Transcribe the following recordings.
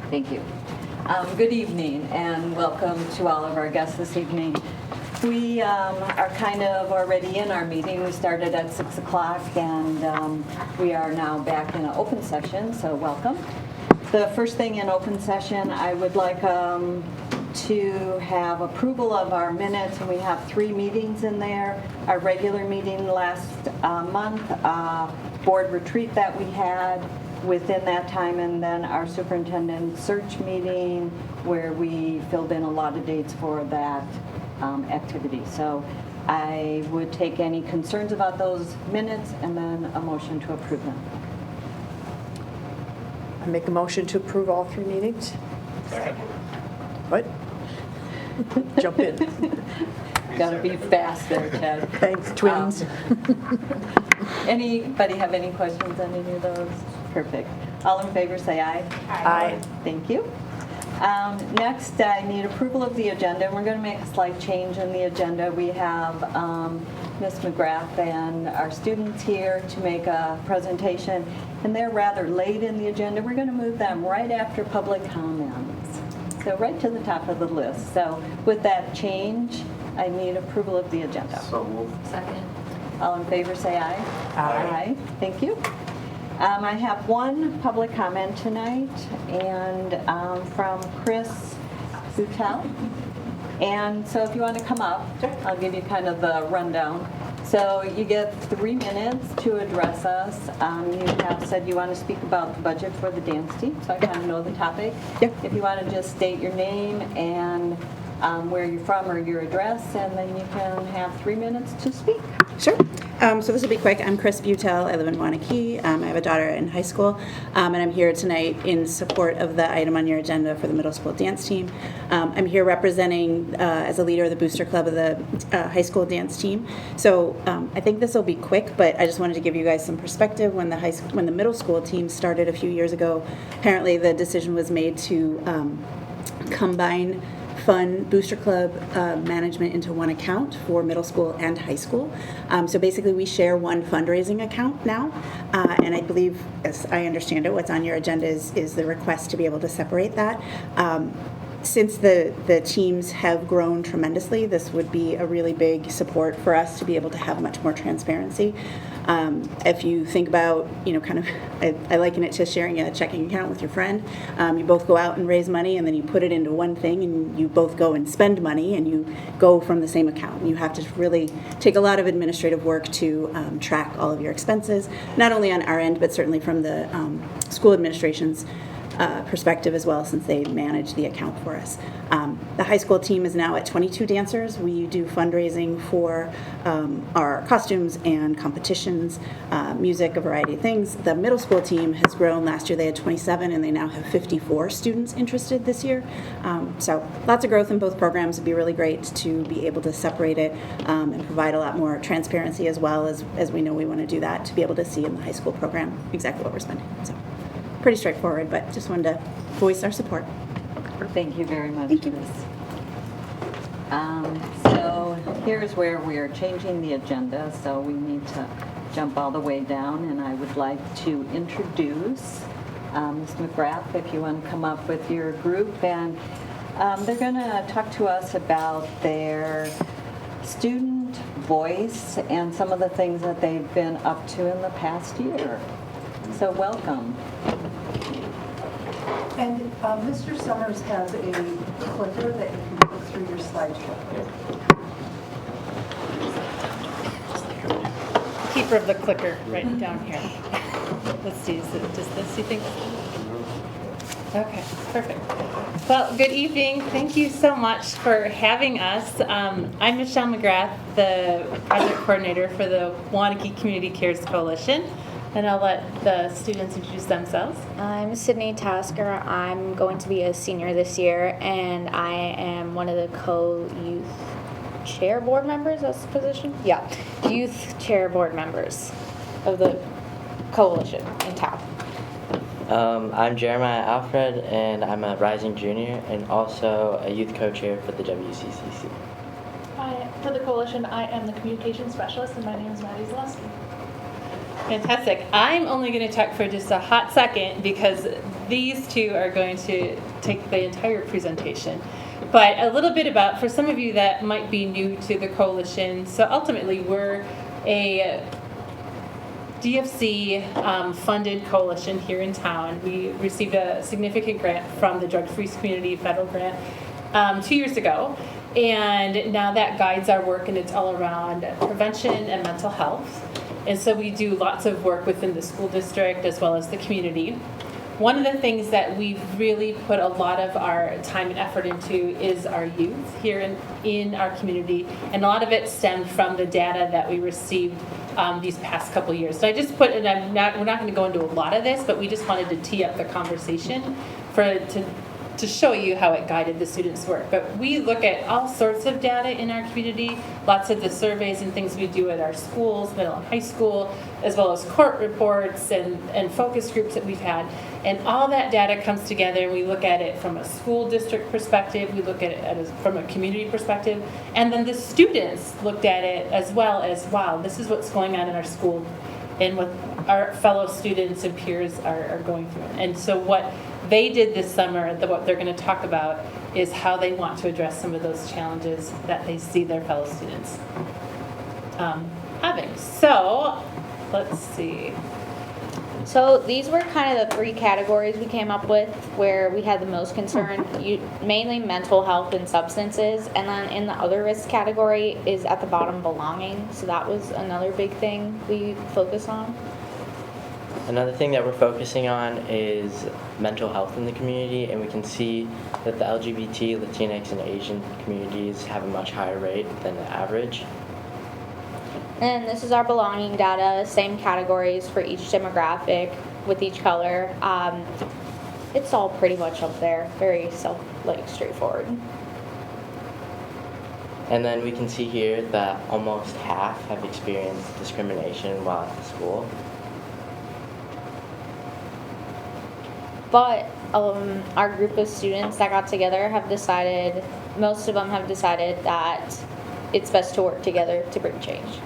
Thank you. Good evening and welcome to all of our guests this evening. We are kind of already in our meeting. We started at 6 o'clock and we are now back in an open session, so welcome. The first thing in open session, I would like to have approval of our minutes, and we have 3 meetings in there. Our regular meeting last month, board retreat that we had within that time, and then our superintendent search meeting where we filled in a lot of dates for that activity. So I would take any concerns about those minutes and then a motion to approve them. I make a motion to approve all 3 meetings. Second. What? Jump in. Gotta be fast there, Ted. Thanks, twins. Anybody have any questions on any of those? Perfect. All in favor say aye. Aye. Thank you. Next, I need approval of the agenda, and we're going to make a slight change in the agenda. We have Ms. McGrath and our students here to make a presentation, and they're rather late in the agenda. We're going to move them right after public comments, so right to the top of the list. So with that change, I need approval of the agenda. So moved. Second. All in favor say aye. Aye. Thank you. I have one public comment tonight, and from Chris Boutel. And so if you want to come up, I'll give you kind of the rundown. So you get 3 minutes to address us. You have said you want to speak about the budget for the dance team, so I kind of know the topic. Yeah. If you want to just state your name and where you're from or your address, and then you can have 3 minutes to speak. Sure. So this will be quick. I'm Chris Boutel. I live in Waunakee. I have a daughter in high school, and I'm here tonight in support of the item on your agenda for the middle school dance team. I'm here representing as a leader of the booster club of the high school dance team. So I think this will be quick, but I just wanted to give you guys some perspective. When the middle school team started a few years ago, apparently the decision was made to combine fund booster club management into one account for middle school and high school. So basically we share one fundraising account now, and I believe, as I understand it, what's on your agenda is the request to be able to separate that. Since the teams have grown tremendously, this would be a really big support for us to be able to have much more transparency. If you think about, kind of, I liken it to sharing a checking account with your friend. You both go out and raise money, and then you put it into one thing, and you both go and spend money, and you go from the same account. You have to really take a lot of administrative work to track all of your expenses, not only on our end, but certainly from the school administration's perspective as well, since they manage the account for us. The high school team is now at 22 dancers. We do fundraising for our costumes and competitions, music, a variety of things. The middle school team has grown. Last year they had 27, and they now have 54 students interested this year. So lots of growth in both programs. It'd be really great to be able to separate it and provide a lot more transparency, as well as we know we want to do that, to be able to see in the high school program exactly what we're spending. So pretty straightforward, but just wanted to voice our support. Thank you very much, Thank you. Liz. So here's where we are changing the agenda, so we need to jump all the way down, and I would like to introduce Ms. McGrath, if you want to come up with your group, and they're going to talk to us about their student voice and some of the things that they've been up to in the past year. So welcome. And Mr. Summers has a clicker that you can put through your slideshow. Keeper of the clicker right down here. Let's see, does this, you think? Okay, perfect. Well, good evening. Thank you so much for having us. I'm Michelle McGrath, the project coordinator for the Waunakee Community Cares Coalition. And I'll let the students introduce themselves. I'm Sydney Tasker. I'm going to be a senior this year, and I am one of the co-youth chair board members. That's the position? Yeah, youth chair board members of the coalition in town. I'm Jeremiah Alfred, and I'm a rising junior and also a youth co-chair for the WCCC. For the coalition, I am the communications specialist, and my name is Maddie Zaleski. Fantastic. I'm only going to talk for just a hot second because these two are going to take the entire presentation. But a little bit about, for some of you that might be new to the coalition, so ultimately we're a DFC funded coalition here in town. We received a significant grant from the Drug Free Community federal grant 2 years ago. And now that guides our work, and it's all around prevention and mental health. And so we do lots of work within the school district as well as the community. One of the things that we've really put a lot of our time and effort into is our youth here in our community. And a lot of it stemmed from the data that we received these past couple years. So I just put, and we're not going to go into a lot of this, but we just wanted to tee up the conversation to show you how it guided the students' work. But we look at all sorts of data in our community, lots of the surveys and things we do at our schools, middle and high school, as well as court reports and focus groups that we've had. And all that data comes together, and we look at it from a school district perspective, we look at it from a community perspective, and then the students looked at it as well as, wow, this is what's going on in our school and what our fellow students and peers are going through. And so what they did this summer, what they're going to talk about, is how they want to address some of those challenges that they see their fellow students having. So, let's see. So these were kind of the 3 categories we came up with where we had the most concern, mainly mental health and substances, and then in the other risk category is at the bottom, belonging. So that was another big thing we focus on. Another thing that we're focusing on is mental health in the community, and we can see that the LGBT, Latinx, and Asian communities have a much higher rate than the average. And this is our belonging data, same categories for each demographic with each color. It's all pretty much up there, very straightforward. And then we can see here that almost half have experienced discrimination while at the school. But our group of students that got together have decided, most of them have decided that it's best to work together to bring change.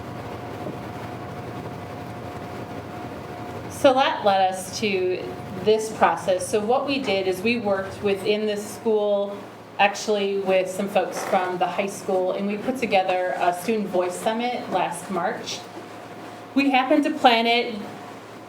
So that led us to this process. So what we did is we worked within the school, actually with some folks from the high school, and we put together a Student Voice Summit last March. We happened to plan it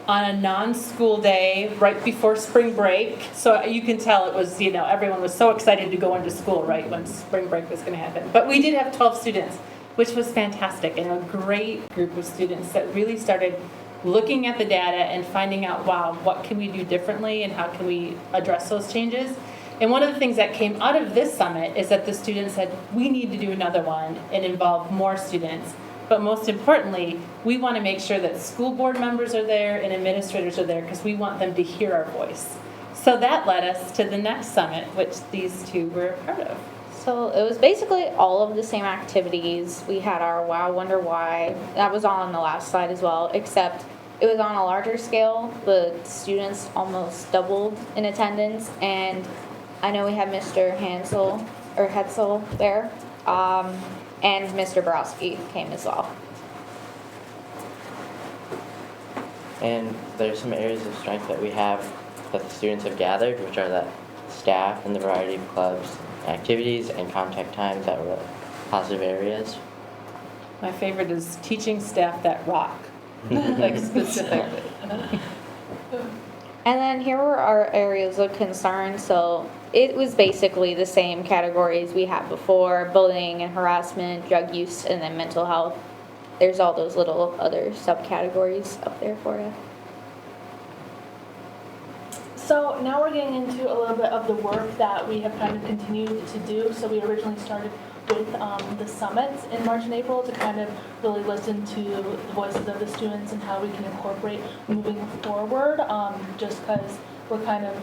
on a non-school day right before spring break. So you can tell it was, everyone was so excited to go into school right when spring break was going to happen. But we did have 12 students, which was fantastic, and a great group of students that really started looking at the data and finding out, wow, what can we do differently and how can we address those changes? And one of the things that came out of this summit is that the students said, we need to do another one and involve more students. But most importantly, we want to make sure that school board members are there and administrators are there because we want them to hear our voice. So that led us to the next summit, which these two were a part of. So it was basically all of the same activities. We had our Wow, Wonder Why. That was all on the last slide as well, except it was on a larger scale. The students almost doubled in attendance, and I know we had Mr. Hetzel there, and Mr. Borowski came as well. And there's some areas of strength that we have that the students have gathered, which are that staff and the variety of clubs, activities, and contact times that were positive areas. My favorite is teaching staff that rock, like specifically. And then here were our areas of concern. So it was basically the same categories we had before: bullying and harassment, drug use, and then mental health. There's all those little other subcategories up there for you. So now we're getting into a little bit of the work that we have kind of continued to do. So we originally started with the summits in March and April to kind of really listen to the voices of the students and how we can incorporate moving forward, just because we're kind of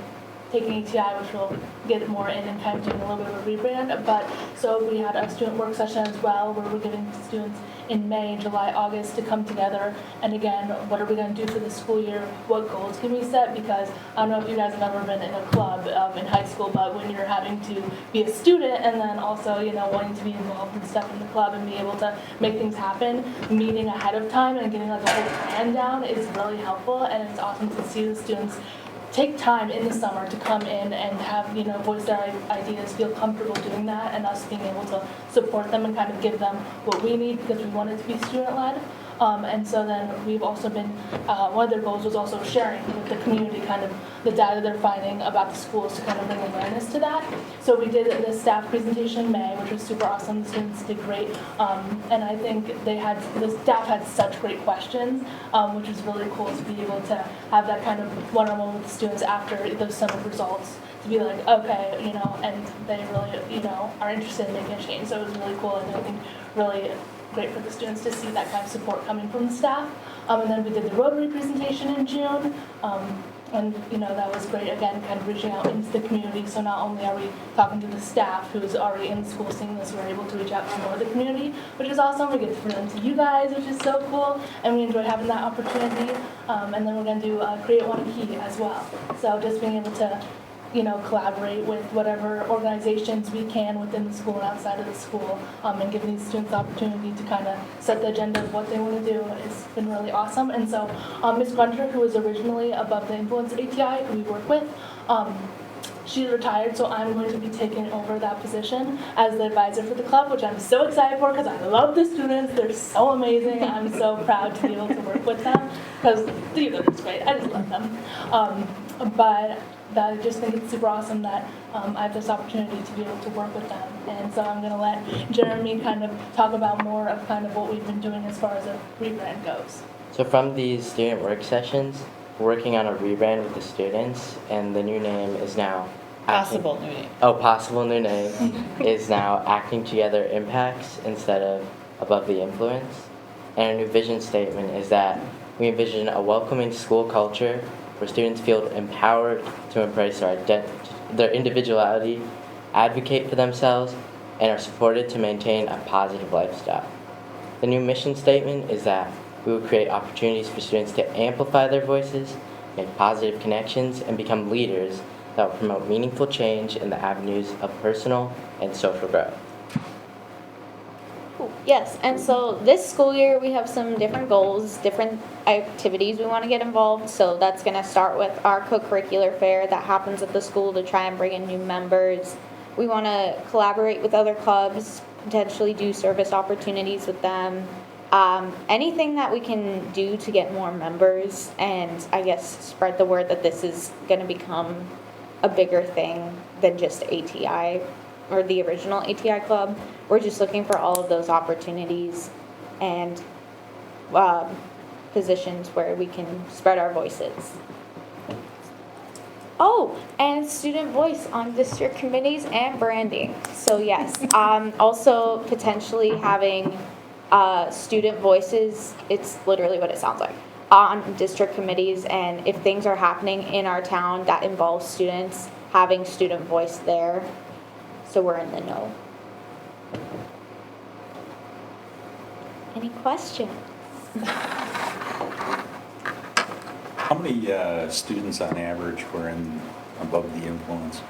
taking ATI, which we'll get more in and kind of doing a little bit of a rebrand. But so we had a student work session as well, where we're giving students in May, July, August to come together. And again, what are we going to do for the school year? What goals can we set? Because I don't know if you guys have ever been in a club in high school, but when you're having to be a student and then also, wanting to be involved in stuff in the club and be able to make things happen, meeting ahead of time and getting like a whole plan down is really helpful. And it's awesome to see the students take time in the summer to come in and have, voice their ideas, feel comfortable doing that, and us being able to support them and kind of give them what we need because we want it to be student-led. And so then we've also been, one of their goals was also sharing with the community kind of the data they're finding about the schools to kind of bring awareness to that. So we did the staff presentation in May, which was super awesome. The students did great. And I think the staff had such great questions, which was really cool to be able to have that kind of one-on-one with the students after those summit results. To be like, okay, and they really, are interested in making a change. So it was really cool, and I think really great for the students to see that kind of support coming from the staff. And then we did the Rotary presentation in June. And that was great, again, kind of reaching out into the community. So not only are we talking to the staff who's already in the school seeing this, we're able to reach out to more of the community, which is awesome. We get to present to you guys, which is so cool. And we enjoy having that opportunity. And then we're going to do Create Waunakee as well. So just being able to collaborate with whatever organizations we can within the school and outside of the school, and giving these students the opportunity to kind of set the agenda of what they want to do has been really awesome. And so Ms. Grunter, who was originally above the influence ATI, who we work with, she's retired, so I'm going to be taking over that position as the advisor for the club, which I'm so excited for because I love the students. They're so amazing. I'm so proud to be able to work with them because they're just great. I just love them. But I just think it's super awesome that I have this opportunity to be able to work with them. And so I'm going to let Jeremy kind of talk about more of kind of what we've been doing as far as a rebrand goes. So from these student work sessions, we're working on a rebrand with the students, and the new name is now Possible new name. Possible new name is now Acting Together Impacts instead of Above the Influence. And our new vision statement is that we envision a welcoming school culture where students feel empowered to embrace their individuality, advocate for themselves, and are supported to maintain a positive lifestyle. The new mission statement is that we will create opportunities for students to amplify their voices, make positive connections, and become leaders that will promote meaningful change in the avenues of personal and social growth. Yes, and so this school year we have some different goals, different activities we want to get involved. So that's going to start with our co-curricular fair that happens at the school to try and bring in new members. We want to collaborate with other clubs, potentially do service opportunities with them. Anything that we can do to get more members and I guess spread the word that this is going to become a bigger thing than just ATI or the original ATI club. We're just looking for all of those opportunities and positions where we can spread our voices. Oh, and student voice on district committees and branding. So yes, also potentially having student voices, it's literally what it sounds like, on district committees, and if things are happening in our town that involves students, having student voice there, so we're in the know. Any questions? How many students on average were in above the influence?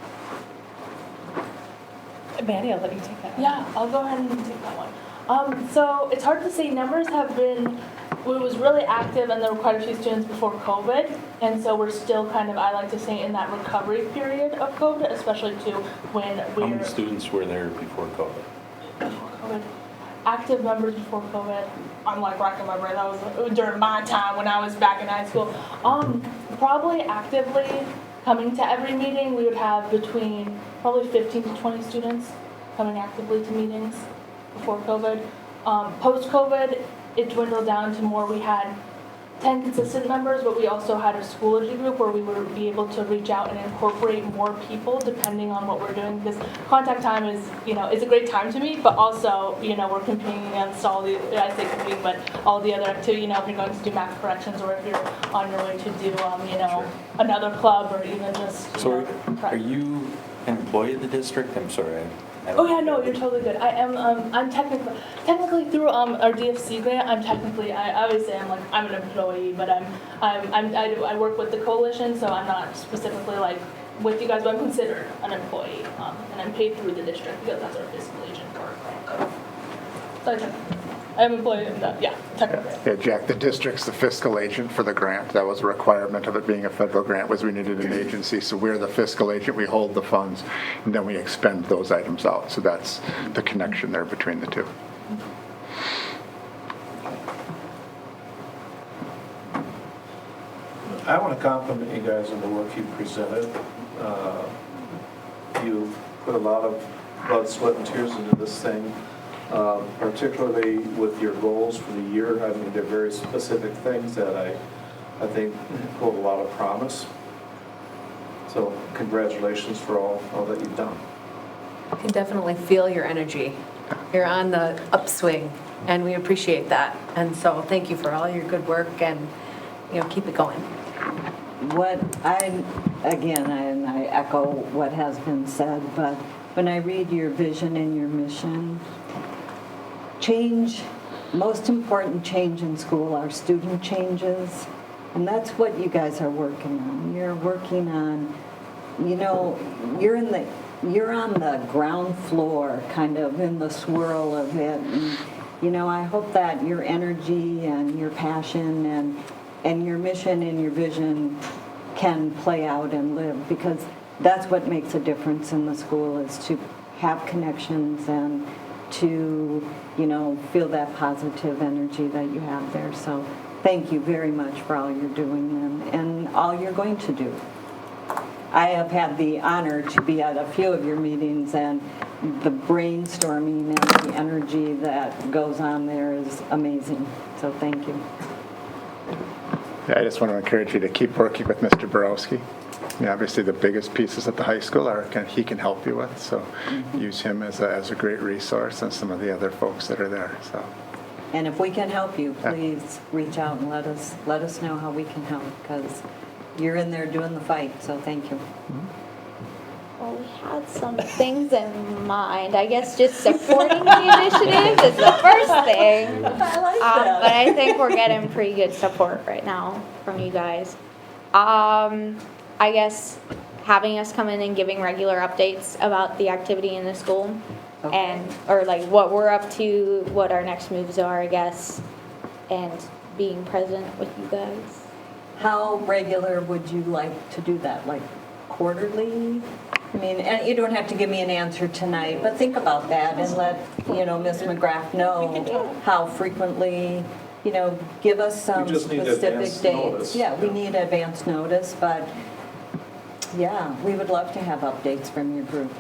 Maddie, I'll let you take that one. Yeah, I'll go ahead and take that one. So it's hard to say. Numbers have been, it was really active and there were quite a few students before COVID. And so we're still kind of, I like to say, in that recovery period of COVID, especially too when we're... How many students were there before COVID? Before COVID. Active members before COVID. I'm like racking my brain. That was during my time when I was back in high school. Probably actively coming to every meeting, we would have between probably 15 to 20 students coming actively to meetings before COVID. Post-COVID, it dwindled down to more. We had 10 consistent members, but we also had a Schoology group where we would be able to reach out and incorporate more people depending on what we're doing. Because contact time is, it's a great time to meet, but also, we're competing against all the, I say competing, but all the other activity, if you're going to do math corrections or if you're on your way to do, Sure. another club or even just, So prep. are you an employee of the district? I'm sorry. Oh yeah, no, you're totally good. I am. I'm technically through our DFC grant. I always say I'm an employee, but I work with the coalition, so I'm not specifically like with you guys, but I'm considered an employee, and I'm paid through the district because that's our fiscal agent for our grant. So I'm employed in the, technically. Yeah, Jack, the district's the fiscal agent for the grant. That was a requirement of it being a federal grant, was we needed an agency. So we're the fiscal agent, we hold the funds, and then we expend those items out. So that's the connection there between the two. I want to compliment you guys on the work you presented. You've put a lot of blood, sweat, and tears into this thing, particularly with your goals for the year. I mean, they're very specific things that I think hold a lot of promise. So congratulations for all that you've done. I can definitely feel your energy. You're on the upswing, and we appreciate that. And so thank you for all your good work, and, keep it going. And I echo what has been said, but when I read your vision and your mission, most important change in school are student changes, and that's what you guys are working on. You're working on, you're on the ground floor, kind of in the swirl of it, and, I hope that your energy and your passion and your mission and your vision can play out and live, because that's what makes a difference in the school, is to have connections and to, feel that positive energy that you have there. So thank you very much for all you're doing and all you're going to do. I have had the honor to be at a few of your meetings, and the brainstorming and the energy that goes on there is amazing. So thank you. Yeah, I just want to encourage you to keep working with Mr. Borowski. Obviously, the biggest pieces at the high school he can help you with. So use him as a great resource, and some of the other folks that are there. So. And if we can help you, please reach out and let us know how we can help, because you're in there doing the fight. So thank you. Well, we had some things in mind. I guess just supporting the initiative is the first thing. I like that. But I think we're getting pretty good support right now from you guys. I guess having us come in and giving regular updates about the activity in the school, Okay. or like what we're up to, what our next moves are, I guess, and being present with you guys. How regular would you like to do that? Like quarterly? I mean, and you don't have to give me an answer tonight, but think about that and let, Ms. McGrath know how frequently, give us some We just need specific advance dates. notice. Yeah, we need advance notice, but yeah, we would love to have updates from your group.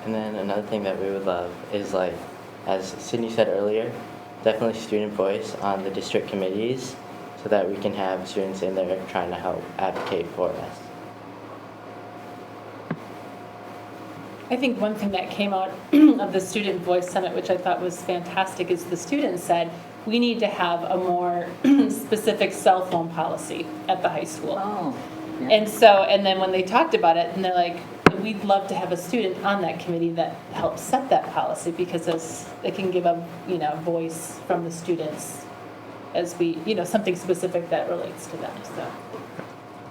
And then another thing that we would love is, like, as Sydney said earlier, definitely student voice on the district committees, so that we can have students in there trying to help advocate for us. I think one thing that came out of the Student Voice Summit, which I thought was fantastic, is the students said, we need to have a more specific cell phone policy at the high school. Oh. Yeah. And then when they talked about it, and they're like, we'd love to have a student on that committee that helps set that policy, because it can give a, voice from the students as we, something specific that relates to them, so.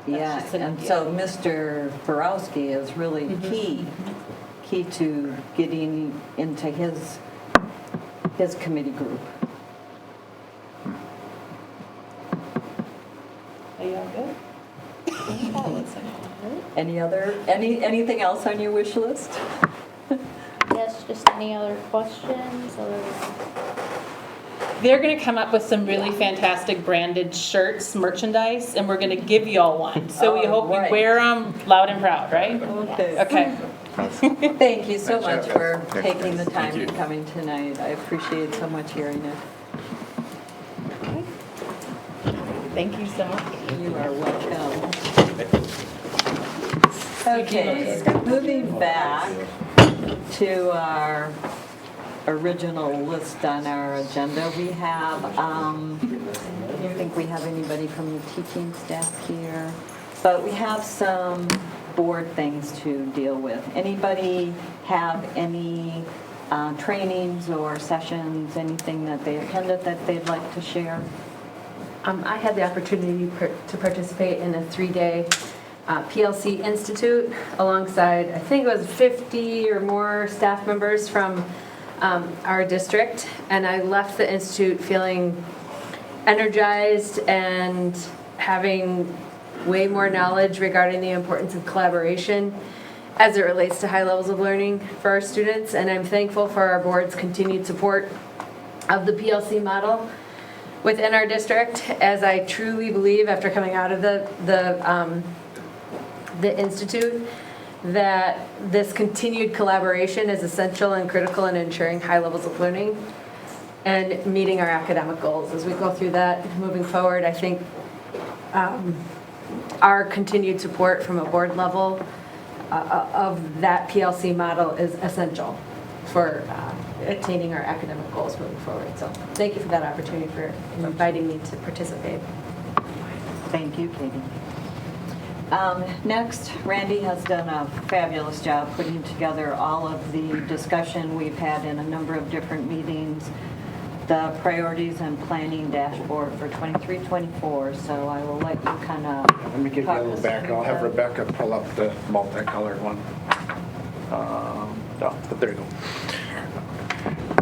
Yeah, just an and idea. so Mr. Borowski is really key to getting into his committee group. Are you all good? Anything else on your wish list? Yes, just any other questions or? They're going to come up with some really fantastic branded shirts, merchandise, and we're going to give you all one. So we hope right. you wear them loud and proud, right? Okay. Okay. Thank you so Thanks, much guys. for Thanks, taking the guys. time Thank and you. coming tonight. I appreciate so much hearing it. Thank you so much. You are welcome. Okay, moving back to our original list on our agenda, we have, I don't think we have anybody from the teaching staff here, but we have some board things to deal with. Anybody have any trainings or sessions, anything that they attended that they'd like to share? I had the opportunity to participate in a 3-day PLC Institute alongside, I think it was 50 or more staff members from our district, and I left the Institute feeling energized and having way more knowledge regarding the importance of collaboration as it relates to high levels of learning for our students. And I'm thankful for our board's continued support of the PLC model within our district, as I truly believe, after coming out of the Institute, that this continued collaboration is essential and critical in ensuring high levels of learning and meeting our academic goals. As we go through that moving forward, I think our continued support from a board level of that PLC model is essential for attaining our academic goals moving forward. So thank you for that opportunity, for inviting me to participate. Thank you, Katie. Next, Randy has done a fabulous job putting together all of the discussion we've had in a number of different meetings, the priorities and planning dashboard for 23-24. So I will let you kind of Let me give you a little background. I'll have Rebecca pull up the multicolored one. No, but there you go.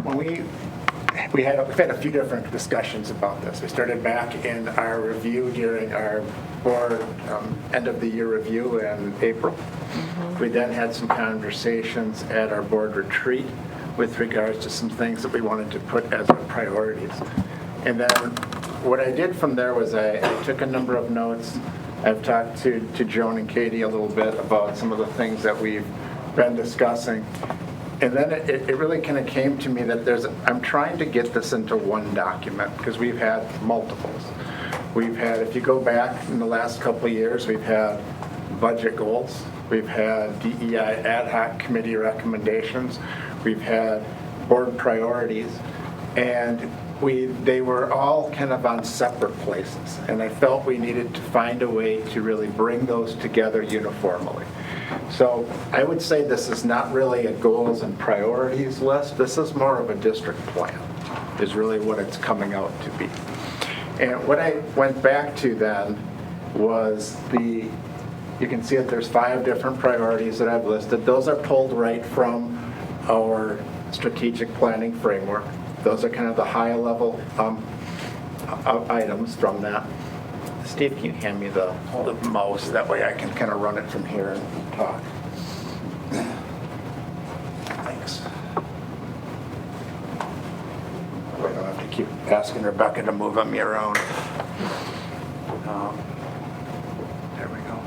When we've had a few different discussions about this. We started back in our review during our board end of the year review in April. We then had some conversations at our board retreat with regards to some things that we wanted to put as our priorities. And then what I did from there was I took a number of notes. I've talked to Joan and Katie a little bit about some of the things that we've been discussing. And then it really kind of came to me that I'm trying to get this into one document, because we've had multiples. We've had, if you go back in the last couple of years, we've had budget goals. We've had DEI ad hoc committee recommendations. We've had board priorities. And they were all kind of on separate places. And I felt we needed to find a way to really bring those together uniformly. So I would say this is not really a goals and priorities list. This is more of a district plan, is really what it's coming out to be. And what I went back to then was you can see that there's 5 different priorities that I've listed. Those are pulled right from our strategic planning framework. Those are kind of the high level items from that. Steve, can you hand me the mouse? That way I can kind of run it from here and talk. Thanks. I don't have to keep asking Rebecca to move me around. There we go.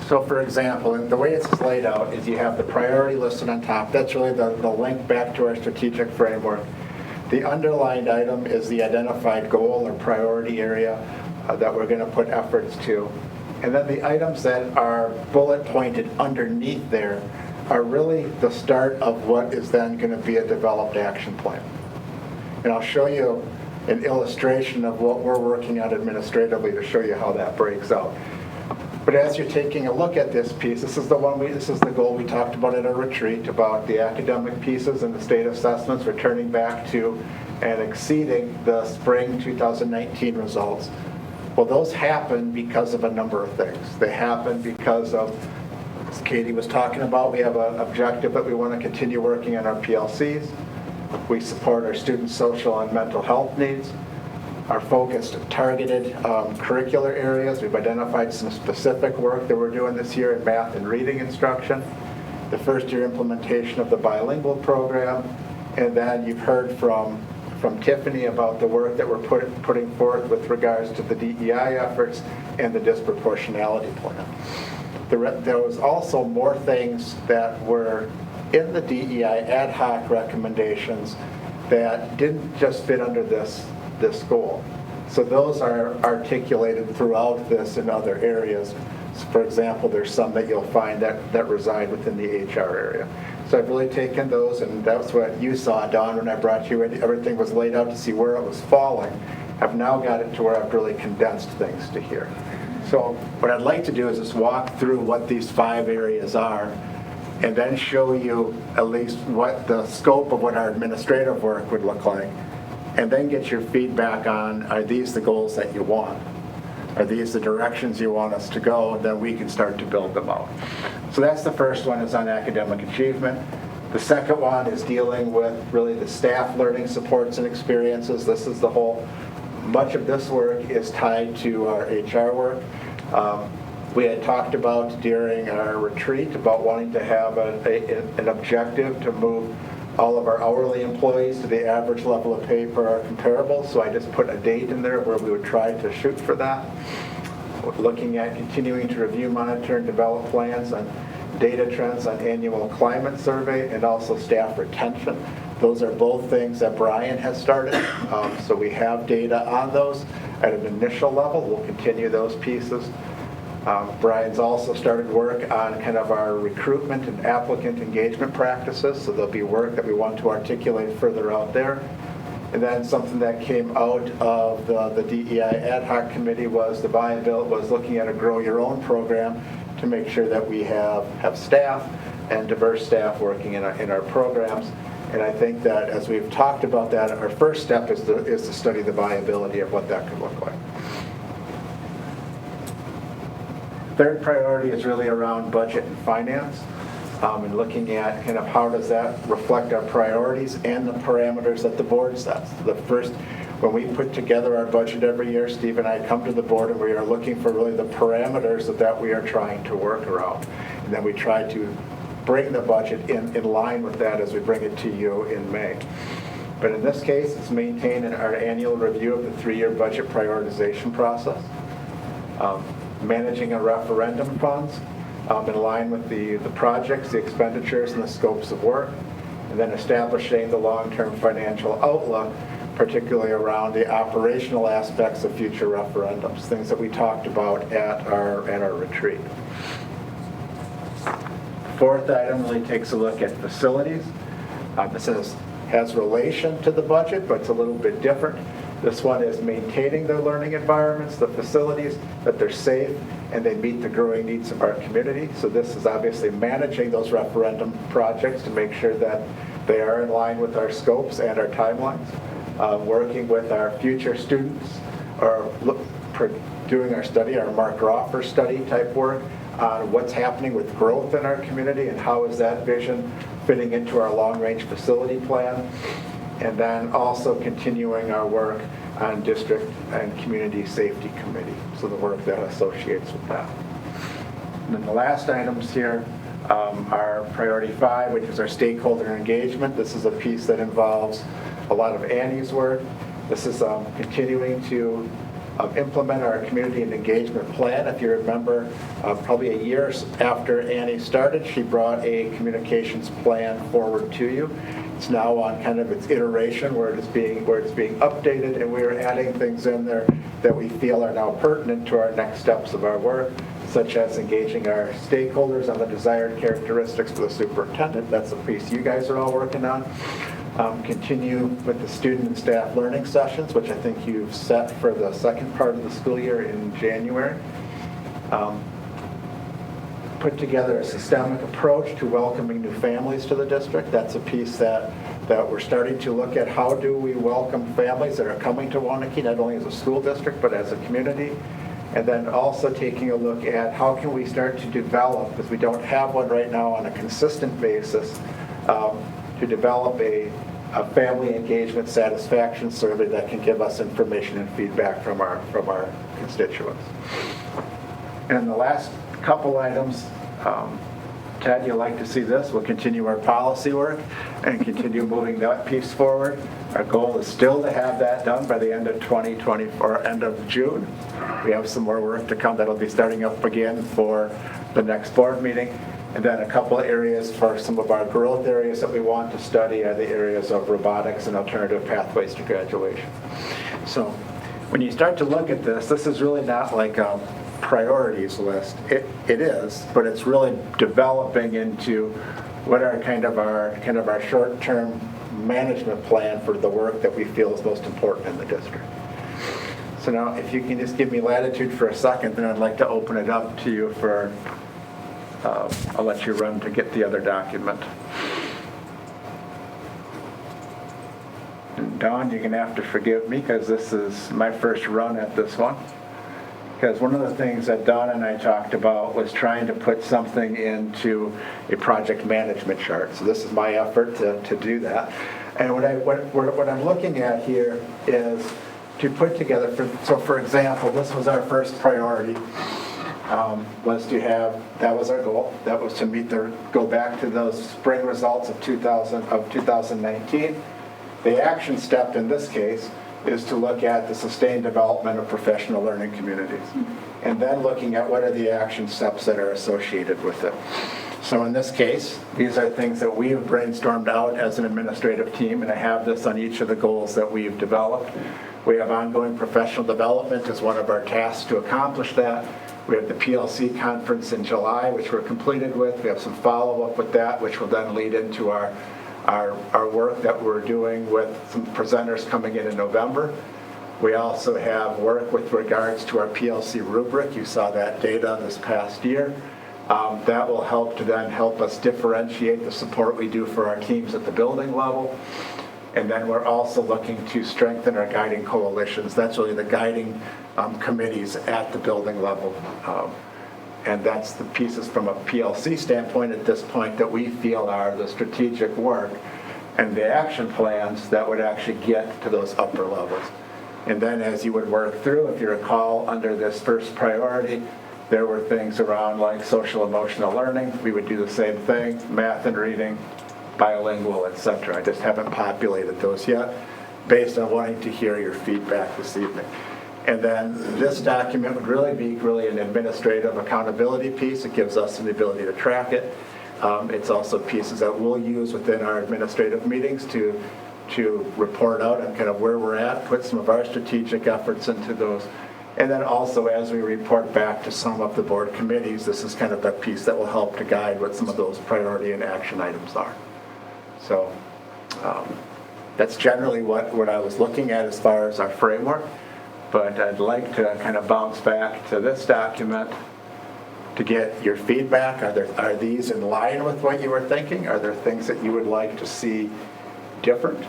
So for example, the way it's laid out is you have the priority listed on top. That's really the link back to our strategic framework. The underlined item is the identified goal or priority area that we're going to put efforts to. And then the items that are bullet pointed underneath there are really the start of what is then going to be a developed action plan. And I'll show you an illustration of what we're working on administratively to show you how that breaks out. But as you're taking a look at this piece, this is the goal we talked about at our retreat, about the academic pieces and the state assessments returning back to and exceeding the spring 2019 results. Well, those happen because of a number of things. They happen because of, as Katie was talking about, we have an objective that we want to continue working on our PLCs. We support our students' social and mental health needs. Our focused, targeted curricular areas. We've identified some specific work that we're doing this year in math and reading instruction. The first year implementation of the bilingual program. And then you've heard from Tiffany about the work that we're putting forth with regards to the DEI efforts and the disproportionality plan. There was also more things that were in the DEI ad hoc recommendations that didn't just fit under this goal. So those are articulated throughout this in other areas. So for example, there's some that you'll find that reside within the HR area. So I've really taken those, and that's what you saw, Dawn, when I brought you in. Everything was laid out to see where it was falling. I've now got it to where I've really condensed things to here. So what I'd like to do is just walk through what these 5 areas are, and then show you at least what the scope of what our administrative work would look like, and then get your feedback on, are these the goals that you want? are these the directions you want us to go? And then we can start to build them out. So that's the first one, is on academic achievement. The second one is dealing with really the staff learning supports and experiences. This is the whole, much of this work is tied to our HR work. We had talked about during our retreat about wanting to have an objective to move all of our hourly employees to the average level of pay per our comparables. So I just put a date in there where we would try to shoot for that. We're looking at continuing to review, monitor, and develop plans on data trends on annual climate survey and also staff retention. Those are both things that Brian has started. So we have data on those at an initial level. We'll continue those pieces. Brian's also started work on kind of our recruitment and applicant engagement practices, so there'll be work that we want to articulate further out there. And then something that came out of the DEI ad hoc committee was looking at a Grow Your Own program to make sure that we have staff and diverse staff working in our programs. And I think that as we've talked about that, our first step is to study the viability of what that could look like. Third priority is really around budget and finance, and looking at kind of how does that reflect our priorities and the parameters that the board sets. The first, when we put together our budget every year, Steve and I come to the board and we are looking for really the parameters that we are trying to work around. And then we try to bring the budget in line with that as we bring it to you in May. But in this case, it's maintaining our annual review of the 3-year budget prioritization process. Managing our referendum funds in line with the projects, the expenditures, and the scopes of work, and then establishing the long-term financial outlook, particularly around the operational aspects of future referendums, things that we talked about at our retreat. Fourth item really takes a look at facilities. This has relation to the budget, but it's a little bit different. This one is maintaining the learning environments, the facilities, that they're safe and they meet the growing needs of our community. So this is obviously managing those referendum projects to make sure that they are in line with our scopes and our timelines. Working with our future students, or doing our study, our Mark Roffer study type work on what's happening with growth in our community and how is that vision fitting into our long-range facility plan. And then also continuing our work on district and community safety committee, so the work that associates with that. And then the last items here are priority 5, which is our stakeholder engagement. This is a piece that involves a lot of Annie's work. This is continuing to implement our community and engagement plan. If you remember, probably a year after Annie started, she brought a communications plan forward to you. It's now on kind of its iteration where it's being updated, and we're adding things in there that we feel are now pertinent to our next steps of our work, such as engaging our stakeholders on the desired characteristics for the superintendent. That's the piece you guys are all working on. Continue with the student and staff learning sessions, which I think you've set for the second part of the school year in January. Put together a systemic approach to welcoming new families to the district. That's a piece that we're starting to look at. How do we welcome families that are coming to Waunakee, not only as a school district, but as a community? And then also taking a look at how can we start to develop, because we don't have one right now on a consistent basis, to develop a family engagement satisfaction survey that can give us information and feedback from our constituents. And the last couple items, Ted, you'll like to see this. We'll continue our policy work and continue moving that piece forward. Our goal is still to have that done by the end of 2024, end of June. We have some more work to come that'll be starting up again for the next board meeting. And then a couple of areas for some of our growth areas that we want to study are the areas of robotics and alternative pathways to graduation. So when you start to look at this, this is really not like a priorities list. It is, but it's really developing into what are kind of our short-term management plan for the work that we feel is most important in the district. So now if you can just give me latitude for a second, then I'd like to open it up to you for I'll let you run to get the other document. And Dawn, you're going to have to forgive me because this is my first run at this one. Because one of the things that Dawn and I talked about was trying to put something into a project management chart. So this is my effort to do that. And what I'm looking at here is to put together, so for example, this was our first priority, was to have, that was our goal, that was to go back to those spring results of 2019. The action step in this case is to look at the sustained development of professional learning communities. And then looking at what are the action steps that are associated with it. So in this case, these are things that we have brainstormed out as an administrative team, and I have this on each of the goals that we've developed. We have ongoing professional development as one of our tasks to accomplish that. We have the PLC conference in July, which we're completed with. We have some follow-up with that, which will then lead into our work that we're doing with some presenters coming in November. We also have work with regards to our PLC rubric. You saw that data this past year. That will help to then help us differentiate the support we do for our teams at the building level. And then we're also looking to strengthen our guiding coalitions. That's really the guiding committees at the building level. And that's the pieces from a PLC standpoint at this point that we feel are the strategic work and the action plans that would actually get to those upper levels. And then as you would work through, if you recall, under this first priority, there were things around like social emotional learning. We would do the same thing, math and reading, bilingual, etc. I just haven't populated those yet based on wanting to hear your feedback this evening. And then this document would really be an administrative accountability piece. It gives us the ability to track it. It's also pieces that we'll use within our administrative meetings to report out on kind of where we're at, put some of our strategic efforts into those. And then also as we report back to some of the board committees, this is kind of the piece that will help to guide what some of those priority and action items are. So that's generally what I was looking at as far as our framework. But I'd like to kind of bounce back to this document to get your feedback. Are these in line with what you were thinking? Are there things that you would like to see different?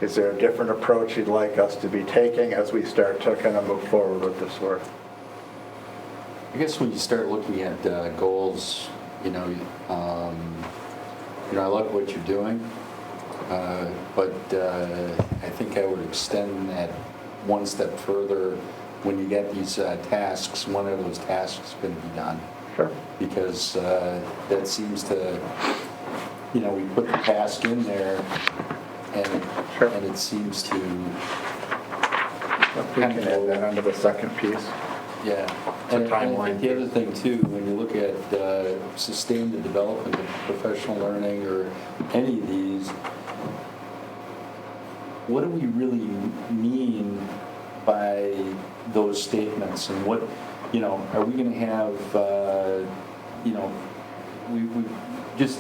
Is there a different approach you'd like us to be taking as we start to kind of move forward with this work? I guess when you start looking at goals, I like what you're doing, but I think I would extend that one step further. When you get these tasks, one of those tasks is going to be done. Sure. Because that seems to, we put the task in there, and it seems to. We can add that under the second piece. Yeah. And I think the other thing too, when you look at sustained development of professional learning or any of these, what do we really mean by those statements, and what, are we going to have, we just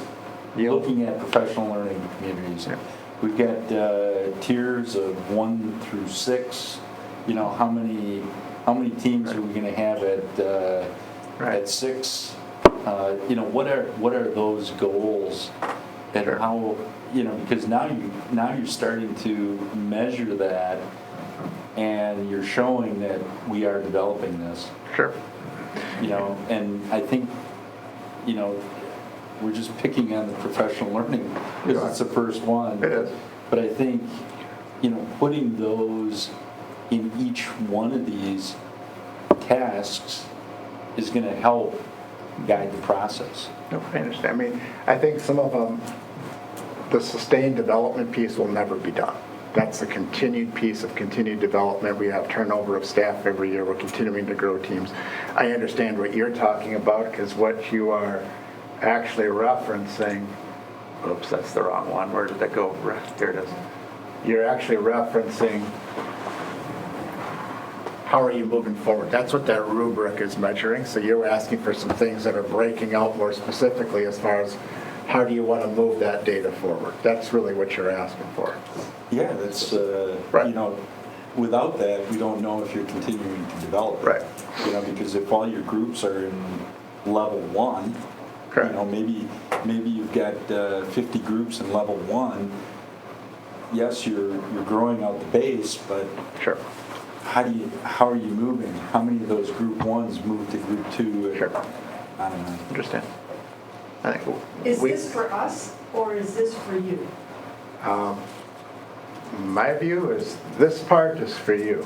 looking at professional learning communities. Yeah. We've got tiers of 1 through 6. How many teams are we going to have at 6? What are those goals, and how, because now you're starting to measure that, and you're showing that we are developing this. Sure. And I think, we're just picking on the professional learning because it's the first one. It is. But I think, putting those in each one of these tasks is going to help guide the process. No, I understand. I think some of them, the sustained development piece will never be done. That's a continued piece of continued development. We have turnover of staff every year. We're continuing to grow teams. I understand what you're talking about, because what you are actually referencing, oops, that's the wrong one. Where did that go? Here it is. You're actually referencing how are you moving forward. That's what that rubric is measuring. So you're asking for some things that are breaking out more specifically as far as how do you want to move that data forward. That's really what you're asking for. Yeah, that's, right. Without that, we don't know if you're continuing to develop it. Right. Because if all your groups are in level 1, Correct. maybe you've got 50 groups in level 1. Yes, you're growing out the base, but Sure. how are you moving? How many of those group ones move to group two? Sure. I don't know. Understand. I think Is this for us, or is this for you? my view is this part is for you,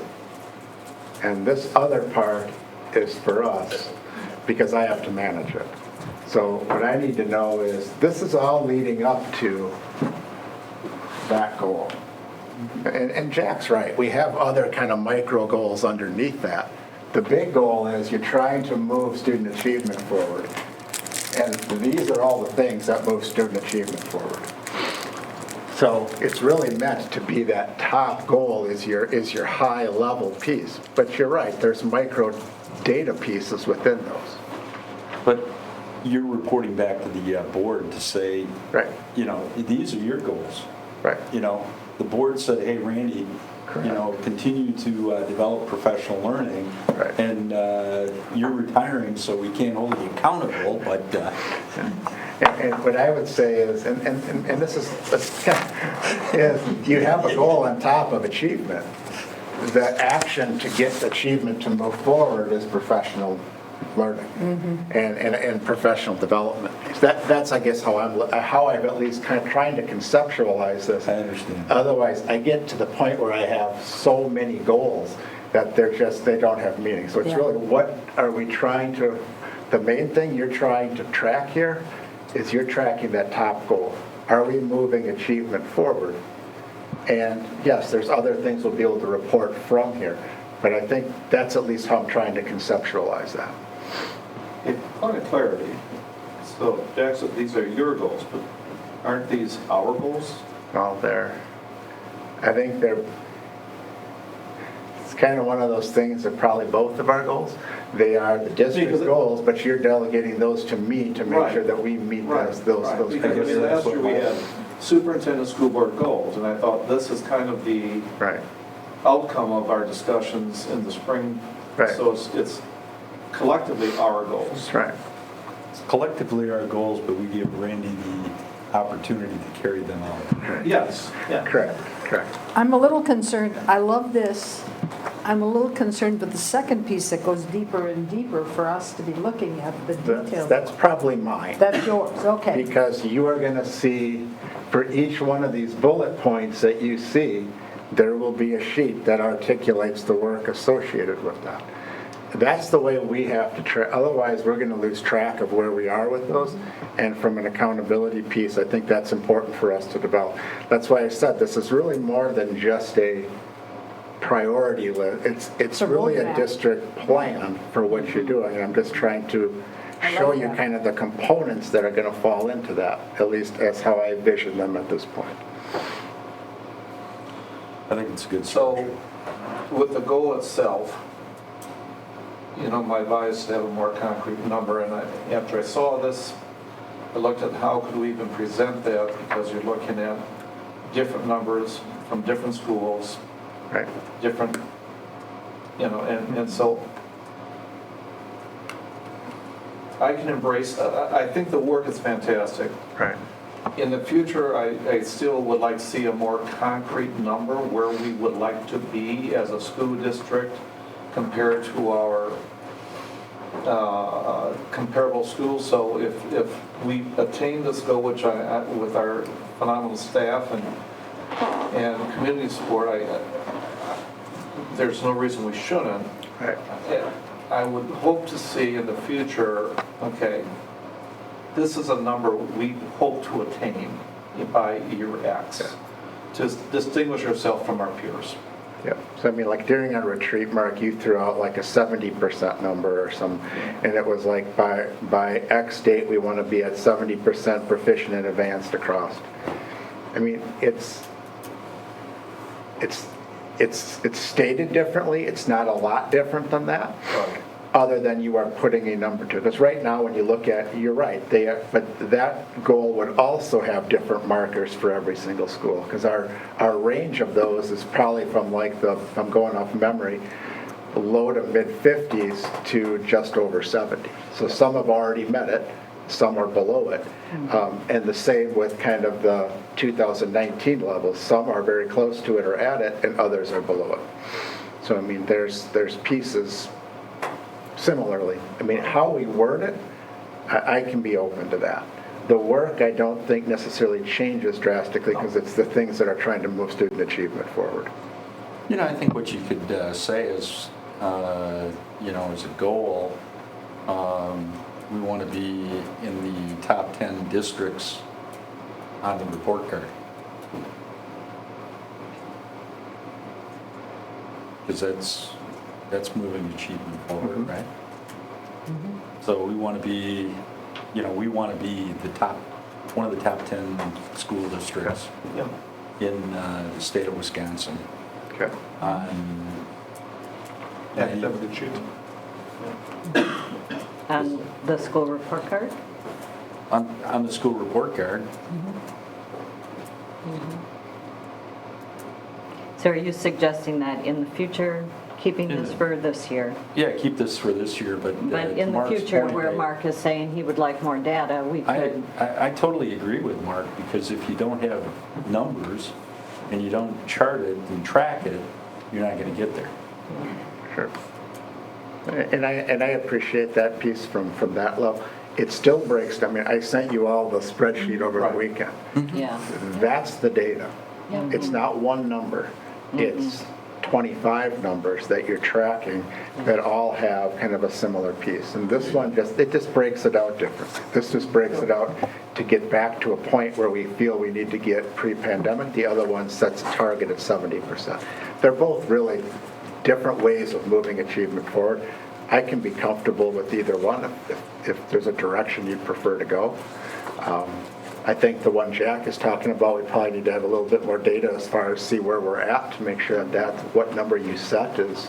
and this other part is for us, because I have to manage it. So what I need to know is, this is all leading up to that goal. And Jack's right, we have other kind of micro goals underneath that. The big goal is you're trying to move student achievement forward. And these are all the things that move student achievement forward. So it's really meant to be that top goal is your high level piece. But you're right, there's micro data pieces within those. But you're reporting back to the board to say, Right. you know, these are your goals. Right. You know, the board said, hey, Randy, you know, continue to develop professional learning. Right. And you're retiring, so we can't hold you accountable, but... And what I would say is, and this is you have a goal on top of achievement. The action to get achievement to move forward is professional learning and professional development. That's, I guess, how I'm at least kind of trying to conceptualize this. I understand. Otherwise, I get to the point where I have so many goals that they don't have meaning. So it's really, what are we trying to, the main thing you're trying to track here is you're tracking that top goal. Are we moving achievement forward? And yes, there's other things we'll be able to report from here, but I think that's at least how I'm trying to conceptualize that. A point of clarity, so Jack said these are your goals, but aren't these our goals? Well, I think it's kind of one of those things that probably both of our goals. They are the district's goals, but you're delegating those to me to make sure that we meet those Because last year we had superintendent school board goals, and I thought this is kind of the outcome of our discussions in the spring. Right. So it's collectively our goals. That's right. It's collectively our goals, but we give Randy the opportunity to carry them out. Yes, yeah. Correct. I'm a little concerned, I love this, I'm a little concerned with the second piece that goes deeper and deeper for us to be looking at, the details. That's probably mine. That's yours, okay. Because you are going to see, for each one of these bullet points that you see, there will be a sheet that articulates the work associated with that. That's the way we have to track. Otherwise, we're going to lose track of where we are with those. And from an accountability piece, I think that's important for us to develop. That's why I said this is really more than just a priority list. It's really a district plan for what you're doing. And I'm just trying to show you kind of the components that are going to fall into that. At least that's how I envision them at this point. I think it's a good So with the goal itself, you know, my advice to have a more concrete number, and after I saw this, I looked at how could we even present that, because you're looking at different numbers from different schools, Right. different, you know, and so I can embrace, I think the work is fantastic. Right. In the future, I still would like to see a more concrete number where we would like to be as a school district compared to our comparable schools. So if we attain this goal, which with our phenomenal staff and community support, there's no reason we shouldn't. Right. I would hope to see in the future, okay, this is a number we hope to attain by year X to distinguish ourselves from our peers. Yeah, so I mean, like during our retreat, Mark, you threw out like a 70% number or some, and it was like by X date we want to be at 70% proficient and advanced across. I mean, it's stated differently. It's not a lot different than that, other than you are putting a number to it. Because right now, when you look at, you're right, but that goal would also have different markers for every single school. Because our range of those is probably from if I'm going off memory, low to mid 50s to just over 70. So some have already met it, some are below it. And the same with kind of the 2019 levels. Some are very close to it or at it, and others are below it. So, I mean, there's pieces similarly. I mean, how we word it, I can be open to that. The work, I don't think necessarily changes drastically because it's the things that are trying to move student achievement forward. You know, I think what you could say is, you know, as a goal, we want to be in the top 10 districts on the report card. Because that's moving achievement forward, right? So we want to be, you know, we want to be one of the top 10 school districts in the state of Wisconsin. Okay. Academic achievement. On the school report card? On the school report card. So are you suggesting that in the future, keeping this for this year? Yeah, keep this for this year, but But to in the Mark's future, point, where Mark is saying he would like more data, we could, I totally agree with Mark, because if you don't have numbers and you don't chart it and track it, you're not going to get there. Sure. And I appreciate that piece from that level. It still breaks, I mean, I sent you all the spreadsheet over the weekend. yeah. That's the data. It's not one number. It's 25 numbers that you're tracking that all have kind of a similar piece. And this one it just breaks it out differently. This just breaks it out to get back to a point where we feel we need to get pre-pandemic. The other one sets a target of 70%. They're both really different ways of moving achievement forward. I can be comfortable with either one if there's a direction you'd prefer to go. I think the one Jack is talking about, we probably need to have a little bit more data as far as see where we're at to make sure that what number you set is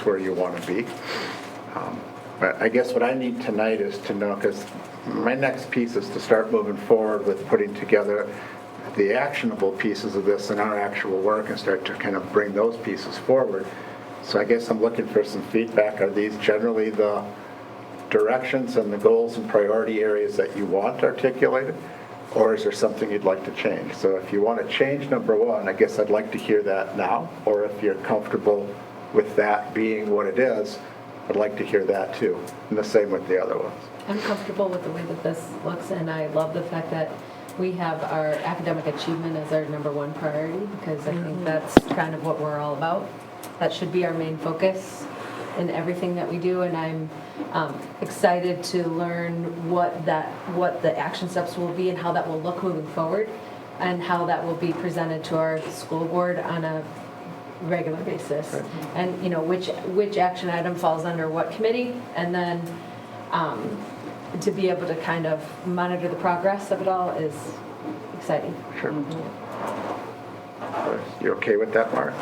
where you want to be. But I guess what I need tonight is to know, because my next piece is to start moving forward with putting together the actionable pieces of this in our actual work and start to kind of bring those pieces forward. So I guess I'm looking for some feedback. Are these generally the directions and the goals and priority areas that you want articulated, or is there something you'd like to change? So if you want to change number one, I guess I'd like to hear that now, or if you're comfortable with that being what it is, I'd like to hear that too, and the same with the other ones. I'm comfortable with the way that this looks, and I love the fact that we have our academic achievement as our number one priority, because I think that's kind of what we're all about. That should be our main focus in everything that we do, and I'm excited to learn what the action steps will be and how that will look moving forward, and how that will be presented to our school board on a regular basis. Right. And you know which action item falls under what committee, and then to be able to kind of monitor the progress of it all is exciting. Sure. You okay with that, Mark?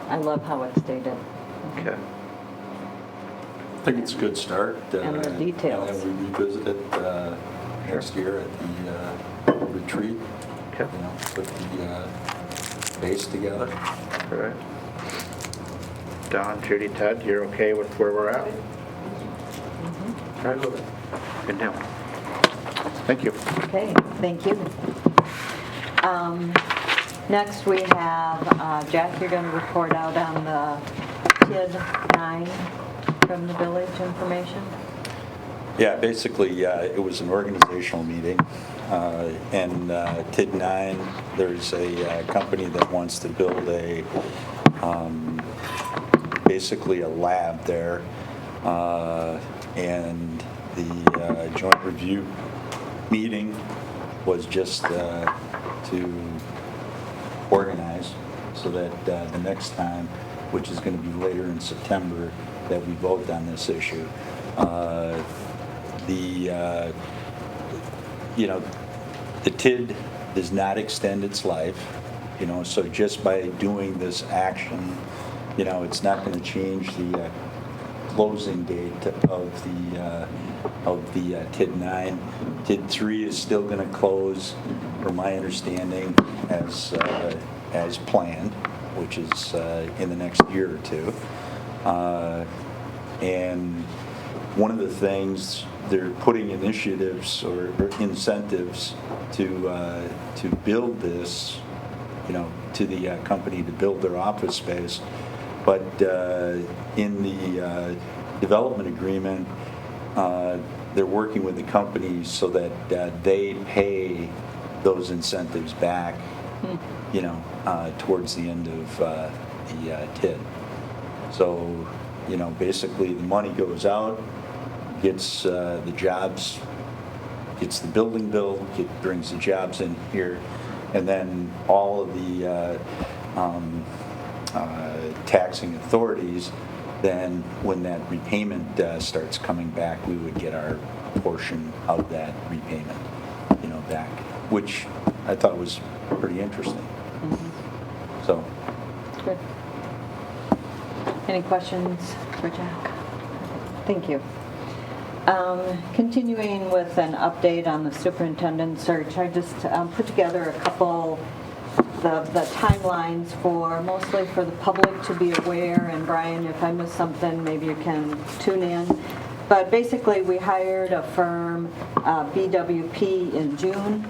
I love how it's stated. Okay. I think it's a good start. And the details. And then we revisit it next year at the retreat. Okay. You know, put the base together. All right. Don, Judy, Ted, you're okay with where we're at? All right. Good deal. Thank you. Okay, thank you. Next we have, Jack, you're going to report out on the TID 9 from the village information. Yeah, basically, it was an organizational meeting, and TID 9, there's a company that wants to build basically a lab there, and the joint review meeting was just to organize so that the next time, which is going to be later in September, that we vote on this issue. The TID does not extend its life, so just by doing this action, it's not going to change the closing date of the TID 9. TID 3 is still going to close, from my understanding, as planned, which is in the next year or two. And one of the things, they're putting initiatives or incentives to build this to the company to build their office space. But in the development agreement, they're working with the companies so that they pay those incentives back, towards the end of the TID. So, basically the money goes out, gets the jobs, gets the building built, brings the jobs in here, and then all of the taxing authorities, then when that repayment starts coming back, we would get our portion of that repayment, back, which I thought was pretty interesting. Mm-hmm. So. Good. Any questions for Jack? Thank you. Continuing with an update on the superintendent search, I just put together a couple the timelines mostly for the public to be aware, and Brian, if I missed something, maybe you can tune in. But basically, we hired a firm, BWP, in June.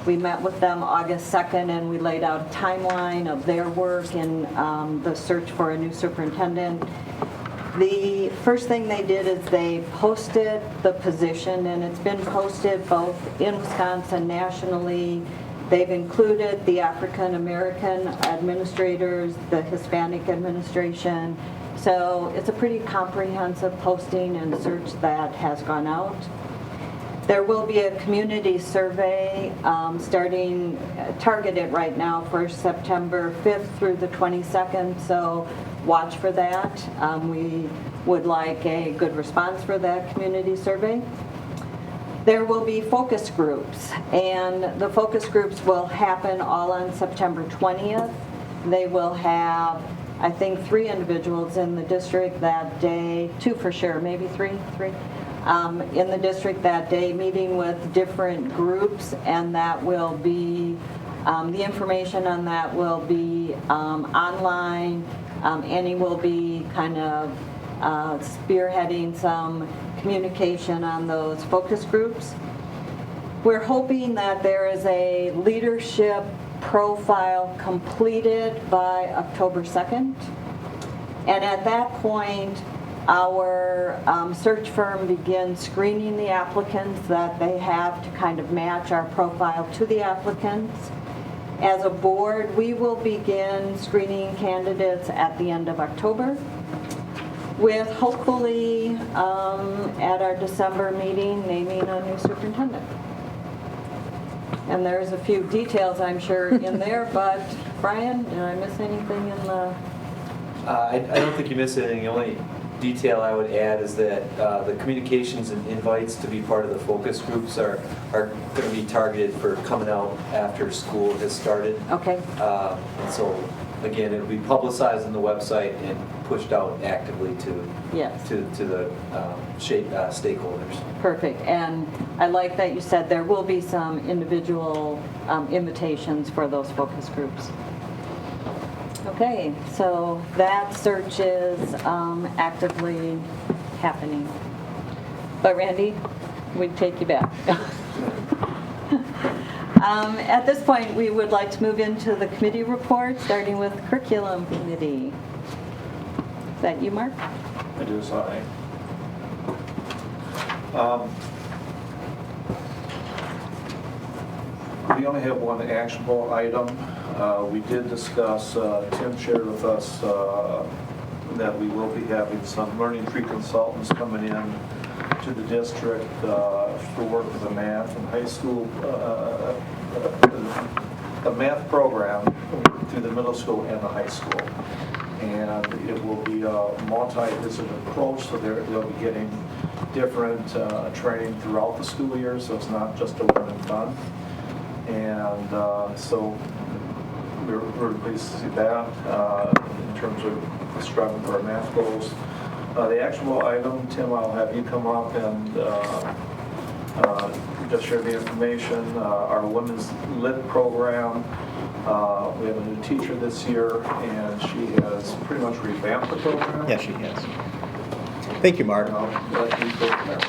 We met with them August 2nd, and we laid out a timeline of their work in the search for a new superintendent. The first thing they did is they posted the position, and it's been posted both in Wisconsin, nationally. They've included the African American administrators, the Hispanic administration. So it's a pretty comprehensive posting and search that has gone out. There will be a community survey targeted right now for September 5th through the 22nd, so watch for that. We would like a good response for that community survey. There will be focus groups, and the focus groups will happen all on September 20th. They will have, I think, 3 individuals in the district that day, 2 for sure, maybe 3, in the district that day, meeting with different groups, and that will be, the information on that will be online. Annie will be kind of spearheading some communication on those focus groups. We're hoping that there is a leadership profile completed by October 2nd. And at that point, our search firm begins screening the applicants that they have to kind of match our profile to the applicants. As a board, we will begin screening candidates at the end of October, with hopefully at our December meeting naming a new superintendent. And there's a few details, I'm sure, in there, but Brian, did I miss anything in the? I don't think you missed anything. The only detail I would add is that the communications and invites to be part of the focus groups are going to be targeted for coming out after school has started. Okay. And so, again, it'll be publicized on the website and pushed out actively to the stakeholders. Perfect. And I like that you said there will be some individual invitations for those focus groups. Okay, so that search is actively happening. But Randy, we'd take you back. At this point, we would like to move into the committee report, starting with curriculum committee. Is that you, Mark? I do, sorry. We only have one actionable item. We did discuss, Tim shared with us that we will be having some learning tree consultants coming in to the district for work with the math and high school, the math program through the middle school and the high school. And it will be a multi-discipline approach, so they'll be getting different training throughout the school year, so it's not just a one and done. And so we're pleased to see that in terms of striving for our math goals. The actual item, Tim, I'll have you come up and just share the information. Our women's lit program, we have a new teacher this year, and she has pretty much revamped the program. Yes, she has. Thank you, Mark. Let you go from there.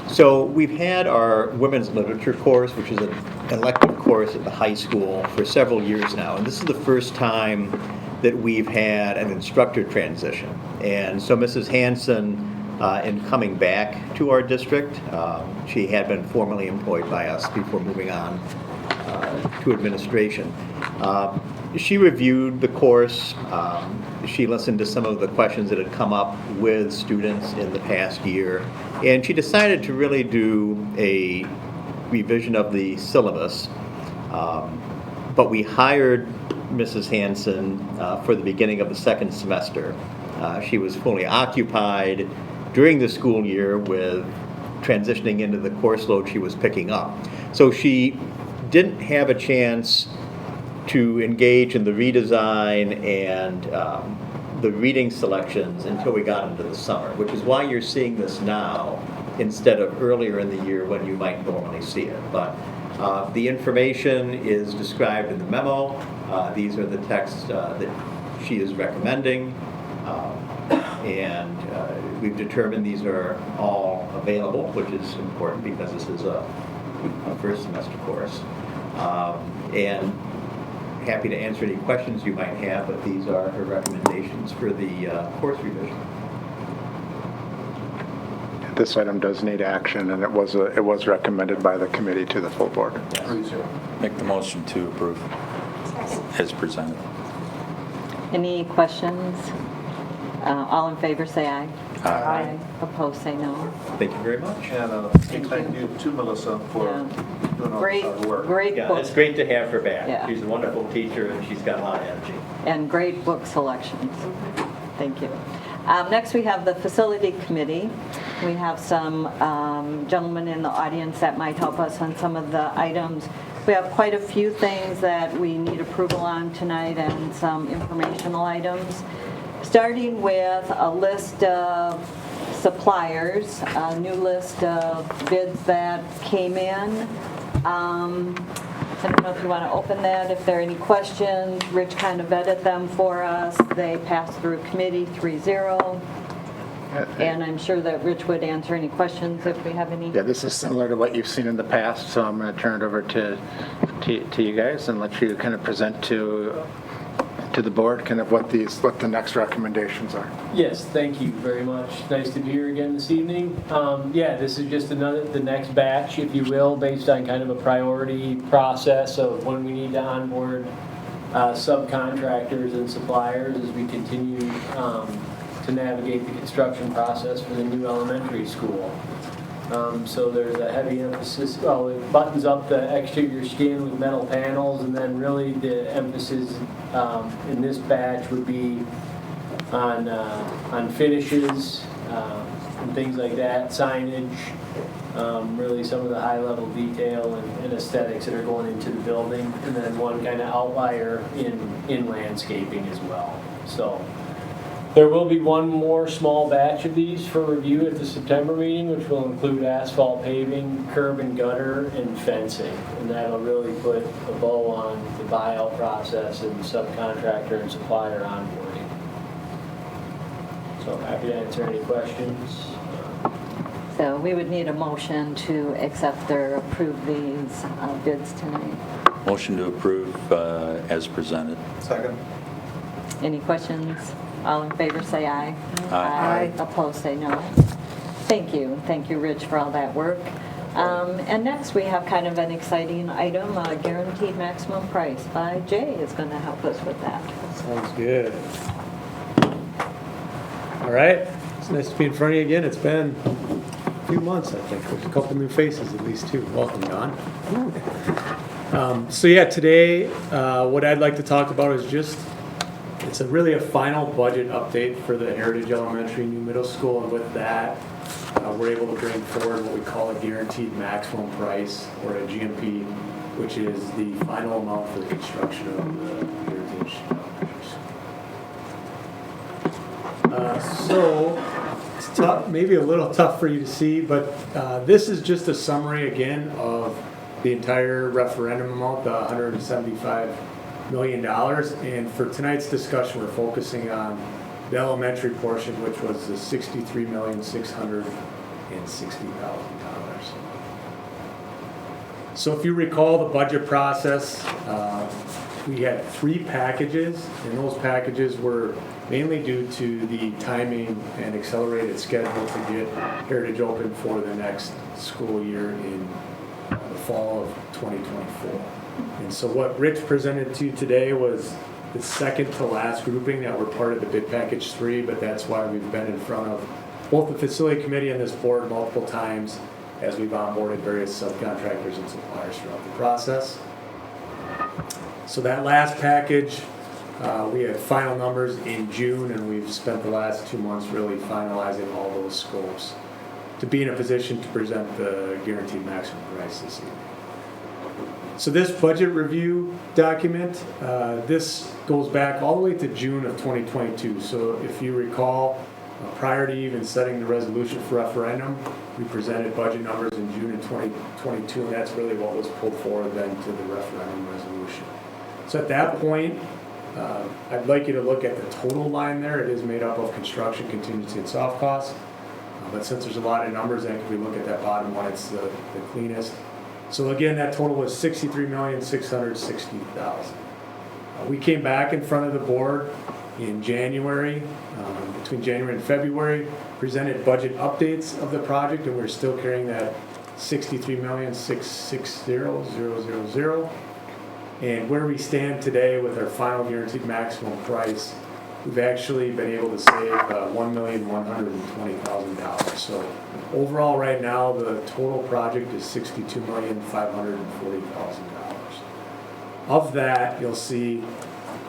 So we've had our women's literature course, which is a elective course at the high school for several years now, and this is the first time that we've had an instructor transition. And so Mrs. Hanson, in coming back to our district, she had been formally employed by us before moving on to administration. She reviewed the course. She listened to some of the questions that had come up with students in the past year, and she decided to really do a revision of the syllabus. But we hired Mrs. Hanson for the beginning of the second semester. She was fully occupied during the school year with transitioning into the course load she was picking up. So she didn't have a chance to engage in the redesign and the reading selections until we got into the summer, which is why you're seeing this now instead of earlier in the year when you might normally see it. But the information is described in the memo. These are the texts that she is recommending. And we've determined these are all available, which is important because this is a first semester course. And happy to answer any questions you might have, but these are her recommendations for the course revision. This item does need action, and it was recommended by the committee to the full board. Yes. Make the motion to approve as presented. Any questions? All in favor, say aye. Aye. Opposed, say no. Thank you very much. And thank you to Melissa for doing all Great, this hard work. great Yeah, book. it's great to have her back. Yeah. She's a wonderful teacher, and she's got a lot of energy. And great book selections. Thank you. Next, we have the Facility Committee. We have some gentlemen in the audience that might help us on some of the items. We have quite a few things that we need approval on tonight and some informational items. Starting with a list of suppliers, a new list of bids that came in. I don't know if you want to open that, if there are any questions. Rich kind of vetted them for us. They passed through committee 3-0. And I'm sure that Rich would answer any questions if we have any. Yeah, this is similar to what you've seen in the past, so I'm going to turn it over to you guys and let you kind of present to the board kind of what the next recommendations are. Yes, thank you very much. Nice to be here again this evening. Yeah, this is just the next batch, if you will, based on kind of a priority process of when we need to onboard subcontractors and suppliers as we continue to navigate the construction process for the new elementary school. So there's a heavy emphasis, well, it buttons up the exterior skin with metal panels, and then really the emphasis in this batch would be on finishes and things like that, signage, really some of the high-level detail and aesthetics that are going into the building, and then one kind of outlier in landscaping as well. So there will be one more small batch of these for review at the September meeting, which will include asphalt paving, curb and gutter, and fencing. And that'll really put a bow on the buyout process and subcontractor and supplier onboarding. So I'm happy to answer any questions. So we would need a motion to accept or approve these bids tonight. Motion to approve as presented. Second. Any questions? All in favor, say aye. Aye. Opposed, say no. Thank you. Thank you, Rich, for all that work. And next, we have kind of an exciting item, guaranteed maximum price. Jay is going to help us with that. Sounds good. All right. It's nice to be in front of you again. It's been a few months, I think. There's a couple new faces, at least two. Welcome, Don. So yeah, today, what I'd like to talk about is just it's really a final budget update for the Heritage Elementary New Middle School, and with that, we're able to bring forward what we call a guaranteed maximum price, or a GMP, which is the final amount for the construction of the Heritage Elementary School. So, it's tough, maybe a little tough for you to see, but this is just a summary again of the entire referendum amount, the $175 million, and for tonight's discussion we're focusing on the elementary portion, which was the $63,660,000. So if you recall the budget process, we had 3 packages, and those packages were mainly due to the timing and accelerated schedule to get Heritage open for the next school year in the fall of 2024. And so what Rich presented to you today was the second to last grouping that were part of the bid package 3, but that's why we've been in front of both the facility committee and this board multiple times as we've onboarded various subcontractors and suppliers throughout the process. So that last package, we had final numbers in June, and we've spent the last 2 months really finalizing all those scopes to be in a position to present the guaranteed maximum price this evening. So this budget review document, this goes back all the way to June of 2022. So if you recall, prior to even setting the resolution for referendum, we presented budget numbers in June of 2022, and that's really what was pulled forward then to the referendum resolution. So at that point, I'd like you to look at the total line there. It is made up of construction, contingency, and soft costs. But since there's a lot of numbers, then we look at that bottom one, it's the cleanest. So again, that total was $63,660,000. We came back in front of the board in January, between January and February, presented budget updates of the project, and we're still carrying that $63,660,000. And where we stand today with our final guaranteed maximum price, we've actually been able to save $1,120,000. So overall right now, the total project is $62,540,000. Of that, you'll see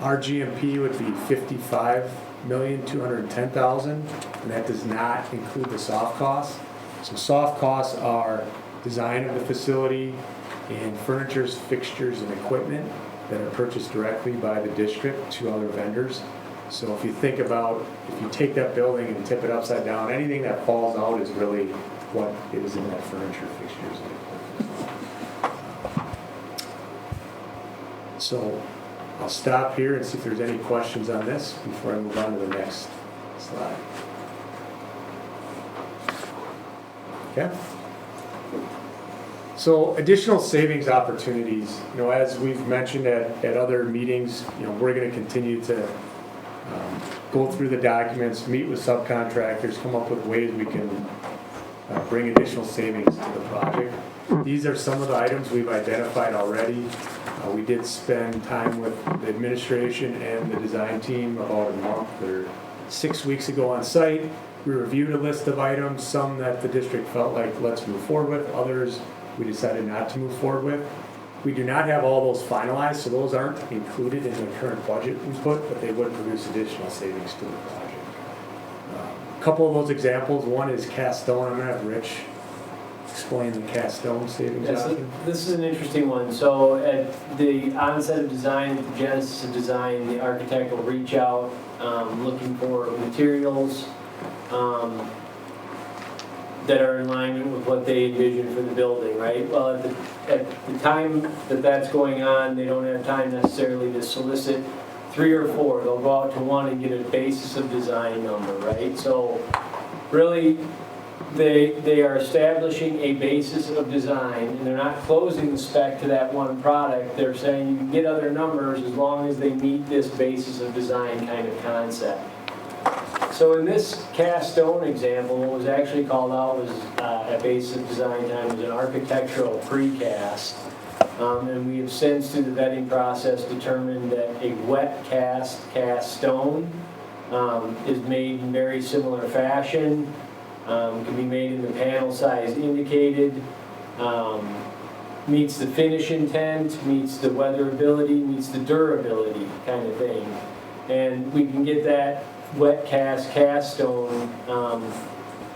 our GMP would be $55,210,000, and that does not include the soft costs. So soft costs are design of the facility and furnitures, fixtures, and equipment that are purchased directly by the district to other vendors. So if you think about, if you take that building and tip it upside down, anything that falls out is really what is in that furniture, fixtures, and equipment. So I'll stop here and see if there's any questions on this before I move on to the next slide. Okay. So additional savings opportunities, as we've mentioned at other meetings, we're going to continue to go through the documents, meet with subcontractors, come up with ways we can bring additional savings to the project. These are some of the items we've identified already. We did spend time with the administration and the design team about a month or 6 weeks ago on site. We reviewed a list of items, some that the district felt like let's move forward with, others we decided not to move forward with. We do not have all those finalized, so those aren't included in the current budget we put, but they would produce additional savings to the project. A couple of those examples, one is cast stone. I'm going to have Rich explain the cast stone savings. Yes, this is an interesting one. So at the onset of design, at the genesis of design, the architect will reach out looking for materials that are in alignment with what they envision for the building, right? Well, at the time that that's going on, they don't have time necessarily to solicit 3 or 4. They'll go out to 1 and get a basis of design number, right? So really, they are establishing a basis of design, and they're not closing the spec to that one product. They're saying you can get other numbers as long as they meet this basis of design kind of concept. So in this cast stone example, what was actually called out was at basis of design time was an architectural precast. And we have since, through the vetting process, determined that a wet cast stone is made in very similar fashion, can be made in the panel size indicated, meets the finish intent, meets the weatherability, meets the durability kind of thing. And we can get that wet cast stone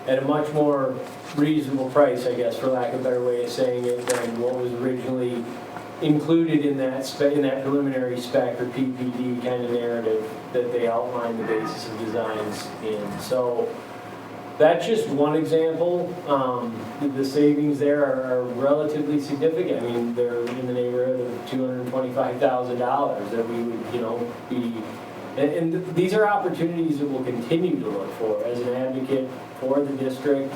at a much more reasonable price, I guess, for lack of a better way of saying it, than what was originally included in that preliminary spec or PPD kind of narrative that they outlined the basis of designs in. So that's just one example. The savings there are relatively significant. I mean, they're in the neighborhood of $225,000 that we would, be. And these are opportunities that we'll continue to look for as an advocate for the district,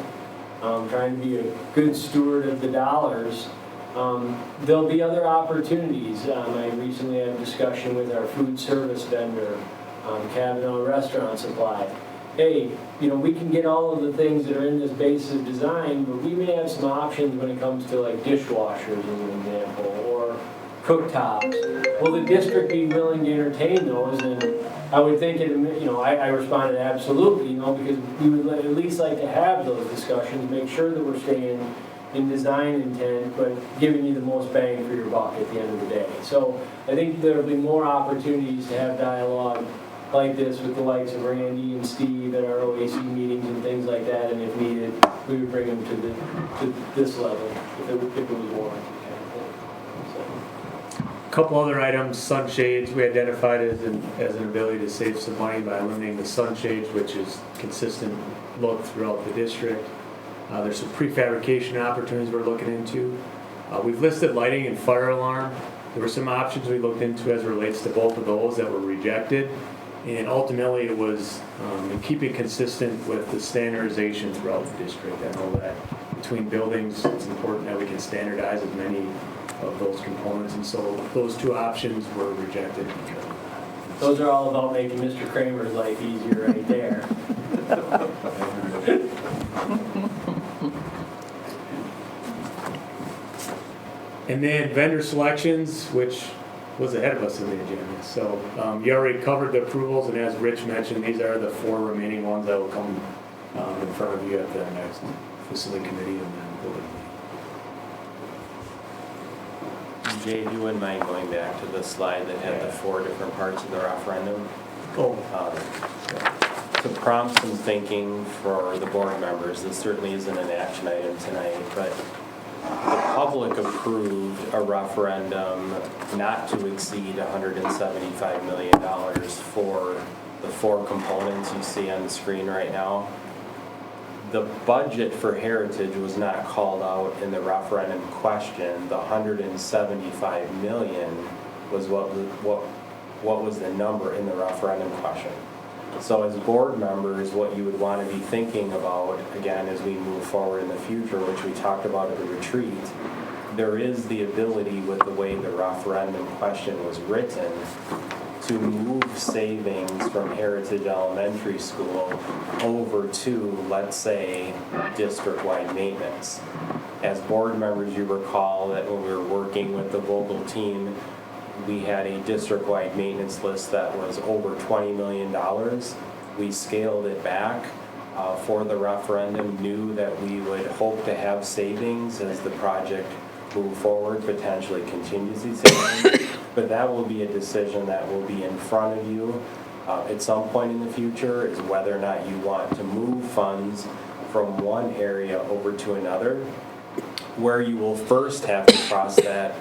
trying to be a good steward of the dollars. There'll be other opportunities. I recently had a discussion with our food service vendor, Kavanaugh Restaurant Supply. Hey, we can get all of the things that are in this basic design, but we may have some options when it comes to like dishwashers as an example, or cooktops. Will the district be willing to entertain those? And I would think, I responded absolutely, because we would at least like to have those discussions, make sure that we're staying in design intent, but giving you the most bang for your buck at the end of the day. So I think there'll be more opportunities to have dialogue like this with the likes of Randy and Steve at our OAC meetings and things like that, and if needed, we would bring them to this level if it was warranted. Couple other items, sunshades, we identified as an ability to save some money by eliminating the sunshades, which is consistent look throughout the district. There's some prefabrication opportunities we're looking into. We've listed lighting and fire alarm. There were some options we looked into as it relates to both of those that were rejected. And ultimately it was in keeping consistent with the standardization throughout the district. I know that between buildings, it's important that we can standardize as many of those components, and so those two options were rejected. Those are all about making Mr. Kramer's life easier right there. And then vendor selections, which was ahead of us in the agenda. So you already covered the approvals, and as Rich mentioned, these are the 4 remaining ones that will come in front of you at the next facility committee and then building meeting. Jay, if you wouldn't mind going back to the slide that had the 4 different parts of the referendum. Oh. To prompt some thinking for the board members, this certainly isn't an action item tonight, but the public approved a referendum not to exceed $175 million for the 4 components you see on the screen right now. The budget for Heritage was not called out in the referendum question. The $175 million was what was the number in the referendum question. So as board members, what you would want to be thinking about, again, as we move forward in the future, which we talked about at the retreat, there is the ability with the way the referendum question was written to move savings from Heritage Elementary School over to, let's say, district-wide maintenance. As board members, you recall that when we were working with the Vogel team, we had a district-wide maintenance list that was over $20 million. We scaled it back for the referendum, knew that we would hope to have savings as the project moved forward, potentially contingency savings. But that will be a decision that will be in front of you at some point in the future, is whether or not you want to move funds from one area over to another. Where you will first have to cross that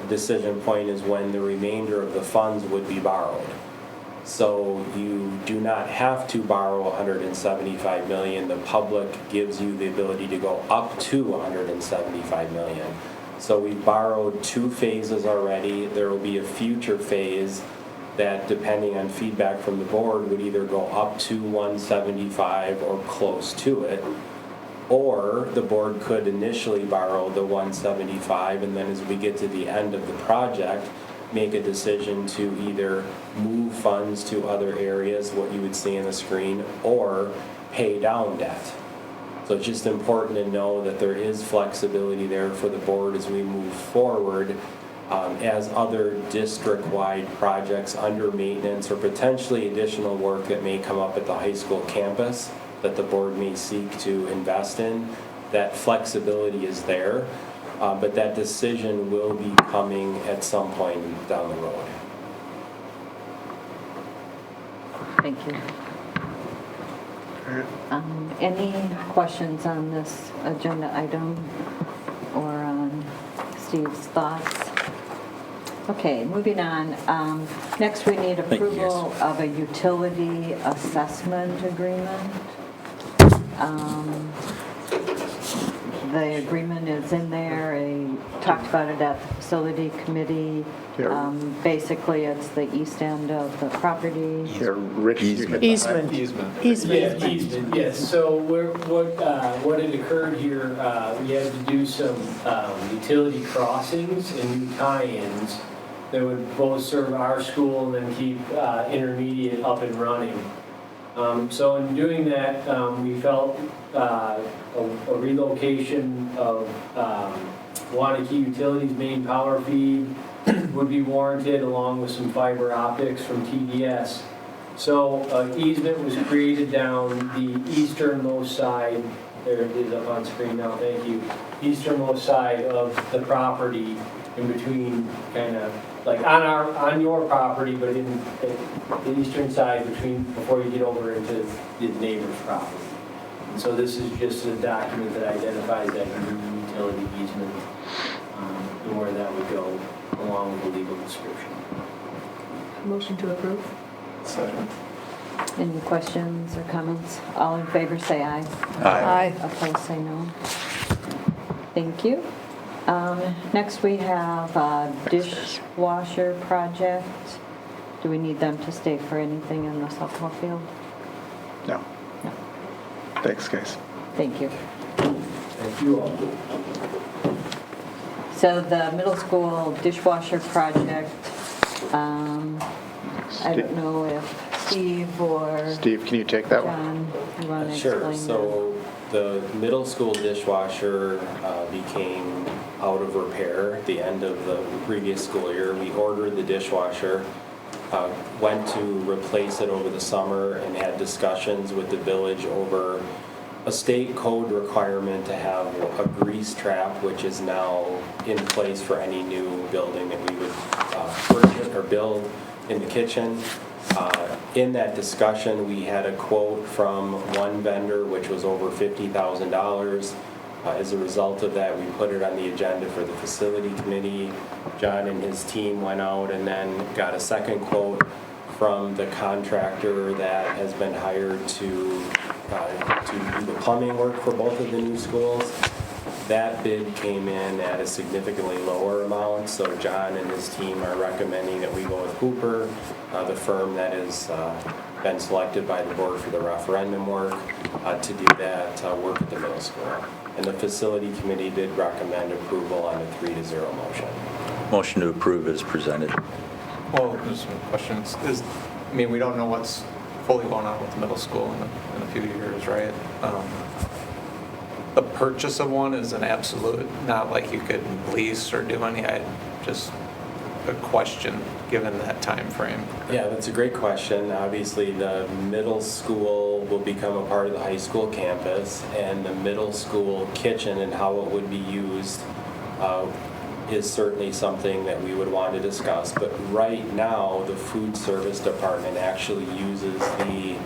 decision point is when the remainder of the funds would be borrowed. So you do not have to borrow $175 million. The public gives you the ability to go up to $175 million. So we borrowed 2 phases already. There will be a future phase that, depending on feedback from the board, would either go up to 175 or close to it. Or the board could initially borrow the 175, and then as we get to the end of the project, make a decision to either move funds to other areas, what you would see on the screen, or pay down debt. So it's just important to know that there is flexibility there for the board as we move forward, as other district-wide projects under maintenance or potentially additional work that may come up at the high school campus that the board may seek to invest in. That flexibility is there, but that decision will be coming at some point down the road. Thank you. Any questions on this agenda item or on Steve's thoughts? Okay, moving on. Next, we need approval of a utility assessment agreement. the agreement is in there. I talked about it at the facility committee. Yeah. Basically, it's the east end of the property. Yeah, Rich. Easement. Yeah, easement, yes. So what had occurred here, we had to do some utility crossings and new tie-ins that would both serve our school and then keep intermediate up and running. So in doing that, we felt a relocation of Waunakee Utilities main power feed would be warranted, along with some fiber optics from TDS. So easement was created down the easternmost side. There it is up on screen now, thank you. Easternmost side of the property, in between, kind of like on your property, but in the eastern side before you get over into the neighbor's property. And so this is just a document that identifies that new utility easement and where that would go, along with the legal description. Motion to approve? Second. Any questions or comments? All in favor say aye. Aye. Opposed say no. Thank you. Next we have a dishwasher project. Do we need them to stay for anything in the softball field? No. No. Thanks, guys. Thank you. Thank you all. So the middle school dishwasher project, I don't know if Steve or Steve, can you take that one? John, you want to Sure. explain So the middle school dishwasher became out of repair at the end of the previous school year. We ordered the dishwasher, went to replace it over the summer, and had discussions with the village over a state code requirement to have a grease trap, which is now in place for any new building that we would purchase or build in the kitchen. In that discussion, we had a quote from one vendor, which was over $50,000. As a result of that, we put it on the agenda for the facility committee. John and his team went out and then got a second quote from the contractor that has been hired to do the plumbing work for both of the new schools. That bid came in at a significantly lower amount, so John and his team are recommending that we go with Hooper, the firm that has been selected by the board for the referendum work, to do that work at the middle school. And the facility committee did recommend approval on the 3-0 motion. Motion to approve is presented. Well, there's some questions. We don't know what's fully going on with the middle school in a few years, right? The purchase of one is an absolute, not like you could lease or do any, just a question given that time frame. Yeah, that's a great question. Obviously, the middle school will become a part of the high school campus, and the middle school kitchen and how it would be used is certainly something that we would want to discuss. But right now, the food service department actually uses the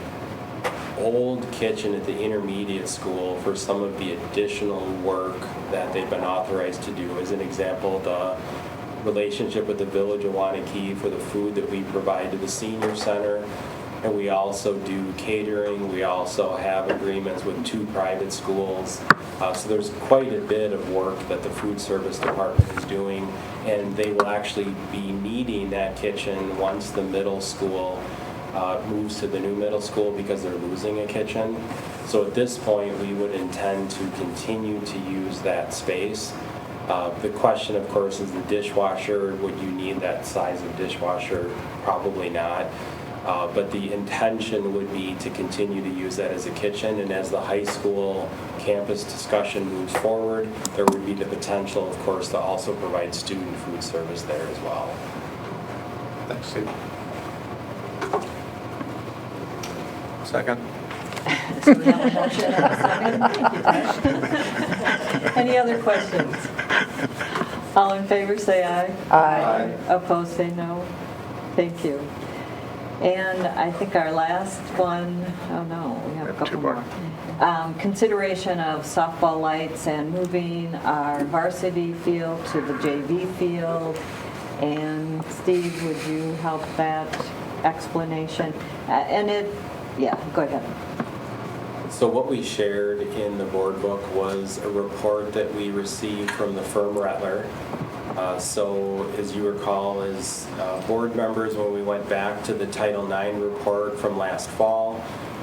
old kitchen at the intermediate school for some of the additional work that they've been authorized to do. As an example, the relationship with the village of Waunakee for the food that we provide to the senior center. And we also do catering. We also have agreements with 2 private schools. So there's quite a bit of work that the food service department is doing, and they will actually be needing that kitchen once the middle school moves to the new middle school, because they're losing a kitchen. So at this point, we would intend to continue to use that space. The question, of course, is the dishwasher. Would you need that size of dishwasher? Probably not. But the intention would be to continue to use that as a kitchen, and as the high school campus discussion moves forward, there would be the potential, of course, to also provide student food service there as well. Thanks, Steve. Second. So we have a motion and a second. Thank you, Todd. Any other questions? All in favor say aye. Aye. Opposed say no. Thank you. And I think our last one, oh no, we have a couple more. Consideration of softball lights and moving our varsity field to the JV field. And Steve, would you help that explanation? Yeah, go ahead. So what we shared in the board book was a report that we received from the firm Rattler. So as you recall, as board members, when we went back to the Title IX report from last fall,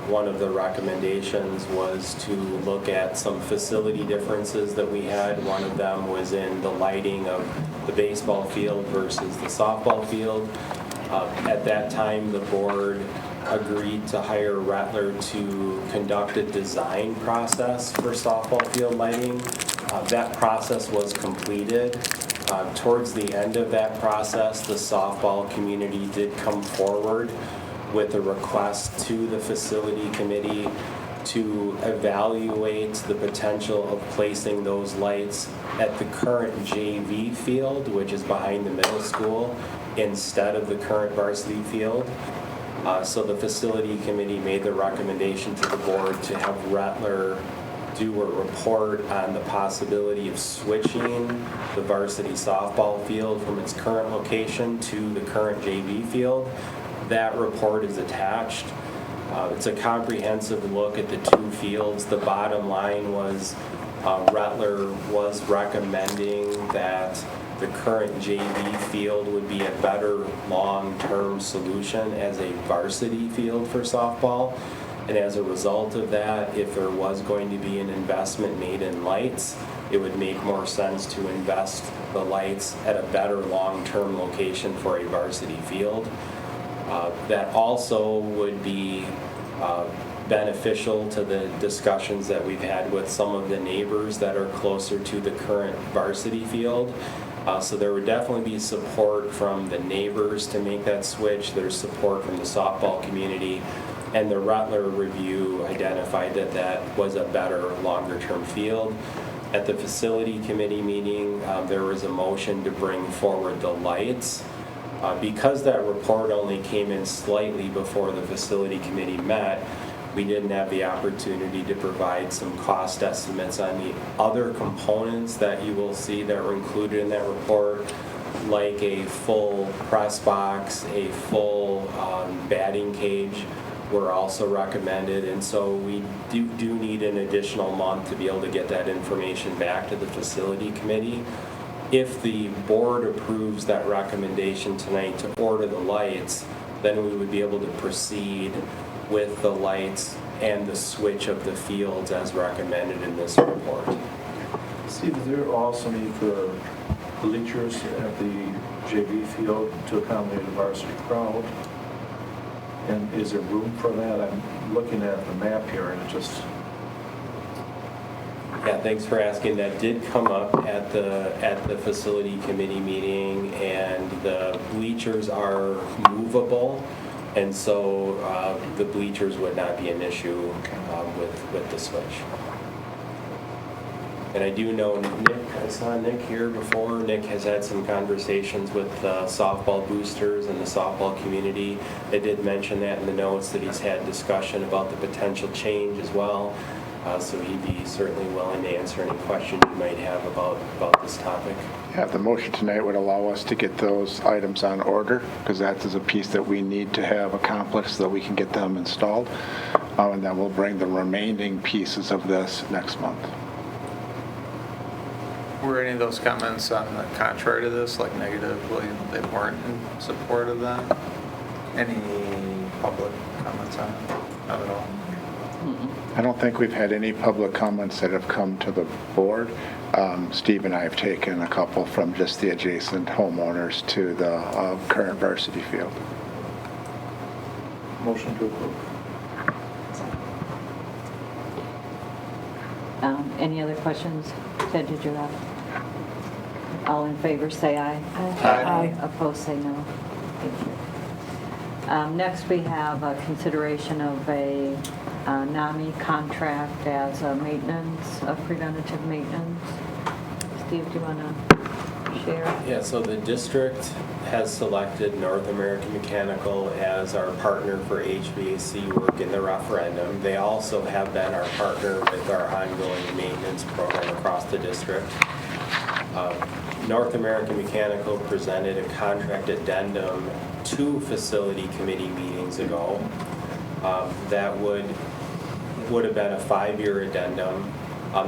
one of the recommendations was to look at some facility differences that we had. One of them was in the lighting of the baseball field versus the softball field. At that time, the board agreed to hire Rattler to conduct a design process for softball field lighting. That process was completed. Towards the end of that process, the softball community did come forward with a request to the facility committee to evaluate the potential of placing those lights at the current JV field, which is behind the middle school, instead of the current varsity field. So the facility committee made the recommendation to the board to have Rattler do a report on the possibility of switching the varsity softball field from its current location to the current JV field. That report is attached. It's a comprehensive look at the two fields. The bottom line was Rattler was recommending that the current JV field would be a better long-term solution as a varsity field for softball. And as a result of that, if there was going to be an investment made in lights, it would make more sense to invest the lights at a better long-term location for a varsity field. That also would be beneficial to the discussions that we've had with some of the neighbors that are closer to the current varsity field. So there would definitely be support from the neighbors to make that switch. There's support from the softball community. And the Rattler review identified that that was a better, longer-term field. At the facility committee meeting, there was a motion to bring forward the lights. Because that report only came in slightly before the facility committee met, we didn't have the opportunity to provide some cost estimates on the other components that you will see that were included in that report, like a full press box, a full batting cage were also recommended. And so we do need an additional month to be able to get that information back to the facility committee. If the board approves that recommendation tonight to order the lights, then we would be able to proceed with the lights and the switch of the fields as recommended in this report. Steve, is there also need for bleachers at the JV field to accommodate the varsity crowd? And is there room for that? I'm looking at the map here and it just... Yeah, thanks for asking. That did come up at the facility committee meeting, and the bleachers are movable, and so the bleachers would not be an issue with the switch. And I do know Nick, I saw Nick here before. Nick has had some conversations with softball boosters and the softball community. I did mention that in the notes that he's had discussion about the potential change as well. So he'd be certainly willing to answer any questions you might have about this topic. Yeah, the motion tonight would allow us to get those items on order, because that is a piece that we need to have accomplished so that we can get them installed. And then we'll bring the remaining pieces of this next month. Were any of those comments on the contrary to this, like negatively, they weren't in support of that? Any public comments on it? Not at all? I don't think we've had any public comments that have come to the board. Steve and I have taken a couple from just the adjacent homeowners to the current varsity field. Motion to approve. Any other questions? Ted, did you have? All in favor, say aye. Aye. Opposed, say no. Thank you. Next, we have a consideration of a NAMI contract as a maintenance, a preventative maintenance. Steve, do you want to share? Yeah, so the district has selected North American Mechanical as our partner for HVAC work in the referendum. They also have been our partner with our ongoing maintenance program across the district. North American Mechanical presented a contract addendum 2 facility committee meetings ago that would would have been a 5-year addendum.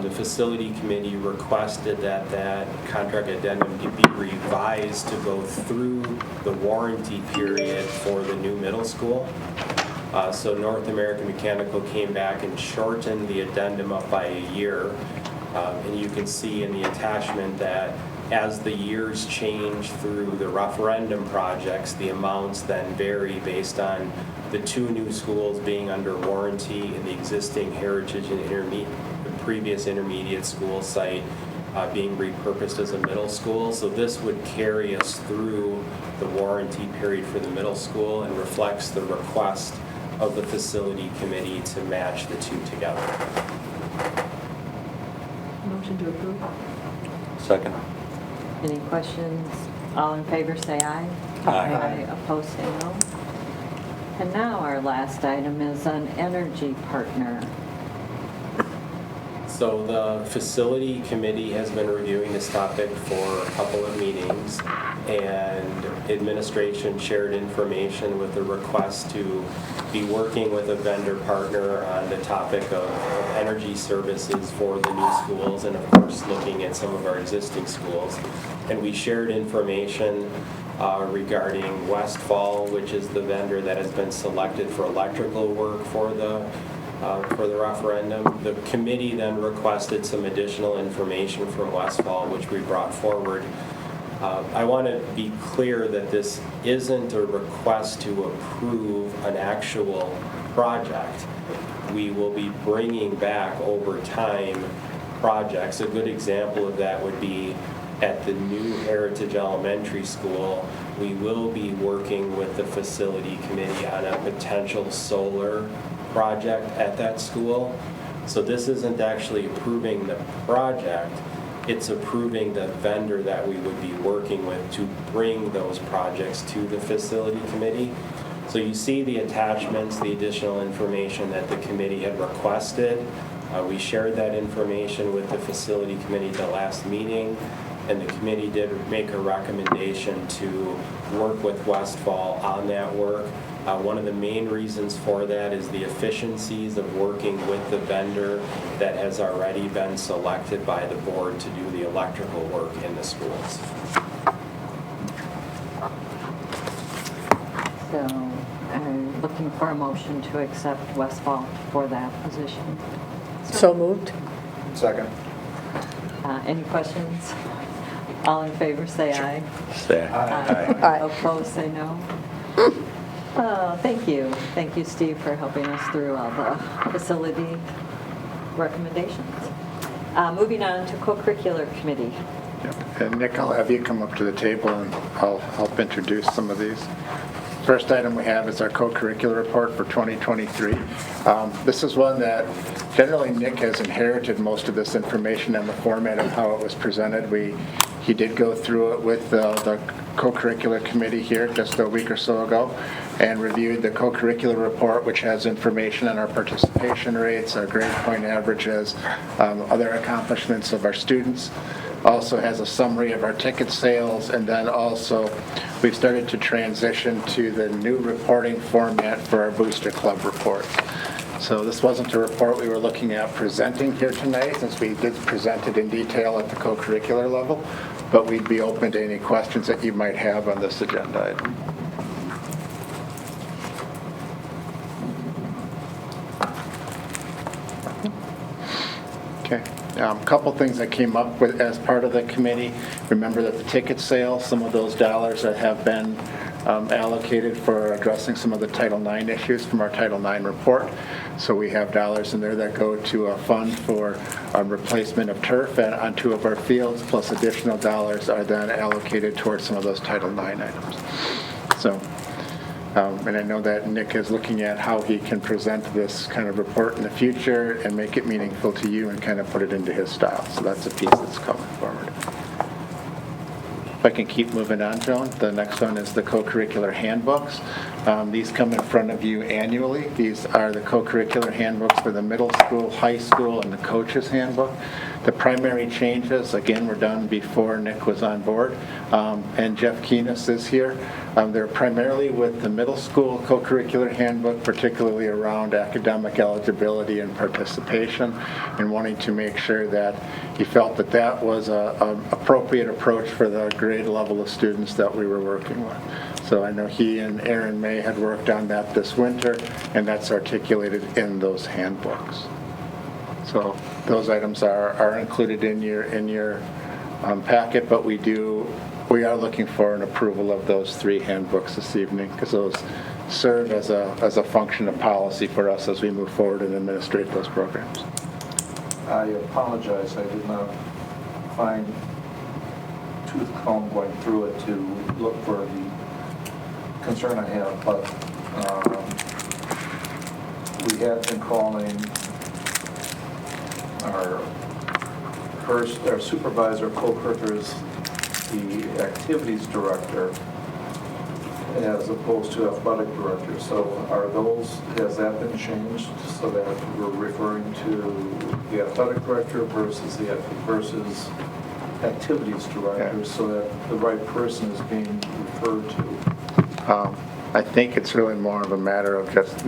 The facility committee requested that that contract addendum be revised to go through the warranty period for the new middle school. So North American Mechanical came back and shortened the addendum up by a year. And you can see in the attachment that as the years change through the referendum projects, the amounts then vary based on the 2 new schools being under warranty and the existing heritage and previous intermediate school site being repurposed as a middle school. So this would carry us through the warranty period for the middle school and reflects the request of the facility committee to match the 2 together. Motion to approve. Second. Any questions? All in favor, say aye. Aye. Opposed, say no. And now our last item is an energy partner. So the facility committee has been reviewing this topic for a couple of meetings, and administration shared information with the request to be working with a vendor partner on the topic of energy services for the new schools, and of course looking at some of our existing schools. And we shared information regarding Westfall, which is the vendor that has been selected for electrical work for the referendum. The committee then requested some additional information from Westfall, which we brought forward. I want to be clear that this isn't a request to approve an actual project. We will be bringing back over time projects. A good example of that would be at the new Heritage Elementary School. We will be working with the facility committee on a potential solar project at that school. So this isn't actually approving the project, it's approving the vendor that we would be working with to bring those projects to the facility committee. So you see the attachments, the additional information that the committee had requested. We shared that information with the facility committee at the last meeting, and the committee did make a recommendation to work with Westfall on that work. One of the main reasons for that is the efficiencies of working with the vendor that has already been selected by the board to do the electrical work in the schools. So I'm looking for a motion to accept Westfall for that position. So moved. Second. Any questions? All in favor, say aye. Say aye. Aye. Opposed, say no. Thank you. Thank you, Steve, for helping us through all the facility recommendations. Moving on to co-curricular committee. Yep. And Nick, I'll have you come up to the table and I'll help introduce some of these. First item we have is our co-curricular report for 2023. This is one that generally Nick has inherited most of this information in the format of how it was presented. He did go through it with the co-curricular committee here just a week or so ago and reviewed the co-curricular report, which has information on our participation rates, our grade point averages, other accomplishments of our students. Also has a summary of our ticket sales, and then also we've started to transition to the new reporting format for our Booster Club reports. So this wasn't a report we were looking at presenting here tonight, since we did present it in detail at the co-curricular level, but we'd be open to any questions that you might have on this agenda item. Okay. A couple things that came up with as part of the committee. Remember that the ticket sales, some of those dollars that have been allocated for addressing some of the Title IX issues from our Title IX report. So we have dollars in there that go to a fund for replacement of turf on 2 of our fields, plus additional dollars are then allocated towards some of those Title IX items. So, and I know that Nick is looking at how he can present this kind of report in the future and make it meaningful to you and kind of put it into his style. So that's a piece that's coming forward. If I can keep moving on, Joan, the next one is the co-curricular handbooks. These come in front of you annually. These are the co-curricular handbooks for the middle school, high school, and the coaches handbook. The primary changes, again, were done before Nick was on board, and Jeff Keenis is here. They're primarily with the middle school co-curricular handbook, particularly around academic eligibility and participation, and wanting to make sure that he felt that that was an appropriate approach for the grade level of students that we were working with. So I know he and Aaron May had worked on that this winter, and that's articulated in those handbooks. So those items are included in your packet, but we are looking for an approval of those 3 handbooks this evening, because those serve as a function of policy for us as we move forward and administrate those programs. I apologize, I did not find tooth comb going through it to look for the concern I have, but we have been calling our supervisor co-curriculars the activities director as opposed to athletic director. So has that been changed so that we're referring to the athletic director versus activities director, so that the right person is being referred to? I think it's really more of a matter of just,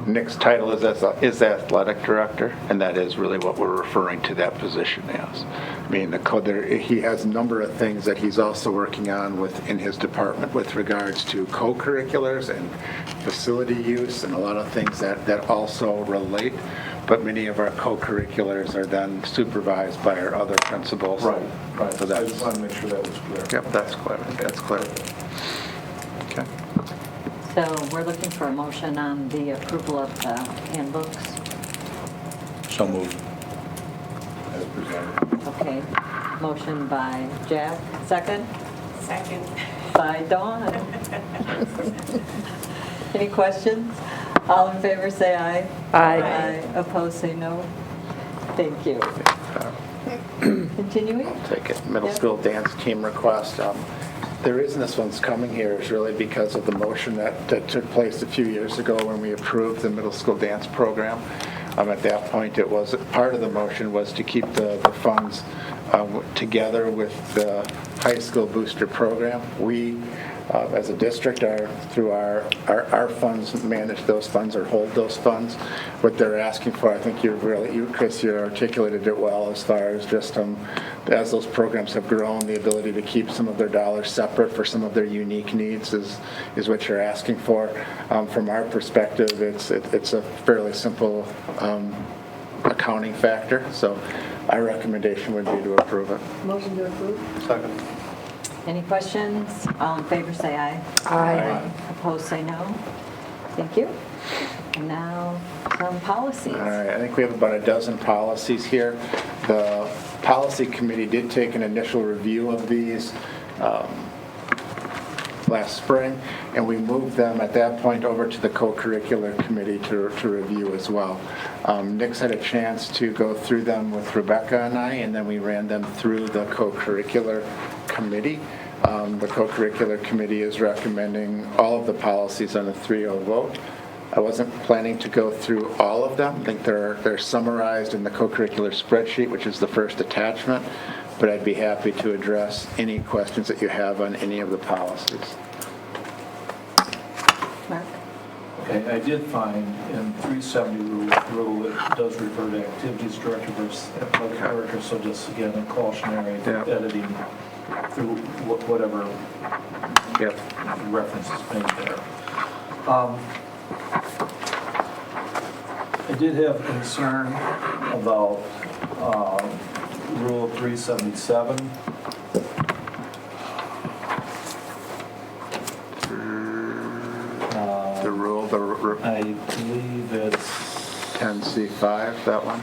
Nick's title is athletic director, and that is really what we're referring to that position as. He has a number of things that he's also working on within his department with regards to co-curriculars and facility use and a lot of things that also relate, but many of our co-curriculars are then supervised by our other principals. Right. So I just want to make sure that was clear. Yep, that's clear. That's clear. Okay. So we're looking for a motion on the approval of the handbooks. So moved. As presented. Okay. Motion by Jack. Second? Second. By Dawn. Any questions? All in favor say aye. Aye. Opposed say no. Thank you. Continuing? I'll take it. Middle Yep. school dance team request. The reason this one's coming here is really because of the motion that took place a few years ago when we approved the middle school dance program. At that point, it was part of the motion was to keep the funds together with the high school booster program. We, as a district, through our funds, manage those funds or hold those funds. What they're asking for, I think Chris, you articulated it well as far as just as those programs have grown, the ability to keep some of their dollars separate for some of their unique needs is what you're asking for. From our perspective, it's a fairly simple accounting factor. So our recommendation would be to approve it. Motion to approve. Second. Any questions? All in favor say aye. Aye. Opposed say no. Thank you. And now some policies. All right, I think we have about a dozen policies here. The policy committee did take an initial review of these last spring, and we moved them at that point over to the co-curricular committee to review as well. Nick's had a chance to go through them with Rebecca and I, and then we ran them through the co-curricular committee. The co-curricular committee is recommending all of the policies on a 3-0 vote. I wasn't planning to go through all of them. I think they're summarized in the co-curricular spreadsheet, which is the first attachment, but I'd be happy to address any questions that you have on any of the policies. Mark? Okay, I did find in 370 rule, it does refer to activities director versus athletic director, so just again, a cautionary editing through whatever reference is made there. I did have concern about Rule 377. The rule, I believe it's 10C5, that one.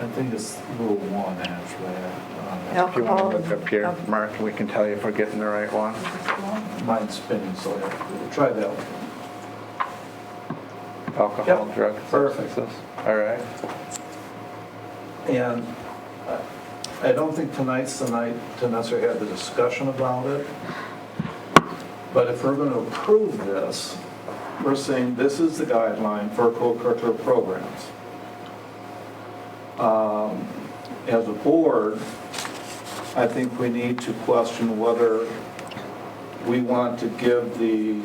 I think it's Rule 1, actually. If you want to look up here, Mark, we can tell you if we're getting the right one. Mine's spinning, so I have to try that one. Alcohol, drug Perfect. substances. All right. And I don't think tonight's the night to necessarily have the discussion about it. But if we're going to approve this, we're saying this is the guideline for co-curricular programs. As a board, I think we need to question whether we want to give the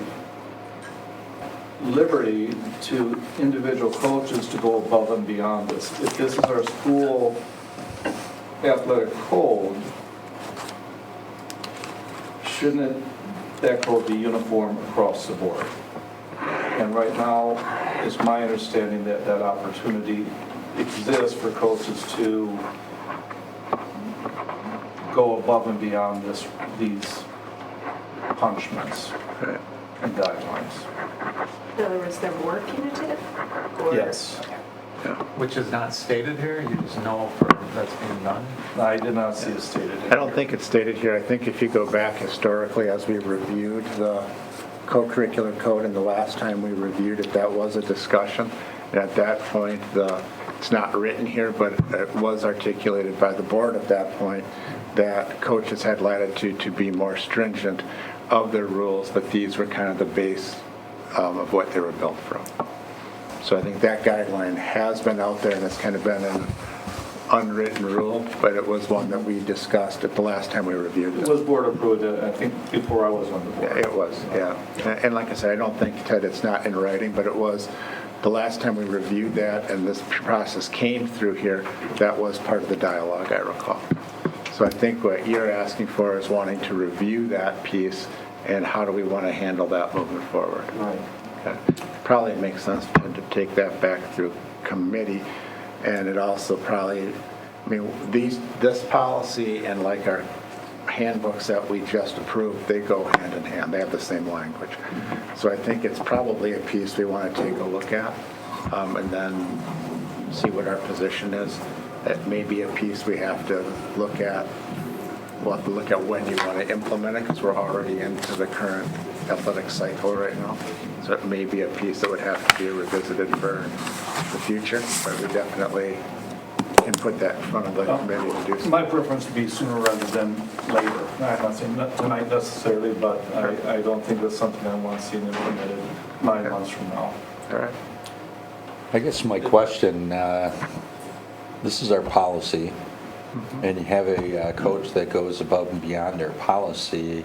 liberty to individual coaches to go above and beyond this. If this is our school athletic code, shouldn't that code be uniform across the board? And right now, it's my understanding that that opportunity exists for coaches to go above and beyond these punishments and guidelines. In other words, they're more punitive? Or- Yes. Which is not stated here, you just know that's being done? I did not see it stated. I don't think it's stated here. I think if you go back historically, as we reviewed the co-curricular code, and the last time we reviewed it, that was a discussion. And at that point, it's not written here, but it was articulated by the board at that point that coaches had latitude to be more stringent of their rules, but these were kind of the base of what they were built from. So I think that guideline has been out there, and it's kind of been an unwritten rule, but it was one that we discussed at the last time we reviewed it. It was board approved, I think, before I was on the board. Yeah, it was, yeah. And like I said, I don't think, Ted, it's not in writing, but it was, the last time we reviewed that and this process came through here, that was part of the dialogue, I recall. So I think what you're asking for is wanting to review that piece, and how do we want to handle that moving forward? Right. Okay. Probably makes sense to take that back through committee, and it also probably, I mean, this policy and like our handbooks that we just approved, they go hand in hand. They have the same language. So I think it's probably a piece we want to take a look at, and then see what our position is. It may be a piece we have to look at. We'll have to look at when you want to implement it, because we're already into the current athletic cycle right now. So it may be a piece that would have to be revisited for the future, but we definitely can put that in front of the committee to do so. My preference would be sooner rather than later. I'm not saying not tonight necessarily, but I don't think that's something I want to see implemented 9 months from now. All right. I guess my question, this is our policy, and you have a coach that goes above and beyond their policy.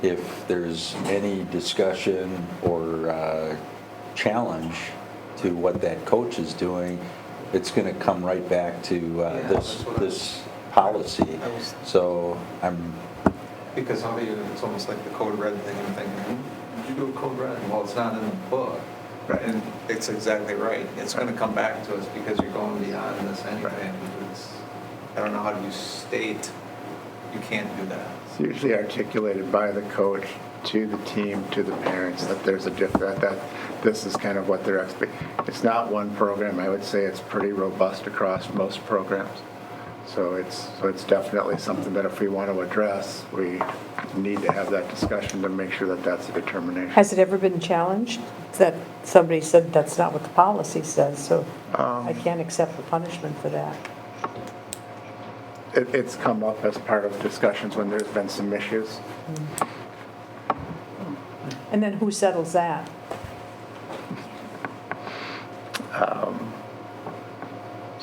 If there's any discussion or challenge to what that coach is doing, it's going to come right back to this policy. So Because how do you, it's almost like the code red thing, and thinking, did you do a code red? Well, it's not in the book. Right. And it's exactly right. It's going to come back to us because you're going beyond this anyway. I don't know how do you state you can't do that. It's usually articulated by the coach to the team, to the parents, that there's a that this is kind of what they're expecting. It's not one program. I would say it's pretty robust across most programs. So it's definitely something that if we want to address, we need to have that discussion to make sure that that's a determination. Has it ever been challenged that somebody said that's not what the policy says, so I can't accept the punishment for that? It's come up as part of discussions when there's been some issues. And then who settles that?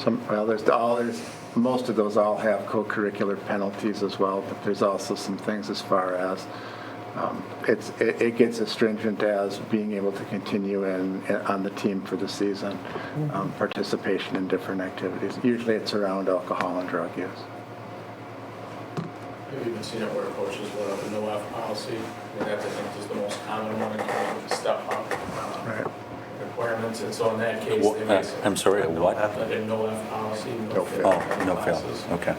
There's most of those all have co-curricular penalties as well, but there's also some things as far as it gets as stringent as being able to continue on the team for the season, participation in different activities. Usually it's around alcohol and drug use. Have you even seen it where coaches will have a no F policy? I mean, that's, I think, is the most common one in terms of the step up requirements. And so in that case, they may say, I'm sorry, a what? a no F policy, no fail No fail. classes. Okay.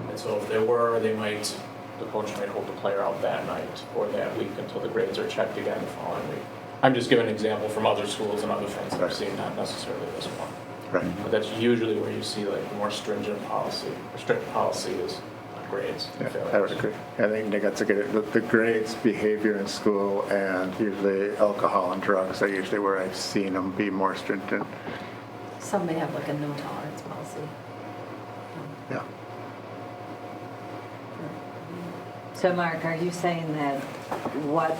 And so if they were, the coach might hold the player out that night or that week until the grades are checked again the following week. I'm just giving an example from other schools and other things that I've seen, not necessarily this one. Right. But that's usually where you see like the more stringent policy, or strict policy is grades. Yeah, I would agree. I think they got to get it. The grades, behavior in school, and usually alcohol and drugs are usually where I've seen them be more stringent. Some may have like a no tolerance policy. Yeah. So Mark, are you saying that what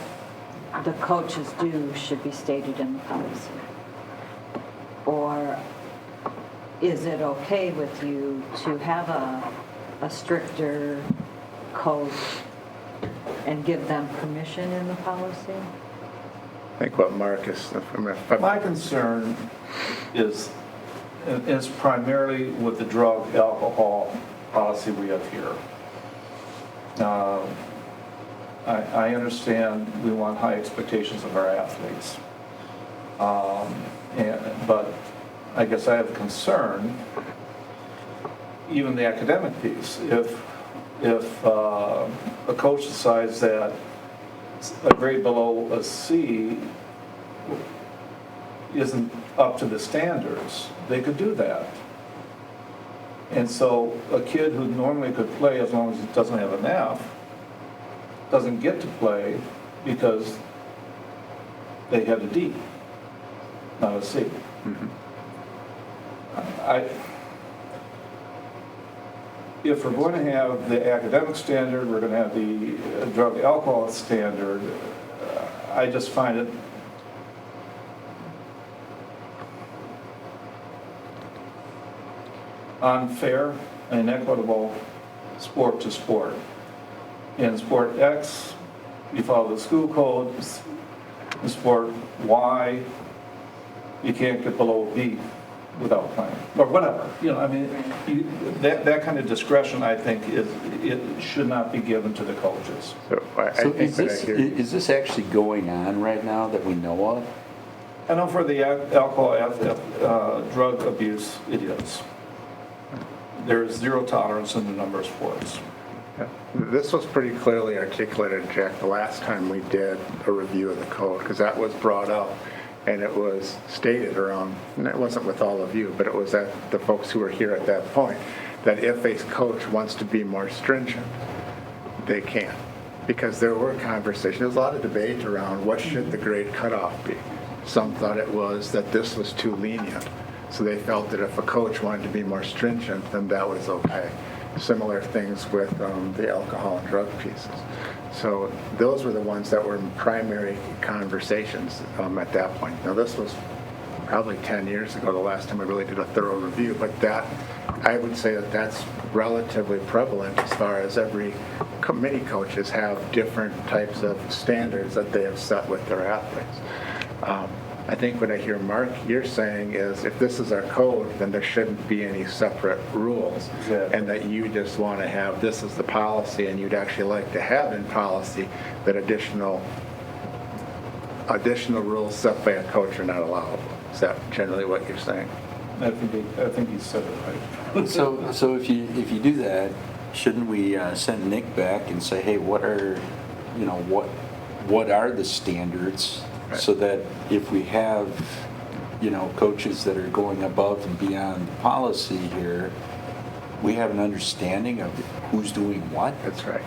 the coaches do should be stated in the policy? Or is it okay with you to have a stricter code and give them permission in the policy? I think what Mark is, My concern is primarily with the drug, alcohol policy we have here. I understand we want high expectations of our athletes. But I guess I have concern, even the academic piece, if a coach decides that a grade below a C isn't up to the standards, they could do that. And so a kid who normally could play as long as he doesn't have an F doesn't get to play because they had a D, not a C. If we're going to have the academic standard, we're going to have the drug alcohol standard, I just find it unfair and inequitable sport to sport. In sport X, you follow the school code. In sport Y, you can't get below B without playing, or whatever. You know, I mean, that kind of discretion, I think, it should not be given to the coaches. So is this actually going on right now that we know of? I know for the alcohol, drug abuse, it is. There is zero tolerance in a number of sports. Yeah. This was pretty clearly articulated, Jack, the last time we did a review of the code, because that was brought up and it was stated around, and it wasn't with all of you, but it was at the folks who were here at that point, that if a coach wants to be more stringent, they can. Because there were conversations, there was a lot of debate around what should the grade cutoff be. Some thought it was that this was too lenient. So they felt that if a coach wanted to be more stringent, then that was okay. Similar things with the alcohol and drug pieces. So those were the ones that were in primary conversations at that point. Now this was probably 10 years ago, the last time I really did a thorough review, but that, I would say that that's relatively prevalent as far as every many coaches have different types of standards that they have set with their athletes. I think what I hear Mark, you're saying is if this is our code, then there shouldn't be any separate rules. Exactly. And that you just want to have this as the policy, and you'd actually like to have in policy that additional rules set by a coach are not allowable. Is that generally what you're saying? I think he said it right. So if you do that, shouldn't we send Nick back and say, hey, what are the standards? Right. So that if we have, coaches that are going above and beyond the policy here, we have an understanding of who's doing what. That's right.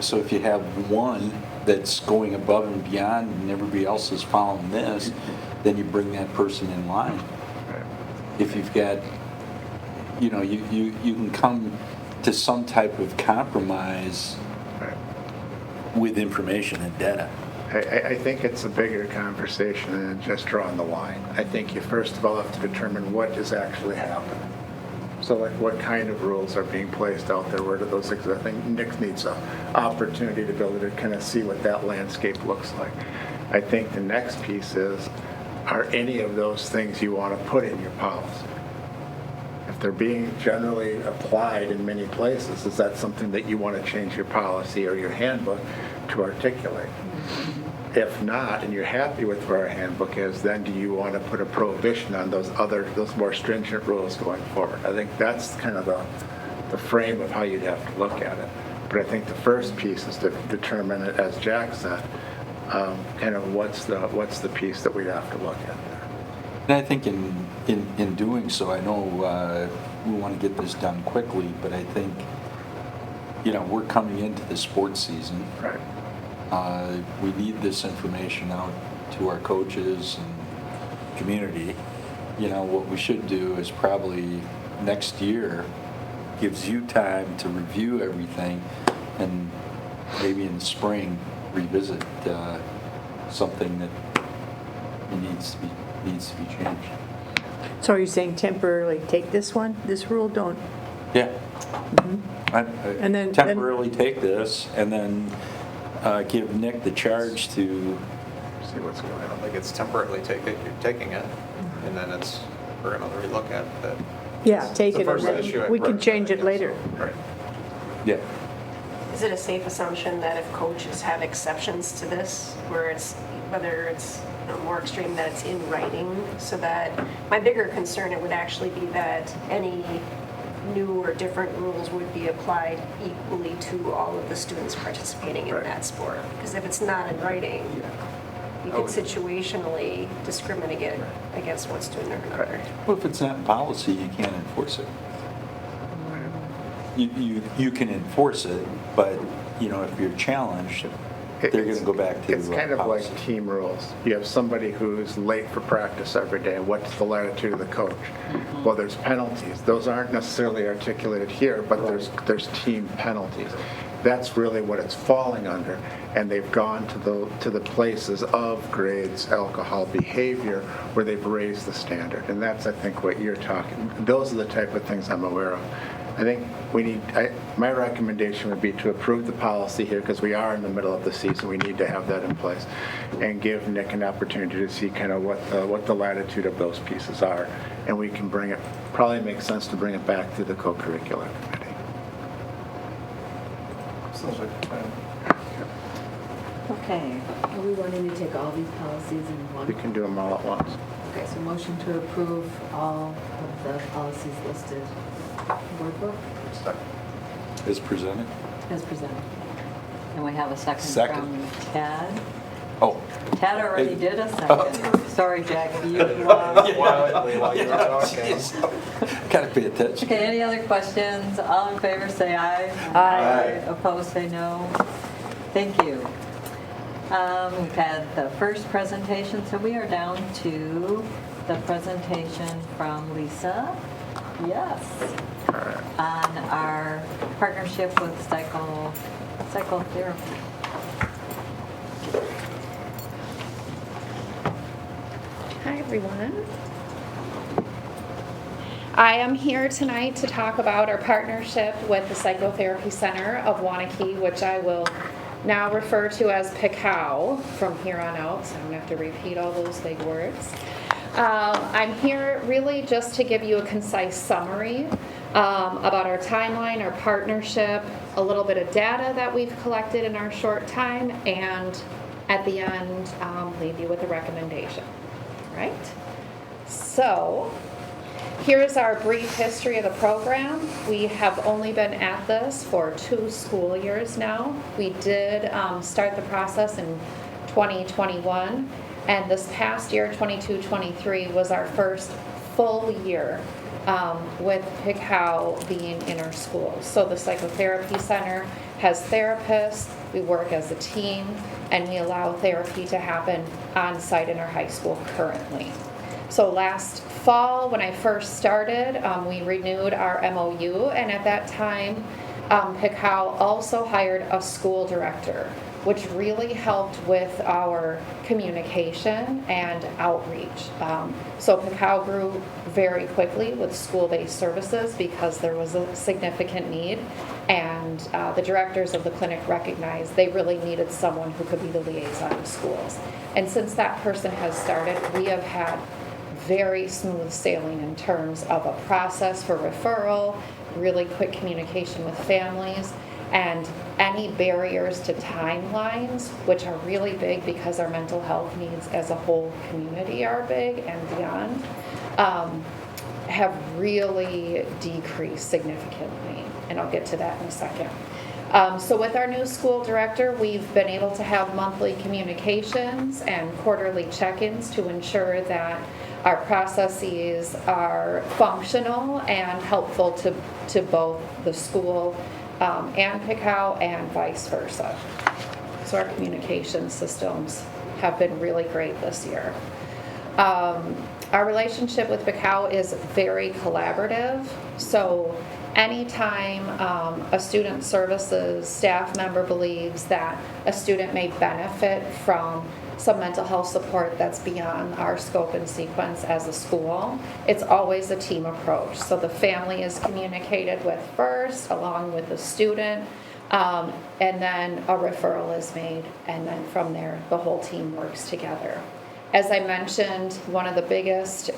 So if you have one that's going above and beyond and everybody else is following this, then you bring that person in line. Right. If you've got, you can come to some type of compromise with information and data. I think it's a bigger conversation than just drawing the line. I think you first of all have to determine what is actually happening. So like what kind of rules are being placed out there? Where do those exist? I think Nick needs an opportunity to be able to kind of see what that landscape looks like. I think the next piece is, are any of those things you want to put in your policy? If they're being generally applied in many places, is that something that you want to change your policy or your handbook to articulate? If not, and you're happy with where our handbook is, then do you want to put a prohibition on those more stringent rules going forward? I think that's kind of the frame of how you'd have to look at it. But I think the first piece is to determine it, as Jack said, kind of what's the piece that we'd have to look at there. And I think in doing so, I know we want to get this done quickly, but I think, we're coming into the sports season. Right. We need this information out to our coaches and community. What we should do is probably next year gives you time to review everything and maybe in the spring, revisit something that needs to be changed. So are you saying temporarily take this one, this rule, don't? Yeah. I And then- temporarily take this and then give Nick the charge to. See what's going on. I don't think it's temporarily you're taking it, and then we're going to relook at that. Yeah, take the it, and first issue then at we can first, change I it guess. later. Right. Yeah. Is it a safe assumption that if coaches have exceptions to this, where whether it's more extreme, that it's in writing, so that my bigger concern, it would actually be that any new or different rules would be applied equally to all of the students participating in that sport? Because if it's not in writing, you could situationally discriminate against one student or another. Well, if it's not in policy, you can't enforce it. You can enforce it, but if you're challenged, they're going to go back to It's kind of policy. like team rules. You have somebody who's late for practice every day. What's the latitude of the coach? Well, there's penalties. Those aren't necessarily articulated here, but there's team penalties. That's really what it's falling under. And they've gone to the places of grades, alcohol, behavior, where they've raised the standard. And that's, I think, what you're talking. Those are the type of things I'm aware of. I think my recommendation would be to approve the policy here, because we are in the middle of the season. We need to have that in place, and give Nick an opportunity to see kind of what the latitude of those pieces are. And we can probably makes sense to bring it back to the co-curricular committee. Sounds like a plan. Okay, are we wanting to take all these policies in one? You can do them all at once. Okay, so motion to approve all of the policies listed. Board book As presented. as presented. And we have a second Second. from Tad. Oh. Tad already Hey. did a second. Sorry, Jackie, you lost. While you were talking. Gotta pay attention. Okay, any other questions? All in favor, say aye. Aye. Opposed, say no. Thank you. We've had the first presentation, so we are down to the presentation from Lisa. Yes. On our partnership with psychotherapy. Hi, everyone. I am here tonight to talk about our partnership with the Psychotherapy Center of Waunakee, which I will now refer to as PICAO from here on out, so I'm going to have to repeat all those big words. I'm here really just to give you a concise summary about our timeline, our partnership, a little bit of data that we've collected in our short time, and at the end, leave you with a recommendation. Right? So, here's our brief history of the program. We have only been at this for 2 school years now. We did start the process in 2021, and this past year, 22-23, was our first full year with PICAO being in our schools. So the Psychotherapy Center has therapists, we work as a team, and we allow therapy to happen on site in our high school currently. So last fall, when I first started, we renewed our MOU, and at that time, PICAO also hired a school director, which really helped with our communication and outreach. So PICAO grew very quickly with school-based services because there was a significant need, and the directors of the clinic recognized they really needed someone who could be the liaison to schools. And since that person has started, we have had very smooth sailing in terms of a process for referral, really quick communication with families, and any barriers to timelines, which are really big because our mental health needs as a whole community are big and beyond, have really decreased significantly. And I'll get to that in a second. So with our new school director, we've been able to have monthly communications and quarterly check-ins to ensure that our processes are functional and helpful to both the school and PICAO and vice versa. So our communication systems have been really great this year. Our relationship with PICAO is very collaborative. So anytime a student services staff member believes that a student may benefit from some mental health support that's beyond our scope and sequence as a school, it's always a team approach. So the family is communicated with first, along with the student, and then a referral is made, and then from there, the whole team works together. As I mentioned, one of the biggest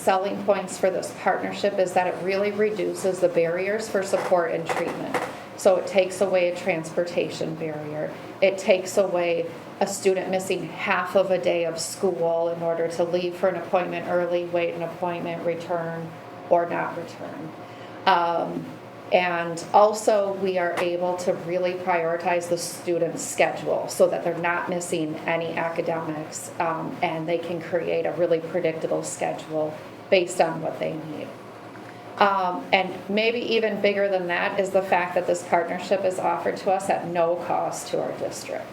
selling points for this partnership is that it really reduces the barriers for support and treatment. So it takes away a transportation barrier. It takes away a student missing half of a day of school in order to leave for an appointment early, wait an appointment, return, or not return. And also, we are able to really prioritize the student's schedule so that they're not missing any academics, and they can create a really predictable schedule based on what they need. And maybe even bigger than that is the fact that this partnership is offered to us at no cost to our district.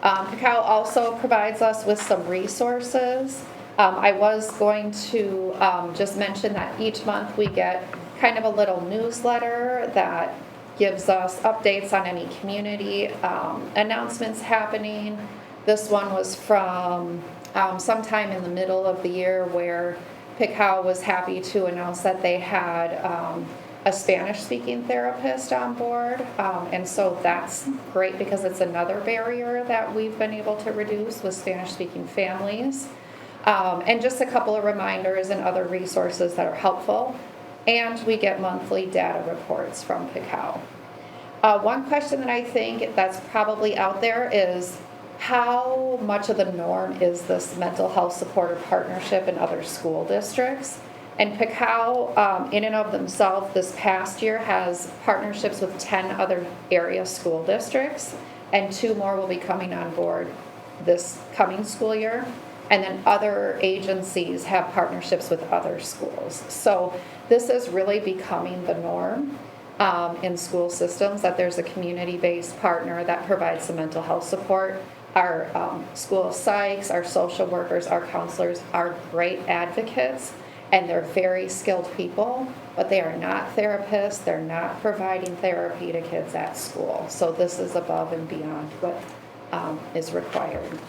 Cacao also provides us with some resources. I was going to just mention that each month we get kind of a little newsletter that gives us updates on any community announcements happening. This one was from sometime in the middle of the year where Cacao was happy to announce that they had a Spanish-speaking therapist on board, and so that's great because it's another barrier that we've been able to reduce with Spanish-speaking families. And just a couple of reminders and other resources that are helpful. And we get monthly data reports from Cacao. One question that I think that's probably out there is how much of the norm is this mental health supporter partnership in other school districts? And Cacao, in and of themselves, this past year has partnerships with 10 other area school districts, and 2 more will be coming on board this coming school year. And then other agencies have partnerships with other schools. So this is really becoming the norm in school systems, that there's a community-based partner that provides some mental health support. Our school psychs, our social workers, our counselors are great advocates, and they're very skilled people, but they are not therapists. They're not providing therapy to kids at school. So this is above and beyond what is required.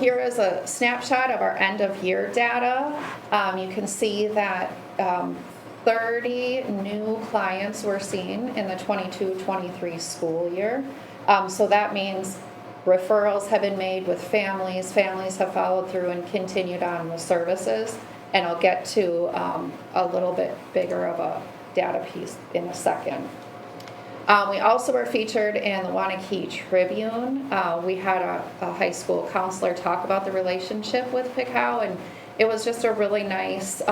Here is a snapshot of our end of year data. You can see that 30 new clients we're seeing in the 22-23 school year. So that means referrals have been made with families. Families have followed through and continued on with services. And I'll get to a little bit bigger of a data piece in a second. We also were featured in the Waunakee Tribune. We had a high school counselor talk about the relationship with Cacao, and it was just a really nice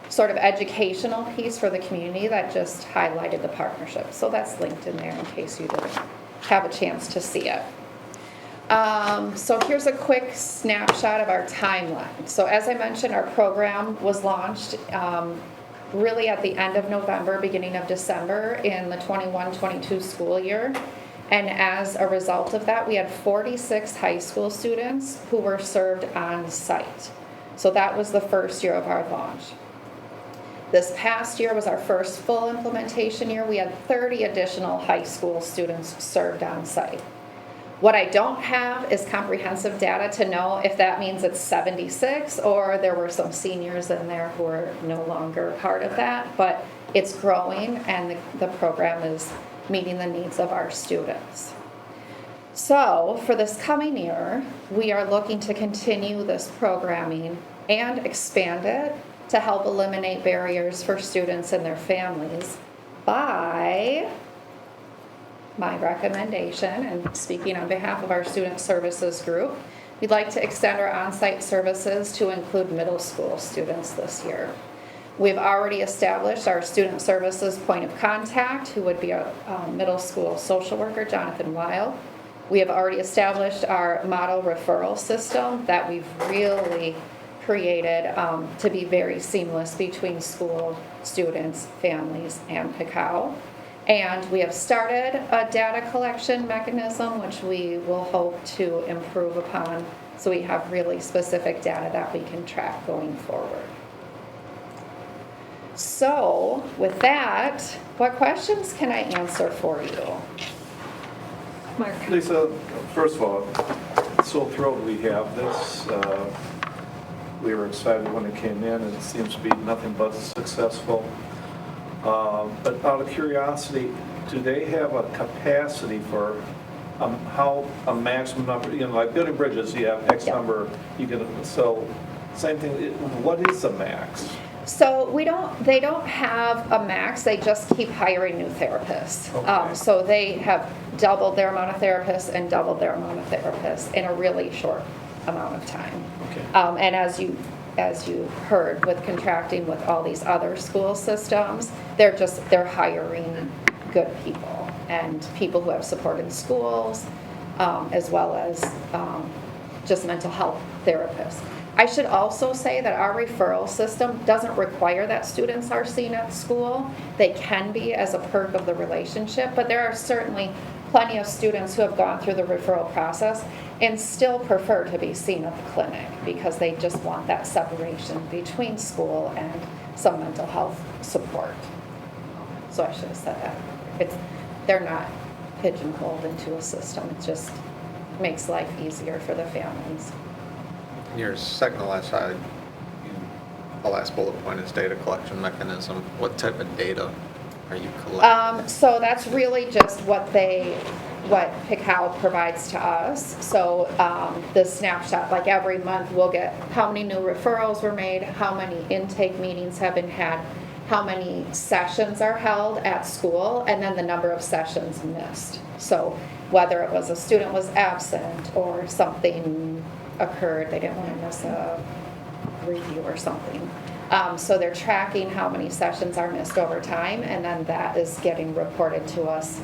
sort of educational piece for the community that just highlighted the partnership. So that's linked in there in case you didn't have a chance to see it. So here's a quick snapshot of our timeline. So as I mentioned, our program was launched really at the end of November, beginning of December in the 21-22 school year. And as a result of that, we had 46 high school students who were served on site. So that was the first year of our launch. This past year was our first full implementation year. We had 30 additional high school students served on site. What I don't have is comprehensive data to know if that means it's 76 or there were some seniors in there who are no longer part of that, but it's growing and the program is meeting the needs of our students. So for this coming year, we are looking to continue this programming and expand it to help eliminate barriers for students and their families by my recommendation, and speaking on behalf of our student services group, we'd like to extend our on-site services to include middle school students this year. We've already established our student services point of contact, who would be a middle school social worker, Jonathan Weil. We have already established our model referral system that we've really created to be very seamless between school, students, families, and Cacao. And we have started a data collection mechanism, which we will hope to improve upon, so we have really specific data that we can track going forward. So with that, what questions can I answer for you? Mark? Lisa, first of all, so thrilled we have this. We were excited when it came in, and it seems to be nothing but successful. But out of curiosity, do they have a capacity for how a maximum number, like building bridges, you have X number, you can, so same thing, what is the max? So they don't have a max, they just keep hiring new therapists. Okay. So they have doubled their amount of therapists and doubled their amount of therapists in a really short amount of time. Okay. And as you heard, with contracting with all these other school systems, they're hiring good people and people who have support in schools, as well as just mental health therapists. I should also say that our referral system doesn't require that students are seen at school. They can be as a perk of the relationship, but there are certainly plenty of students who have gone through the referral process and still prefer to be seen at the clinic because they just want that separation between school and some mental health support. So I should have said that. They're not pigeonholed into a system. It just makes life easier for the families. Your second to last slide, the last bullet point is data collection mechanism. What type of data are you collecting? So that's really just what PICAO provides to us. So the snapshot, like every month we'll get how many new referrals were made, how many intake meetings have been had, how many sessions are held at school, and then the number of sessions missed. So whether it was a student was absent or something occurred, they didn't want to miss a review or something. So they're tracking how many sessions are missed over time, and then that is getting reported to us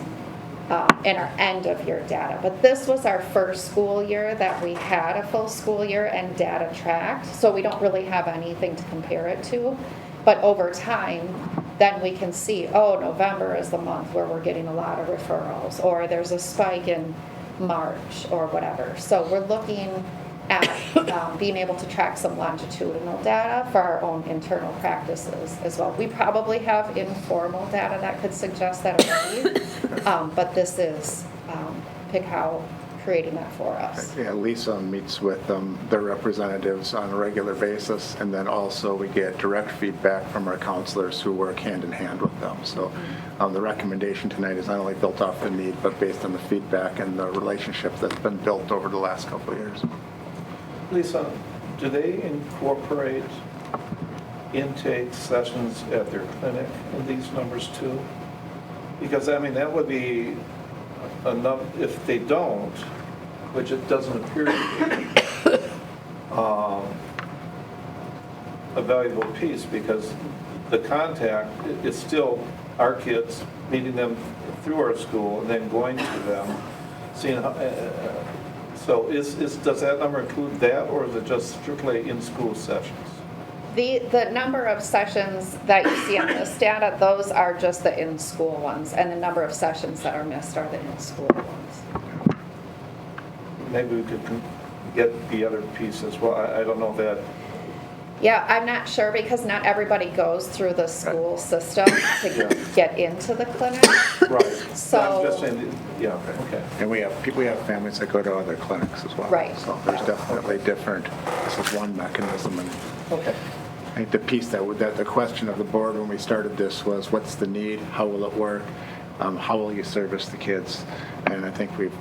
in our end of year data. But this was our first school year that we had a full school year and data tracked, so we don't really have anything to compare it to. But over time, then we can see, oh, November is the month where we're getting a lot of referrals, or there's a spike in March or whatever. So we're looking at being able to track some longitudinal data for our own internal practices as well. We probably have informal data that could suggest that already, but this is PICAO creating that for us. Yeah, Lisa meets with their representatives on a regular basis, and then also we get direct feedback from our counselors who work hand in hand with them. So the recommendation tonight is not only built off the need, but based on the feedback and the relationship that's been built over the last couple of years. Lisa, do they incorporate intake sessions at their clinic in these numbers too? Because, I mean, that would be enough, if they don't, which it doesn't appear to be, a valuable piece, because the contact is still our kids, meeting them through our school and then going to them, seeing how, so does that number include that, or is it just strictly in-school sessions? The number of sessions that you see on this data, those are just the in-school ones, and the number of sessions that are missed are the in-school ones. Maybe we could get the other piece as well. I don't know that. Yeah, I'm not sure, because not everybody goes through the school system to get into the clinic. Right. So I'm just saying, yeah, okay. And we have families that go to other clinics as well. Right. So there's definitely different, this is one mechanism. And okay. I think the piece that the question of the board when we started this was, what's the need? How will it work? How will you service the kids? And I think we've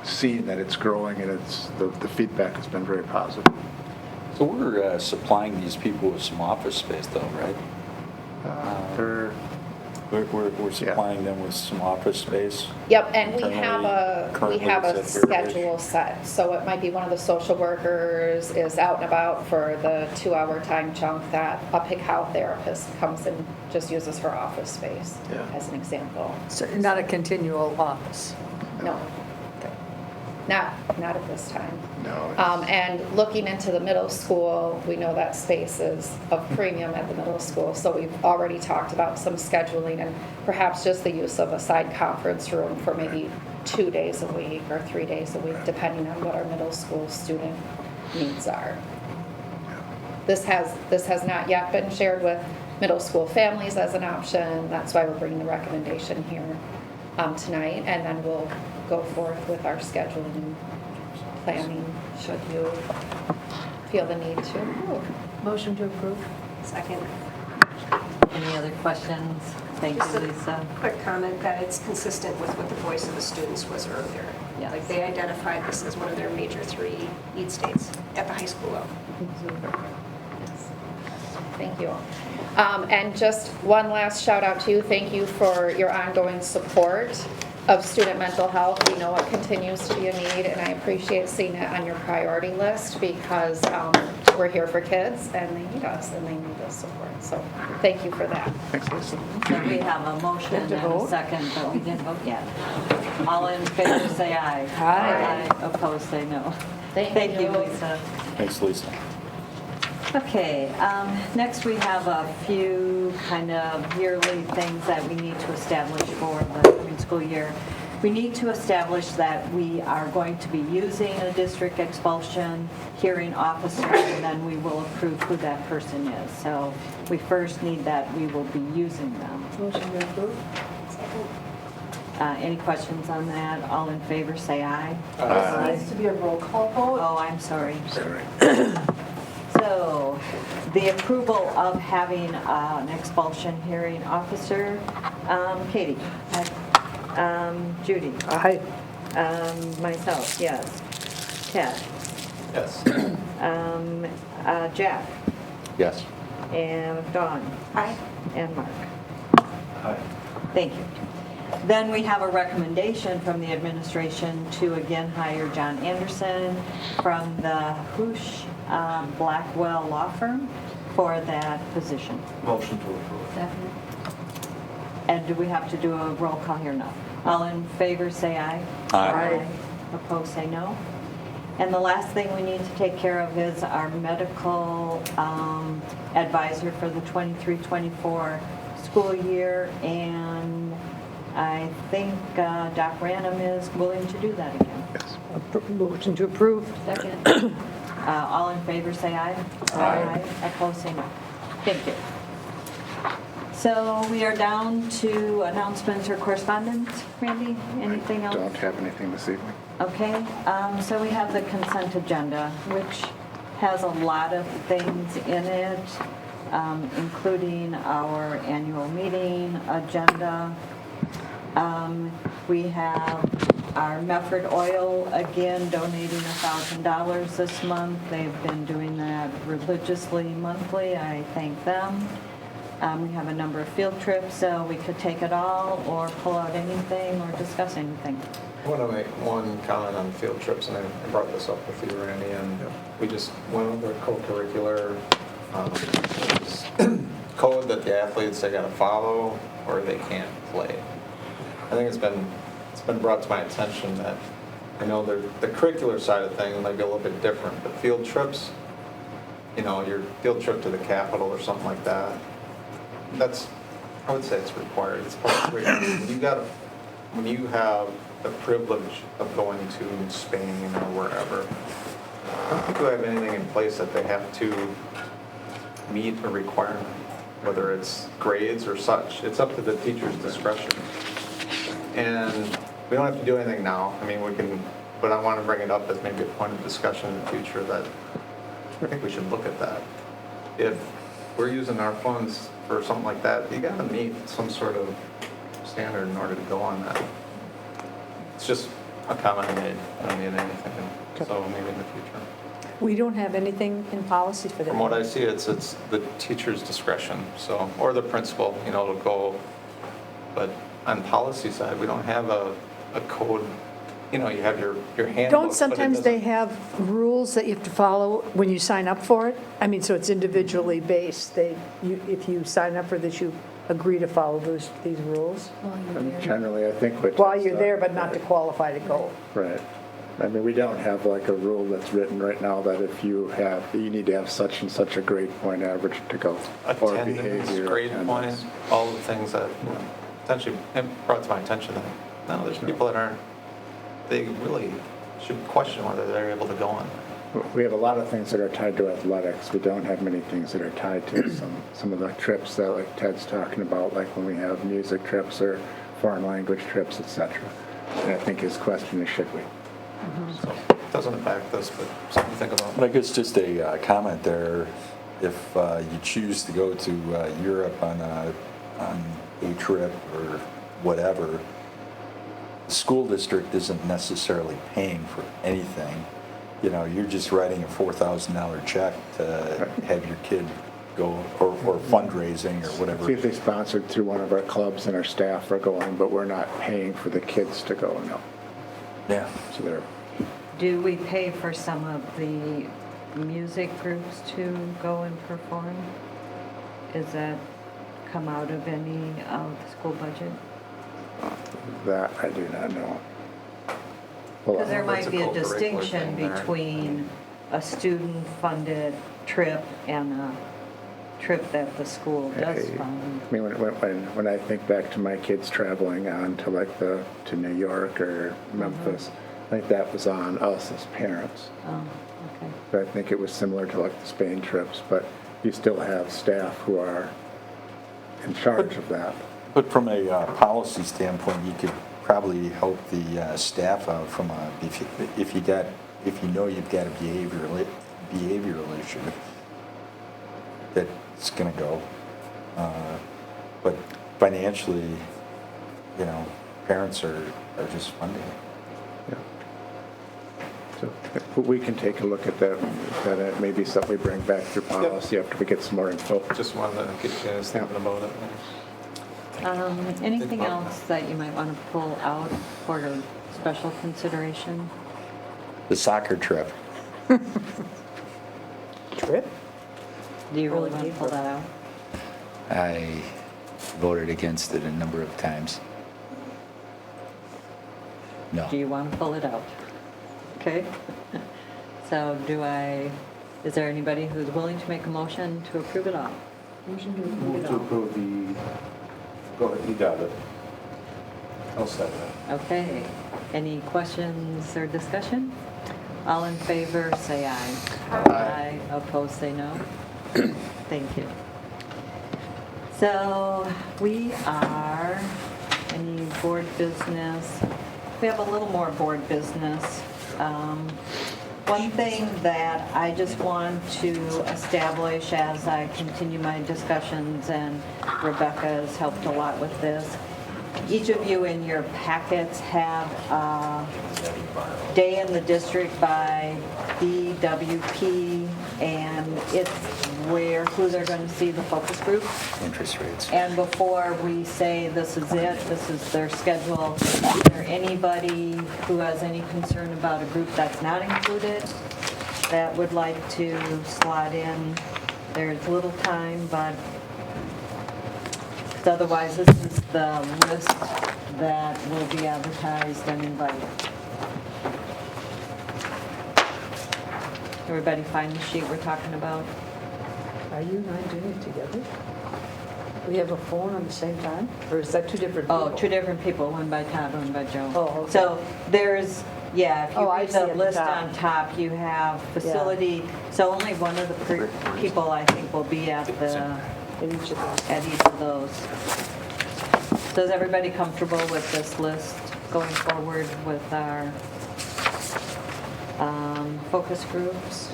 seen that it's growing, and the feedback has been very positive. So we're supplying these people with some office space though, right? We're supplying them with some office space. Yep, and we have Currently a it's at Heritage. schedule set. So it might be one of the social workers is out and about for the 2-hour time chunk that a PICAO therapist comes and just uses her office space, as an example. So not a continual office? No. Not at this time. No. And looking into the middle school, we know that space is of premium at the middle school, so we've already talked about some scheduling and perhaps just the use of a side conference room for maybe 2 days a week or 3 days a week, depending on what our middle school student needs are. This has not yet been shared with middle school families as an option. That's why we're bringing the recommendation here tonight, and then we'll go forth with our scheduling and planning should you feel the need to approve. Motion to approve. Second. Any other questions? Thank Just you, a Lisa. quick comment that it's consistent with what the voice of the students was earlier. Yes. Like they identified this as one of their major 3 need states at the high school level. Thank you. And just one last shout out to you. Thank you for your ongoing support of student mental health. We know it continues to be a need, and I appreciate seeing it on your priority list because we're here for kids and they need us and they need this support. So thank you for that. Thanks, Lisa. So we have a motion and a second, but we didn't vote yet. All in favor, say aye. Aye. Opposed, say no. Thank you, you. Lisa. Thanks, Lisa. Okay, next we have a few kind of yearly things that we need to establish for the coming school year. We need to establish that we are going to be using a district expulsion hearing officer, and then we will approve who that person is. So we first need that we will be using them. Motion to approve. Any questions on that? All in favor, say aye. This needs to be a roll call vote. Oh, I'm sorry. So, the approval of having an expulsion hearing officer, Katie? Judy? Aye. Myself, yes. Ted? Yes. Jack? Yes. And Dawn? Aye. And Mark? Aye. Thank you. Then we have a recommendation from the administration to again hire John Anderson from the Hoosh Blackwell Law Firm for that position. Motion to approve. Second. And do we have to do a roll call here? No. All in favor, say aye. Aye. Opposed, say no. And the last thing we need to take care of is our medical advisor for the 23-24 school year, and I think Doc Ranum is willing to do that again. Yes. Motion to approve. Second. All in favor, say aye. Aye. Opposed, say no. Thank you. So we are down to announcements or correspondence. Randy, anything else? Don't have anything this evening. Okay, so we have the consent agenda, which has a lot of things in it, including our annual meeting agenda. We have our Mefford Oil, again, donating $1,000 this month. They've been doing that religiously monthly. I thank them. We have a number of field trips, so we could take it all or pull out anything or discuss anything. I want to make one comment on field trips, and I brought this up with you, Randy, and we just went over a co-curricular code that the athletes, they got to follow or they can't play. I think it's been brought to my attention that I know the curricular side of things might be a little bit different, but field trips, you know, your field trip to the Capitol or something like that, I would say it's required. It's part of curriculum. When you have the privilege of going to Spain or wherever, I don't think we have anything in place that they have to meet a requirement, whether it's grades or such. It's up to the teacher's discretion. And we don't have to do anything now. I mean, we can, but I want to bring it up as maybe a point of discussion in the future that I think we should look at that. If we're using our funds for something like that, you got to meet some sort of standard in order to go on that. It's just a comment I made. I don't mean anything, so maybe in the future. We don't have anything in policy for that. From what I see, it's the teacher's discretion, so, or the principal, you know, to go. But on policy side, we don't have a code. You know, you have your handbook. Don't sometimes they have rules that you have to follow when you sign up for it? I mean, so it's individually based. If you sign up for this, you agree to follow these rules? Generally, I think. While you're there, but not to qualify to go. Right. I mean, we don't have like a rule that's written right now that if you need to have such and such a grade point average to go. Or Attendance, behavior. grade point, all the things that potentially brought to my attention that, no, there's people that aren't, they really should question whether they're able to go on. We have a lot of things that are tied to athletics. We don't have many things that are tied to some of the trips that like Ted's talking about, like when we have music trips or foreign language trips, etc. And I think his question is, should we? So it doesn't impact this, but something to think about. I guess just a comment there. If you choose to go to Europe on a trip or whatever, the school district isn't necessarily paying for anything. You know, you're just writing a $4,000 check to have your kid go, or fundraising or whatever. It's usually sponsored through one of our clubs and our staff are going, but we're not paying for the kids to go, no. Yeah. So they're. Do we pay for some of the music groups to go and perform? Does that come out of any of the school budget? That I do not know. Because there might be a distinction between a student-funded trip and a trip that the school does fund. I mean, when I think back to my kids traveling on to like to New York or Memphis, I think that was on us as parents. Oh, okay. But I think it was similar to like the Spain trips, but you still have staff who are in charge of that. But from a policy standpoint, you could probably help the staff out from if you know you've got a behavioral issue that's going to go. But financially, you know, parents are just funding it. Yeah. So we can take a look at that. That it may be something we bring back through policy after we get some more info. Just wanted to get you guys thinking about it. Anything else that you might want to pull out for special consideration? The soccer trip. Trip? Do you really want to pull that out? I voted against it a number of times. No. Do you want to pull it out? Okay. So is there anybody who's willing to make a motion to approve it all? Motion to approve it all. approve the, go ahead, you got it. I'll second it. Okay. Any questions or discussion? All in favor, say aye. Aye. Opposed, say no. Thank you. So we are, any board business? We have a little more board business. One thing that I just want to establish as I continue my discussions, and Rebecca has helped a lot with this, each of you in your packets have a Day in the District by BWP, and it's who they're going to see the focus group. Interest rates. And before we say this is it, this is their schedule, is there anybody who has any concern about a group that's not included that would like to slot in? There's little time, but otherwise this is the list that will be advertised and invited. Everybody find the sheet we're talking about? Are you and I doing it together? We have a phone on the same time? Or is that two different people? Oh, two different people, one by Todd, one by Joe. Oh, okay. So there's, if you I read see the at the list top. on top, you have facility, so only one of the people, I think, will be at each of those. So is everybody comfortable with this list going forward with our focus groups?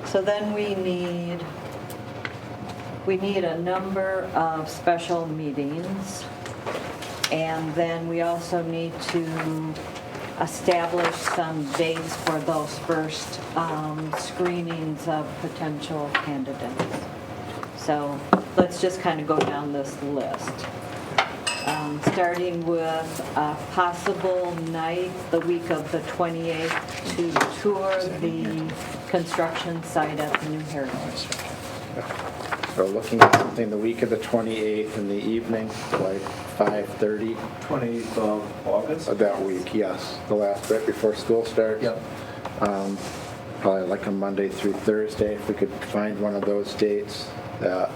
So then we need a number of special meetings, and then we also need to establish some dates for those first screenings of potential candidates. So let's just kind of go down this list. Starting with a possible night, the week of the 28th, to tour the construction site at the new Heritage. we're looking at something the week of the 28th in the evening, like 5:30. 28th of August? Of that week, yes. The last bit before school starts. Yep. Probably like a Monday through Thursday, if we could find one of those dates. That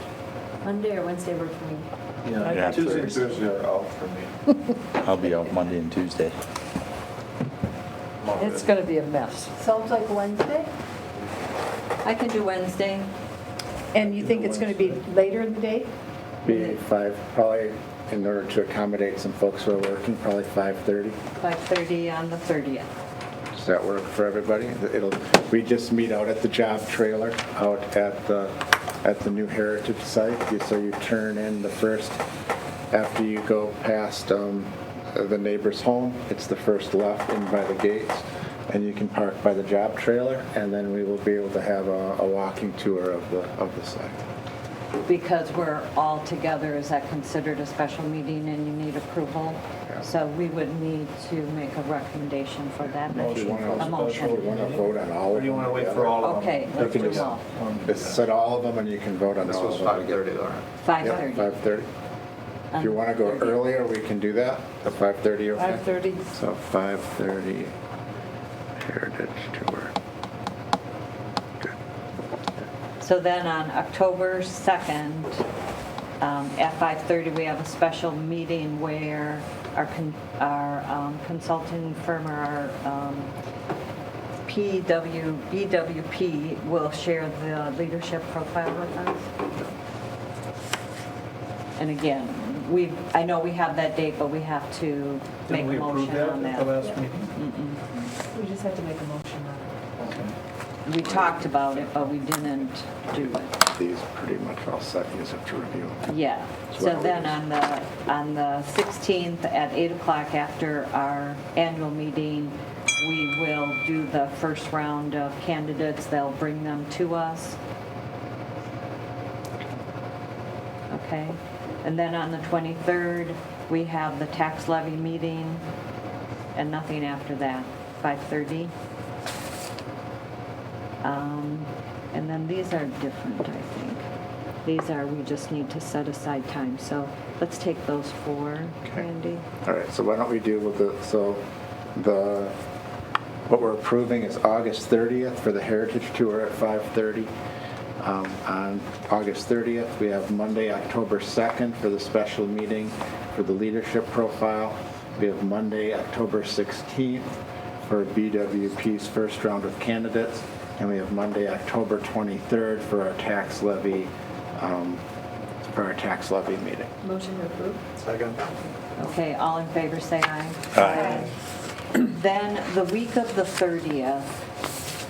Monday or Wednesday work for me. Yeah. Tuesday and Thursday are out for me. I'll be out Monday and Tuesday. It's going to be a mess. Sounds like Wednesday? I can do Wednesday. And you think it's going to be later in the day? Be 5, probably in order to accommodate some folks who are working, probably 5:30. 5:30 on the 30th. Does that work for everybody? We just meet out at the job trailer out at the new heritage site. So you turn in the first, after you go past the neighbor's home, it's the first left in by the gates, and you can park by the job trailer, and then we will be able to have a walking tour of the site. Because we're all together, is that considered a special meeting and you need approval? So we would need to make a recommendation for that. Do you want A motion. to vote on all of them? Or do you want to wait for all of them? Okay, You let's can do just all. set all of them, and you can vote on This all was of them. 5:30 though, right? 5:30. 5:30. If you want to go earlier, we can do that. At 5:30, okay? 5:30. So 5:30 Heritage Tour. So then on October 2nd, at 5:30, we have a special meeting where our consulting firm, or our BWP, will share the leadership profile with us. And again, I know we have that date, but we have to make a motion on that. Didn't we approve that at the last meeting? We just have to make a motion on We talked about it, but we didn't do it. These pretty much all set, you just have to review them. Yeah, so then on the 16th at 8 o'clock after our annual meeting, we will do the first round of candidates. They'll bring them to us. Okay, and then on the 23rd, we have the tax levy meeting, and nothing after that, 5:30. And then these are different, I think. These are, we just need to set aside time. So let's take those 4, Randy. All right, so why don't we do with what we're approving is August 30th for the Heritage Tour at 5:30. On August 30th, we have Monday, October 2nd for the special meeting for the leadership profile. We have Monday, October 16th for BWP's first round of candidates. And we have Monday, October 23rd for our tax levy meeting. Motion to approve. Second. Okay, all in favor, say aye. Aye. Then the week of the 30th,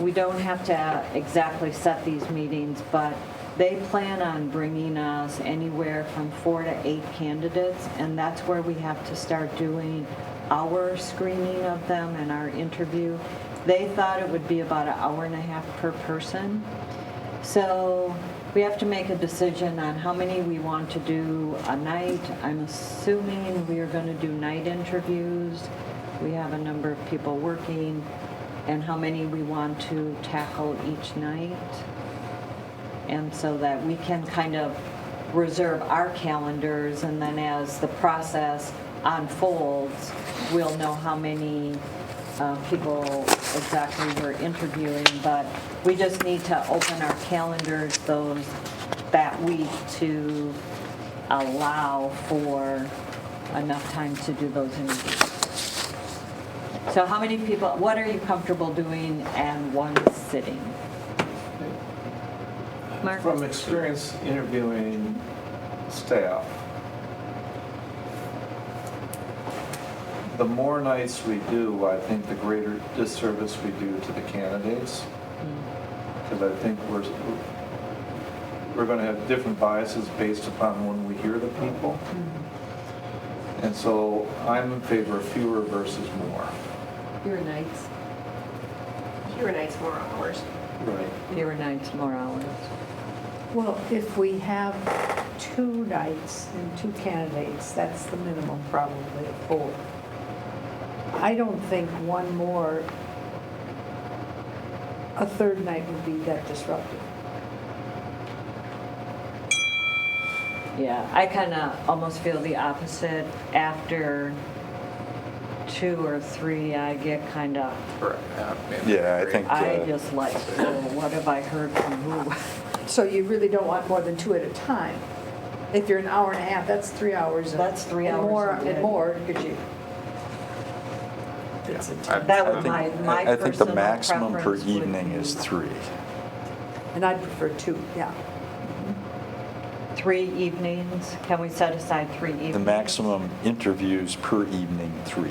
we don't have to exactly set these meetings, but they plan on bringing us anywhere from 4 to 8 candidates, and that's where we have to start doing our screening of them and our interview. They thought it would be about an hour and a half per person. So we have to make a decision on how many we want to do a night. I'm assuming we are going to do night interviews. We have a number of people working, and how many we want to tackle each night. And so that we can kind of reserve our calendars, and then as the process unfolds, we'll know how many people exactly we're interviewing, but we just need to open our calendars that week to allow for enough time to do those interviews. So how many people, what are you comfortable doing in one sitting? Mark? From experience interviewing staff, the more nights we do, I think the greater disservice we do to the candidates. Because I think we're going to have different biases based upon when we hear the people. And so I'm in favor of fewer versus more. Fewer nights. Fewer nights, more hours. Right. Fewer nights, more hours. Well, if we have 2 nights and 2 candidates, that's the minimum probably of 4. I don't think one more, a 3rd night would be that disruptive. Yeah, I kind of almost feel the opposite. After 2 or 3, I get kind of, Yeah, I think. I just like, oh, what have I heard from who? So you really don't want more than 2 at a time? If you're an hour and a half, that's 3 hours. That's 3 and hours more a day. and more, because you. That would my I think the personal maximum per preference would evening be is 3. And I'd prefer 2, yeah. 3 evenings. Can we set aside 3 evenings? The maximum interviews per evening, 3.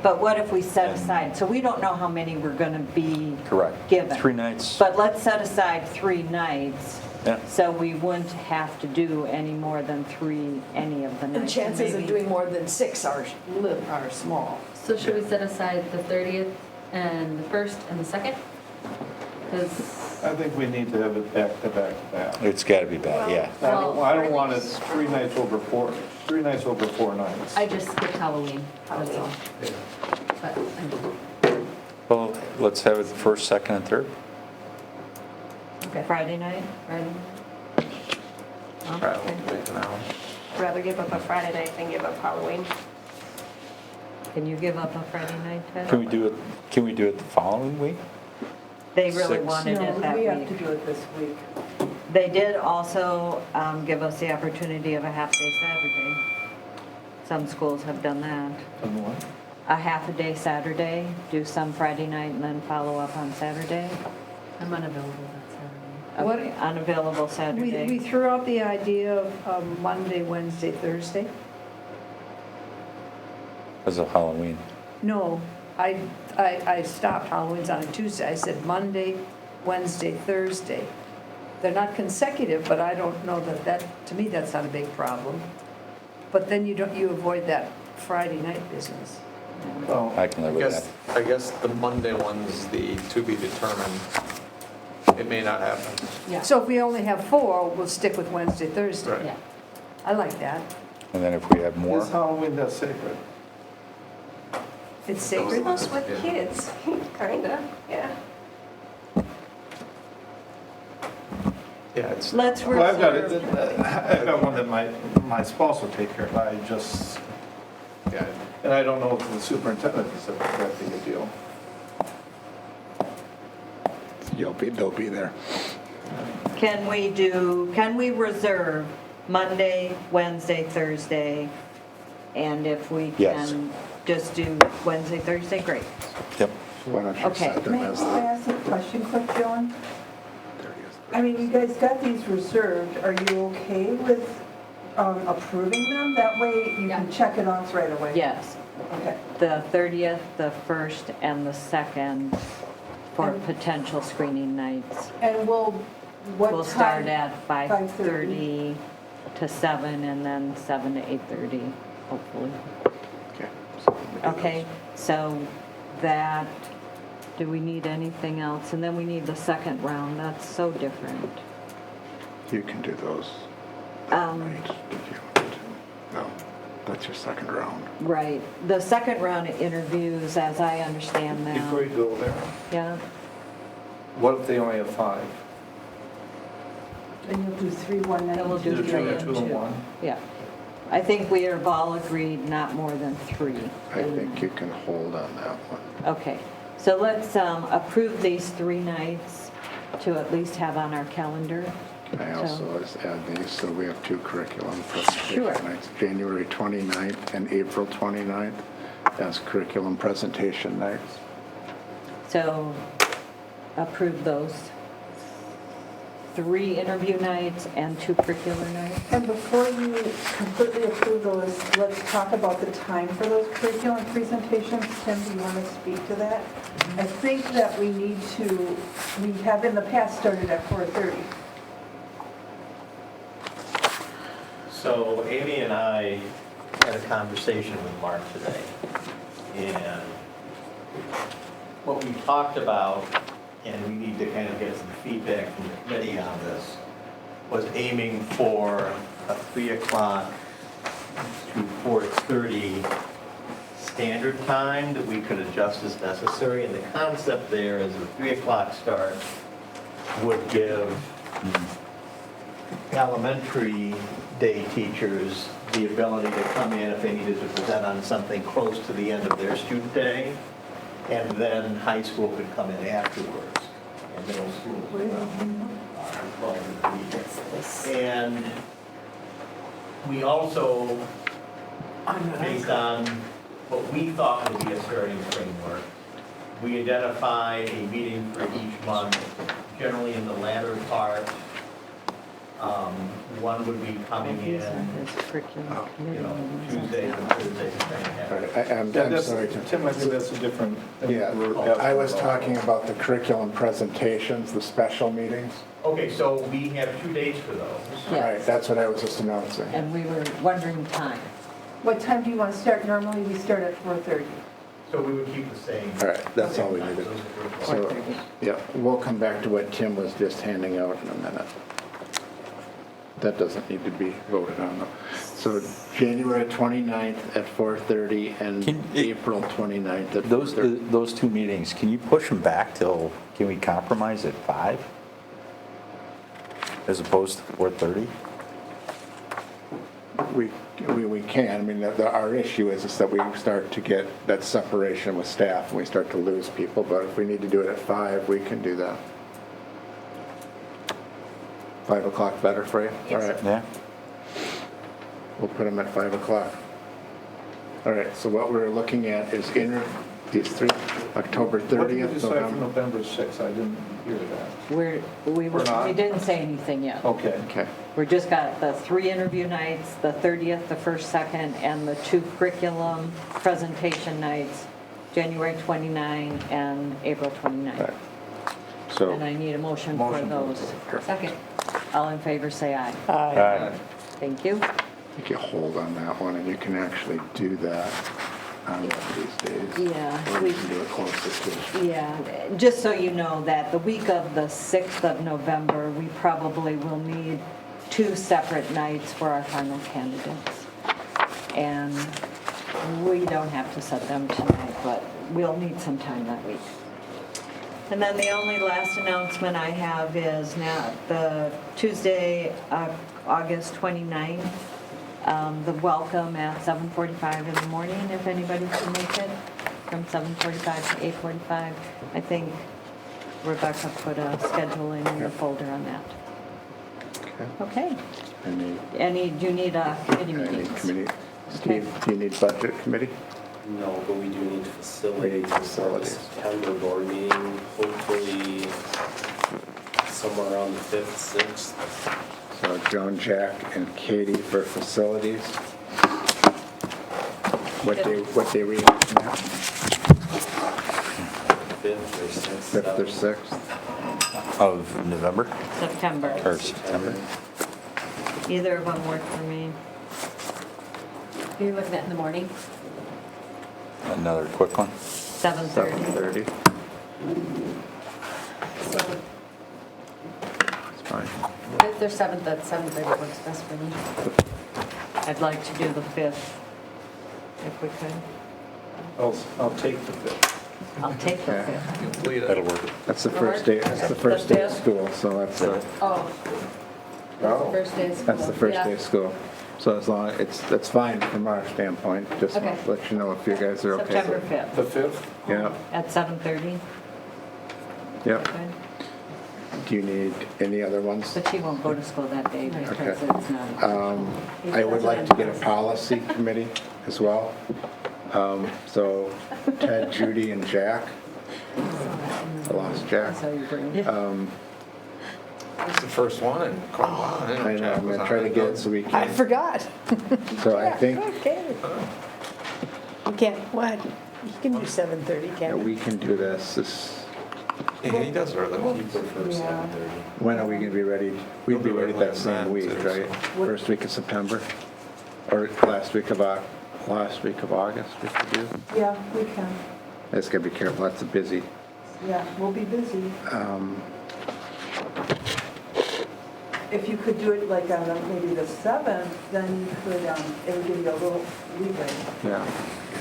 But what if we set aside, so we don't know how many we're going to be Correct. given. 3 nights. But let's set aside 3 nights, Yeah. so we wouldn't have to do any more than 3 any of the nights. And chances of Maybe- doing more than 6 are small. So should we set aside the 30th and the 1st and the 2nd? Because I think we need to have it back to back to back. It's got to be bad, yeah. I don't want it 3 nights over 4, 3 nights over 4 nights. I just skipped Halloween, that's all. But, Well, let's have it first, second, and third. Okay. Friday night? Rather give up a Friday night than give up Halloween. Can you give up a Friday night, Ted? Can we do it the following week? They really 6. wanted it that No, we have week. to do it this week. They did also give us the opportunity of a half-day Saturday. Some schools have done that. A half-a-day Saturday, do some Friday night and then follow up on Saturday. I'm unavailable that Saturday. What- Okay, unavailable Saturday. We threw out the idea of Monday, Wednesday, Thursday. Because of Halloween. No, I stopped. Halloween's on a Tuesday. I said Monday, Wednesday, Thursday. They're not consecutive, but I don't know that, to me, that's not a big problem. But then you avoid that Friday night business. Well, I can live with that. I guess the Monday one's the to be determined. It may not happen. Yeah. So if we only have 4, we'll stick with Wednesday, Thursday. Right. Yeah. I like that. And then if we have more, Is Halloween that sacred? It's sacred. Almost with kids, kinda, yeah. Yeah, it's. Let's Well, I've got reserve. I've got one that my spouse will take care of. I just, yeah, and I don't know if the superintendent is that big a deal. They'll be there. Can we reserve Monday, Wednesday, Thursday? And if we Yes. can just do Wednesday, Thursday, great. yep. Why don't you Okay. set them May as I the ask a question quick, John? 30th? I mean, you guys got these reserved. Are you okay with approving them? That way you can check it off right away. Yes, Okay. the 30th, the 1st, and the 2nd for And- potential screening nights. And what We'll start time? at 5:30 5:30 to 7, and then 7 to 8:30, hopefully. Okay. Okay, so that, do we need anything else? And then we need the second round, that's so different. You can do those Um, nights if you want to. No, that's your second round. Right, the second round of interviews, as I understand Before now, you go there, yeah, what if they only have 5? And you'll do 3 one night. then we'll do Do 3 and 2 2. and 1? Yeah, I think we have all agreed not more than 3. I think you can hold on that one. Okay, so let's approve these 3 nights to at least have on our calendar. Can I also add these, so we have 2 curriculum Sure. presentation nights, January 29th and April 29th as curriculum presentation nights. So approve those 3 interview nights and 2 curricular nights. And before you completely approve those, let's talk about the time for those curriculum presentations. Tim, do you want to speak to that? I think that we have in the past started at 4:30. So Amy and I had a conversation with Mark today, and what we talked about, and we need to kind of get some feedback from the committee on this, was aiming for a 3 o'clock to 4:30 standard time that we could adjust as necessary. And the concept there is a 3 o'clock start would give elementary day teachers the ability to come in if they needed to present on something close to the end of their student day, and then high school could come in afterwards, and middle school as well. And we also, based on what we thought would be a starting framework, we identified a meeting for each month, generally in the latter part. One would be coming in, Tuesdays and Thursdays. I'm sorry, Tim, I think that's a different. Yeah, I was talking about the curriculum presentations, the special meetings. Okay, so we have 2 dates for those. Right, that's what I was just announcing. And we were wondering time. What time do you want to start? Normally, we start at 4:30. So we would keep the same. All right, that's all we needed. So, yeah, we'll come back to what Tim was just handing out in a minute. That doesn't need to be voted on, though. So January 29th at 4:30 and April 29th at 4:30. Those two meetings, can you push them back till, can we compromise at 5? As opposed to 4:30? We can. I mean, our issue is that we start to get that separation with staff and we start to lose people. But if we need to do it at 5, we can do that. 5 o'clock better for you? Yes. All right. Yeah. We'll put them at 5 o'clock. All right, so what we're looking at is these three, October 30th, What did you decide for November. November 6th? I didn't hear that. We not? didn't say anything yet. Okay. Okay. We just got the 3 interview nights, the 30th, the 1st, 2nd, and the 2 curriculum presentation nights, January 29 and April 29. Right. So, And I need a motion for those. Second. All in favor, say aye. Aye. Thank you. you can hold on that one and you can actually do that on one of these days. Yeah, Or we- you can do it closer to. Yeah, just so you know that the week of the 6th of November, we probably will need 2 separate nights for our final candidates. And we don't have to set them tonight, but we'll need some time that week. And then the only last announcement I have is now the Tuesday, August 29th, the welcome at 7:45 in the morning, if anybody can make it, from 7:45 to 8:45. I think Rebecca put a schedule in your folder on that. Okay. Do you need a committee meeting? Committee. Steve, do you need budget committee? No, but we do need facilities. We need facilities. September board meeting, hopefully somewhere around the 5th, 6th. So Joan, Jack, and Katie for facilities. What day were you looking at? 5th or 6th. 5th or 6th? Of November? September. Or September? Either of them work for me. Are you looking at in the morning? Another quick one? 7:30. 7:30. It's fine. 5th or 7th, at 7:30 works best for me. I'd like to do the 5th, if we could. I'll take the 5th. I'll take the Yeah. 5th. That'll work. That's the first day, that's the first day of school, so that's the, Oh. First day of school. that's the first Yeah. day of school. So as long, that's fine from our standpoint, just Okay. want to let you know if you guys are okay. September with it. 5th. The 5th? Yeah, At 7:30. yep. Good. Do you need any other ones? But she won't go to school that day because Okay. it's not. I would like to get a policy committee as well. So Ted, Judy, and Jack. I lost Jack. So you bring. It's the first one in quite a while. didn't I it? know, Jack I'm was gonna on try to it. get it so we I can. forgot. So I think Okay. You can't, what? You can do 7:30, that can't you? we can do this. Yeah, he does early You ones. prefer 7:30. When are we gonna be ready? We'd be We'll be ready early that on same that, week, too, right? First week of September? Or last week of August we could do? Yeah, we can. I just gotta be careful, that's a busy. Yeah, we'll be busy. If you could do it like on maybe the 7th, then you could, it would give you a little leeway. Yeah.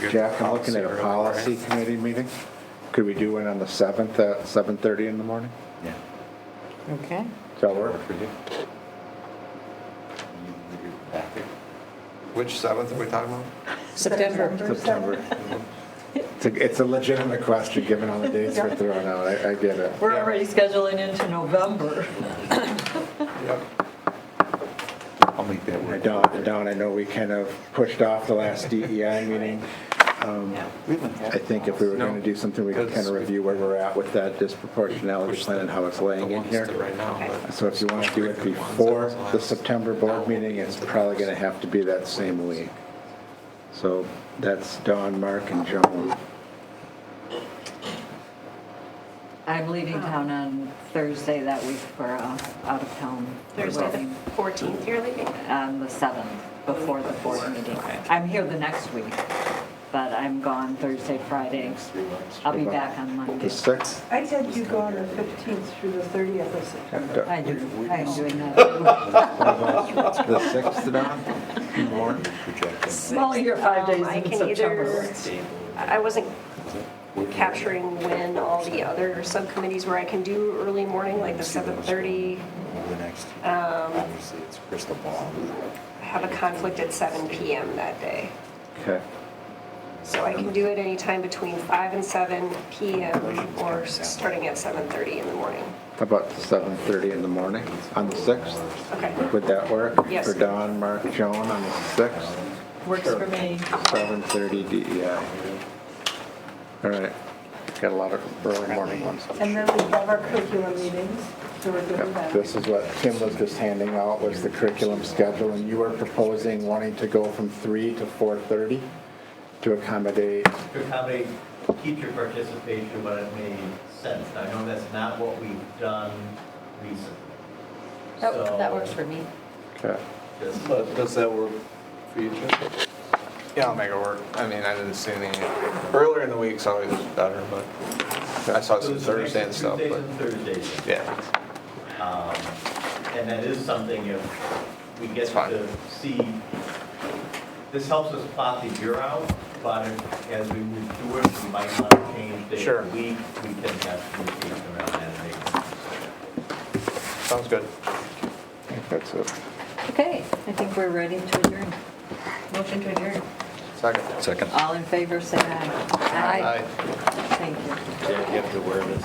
Jack, I'm looking at a policy committee meeting. Could we do one on the 7th at 7:30 in the morning? Yeah. Okay. Does that work? For you? Which 7th are we talking about? September. It's a legitimate question, given all the dates we're throwing out. I get it. We're already scheduling into November. I'll make that work. Dawn, I know we kind of pushed off the last DEI meeting. I think if we were going to do something, we could kind of review where we're at with that disproportionality plan and how it's laying in here. So if you want to do it before the September board meeting, it's probably going to have to be that same week. So that's Dawn, Mark, and Joan. I'm leaving town on Thursday that week for out of town. Thursday wedding. the 14th you're leaving? On the 7th, before the board meeting. I'm here the next week, but I'm gone Thursday, Friday. I'll be back on Monday. The 6th? I said you go on the 15th through the 30th of September. I do, I'm doing that. The 6th, Dawn? Morning? Well, you're 5 days I in can September. I wasn't capturing when all the other subcommittees where I can do early morning, like the 7:30. The next, obviously, it's crystal ball. I have a conflict at 7 PM that day. Okay. So I can do it anytime between 5 and 7 PM or starting at 7:30 in the morning. How about 7:30 in the morning on the 6th? Okay. Would that work? Yes. For Dawn, Mark, Joan on the 6th? Works for me. 7:30 DEI. All right. Got a lot of early morning ones. And then we have our curriculum meetings, so we're good with that. This is what Kim was just handing out, was the curriculum schedule, and you were proposing wanting to go from 3 to 4:30 to accommodate. To accommodate teacher participation, but it made sense. I know that's not what we've done recently. That works for me. Okay. But does that work for you, Jim? Yeah, I'll make it work. I mean, I didn't see any, earlier in the week's always better, but I saw some Thursday and stuff, Tuesdays but, and Thursdays. yeah. And that is something if we get to see, this helps us plot the year out, but as we move through it, we might want to change day Sure. of the week. We can have communication around that and make Sounds good. I think that's it. Okay, I think we're ready to adjourn. Motion to adjourn. Second. All in favor, say aye. Aye. Thank you. Jack, you have to wear this.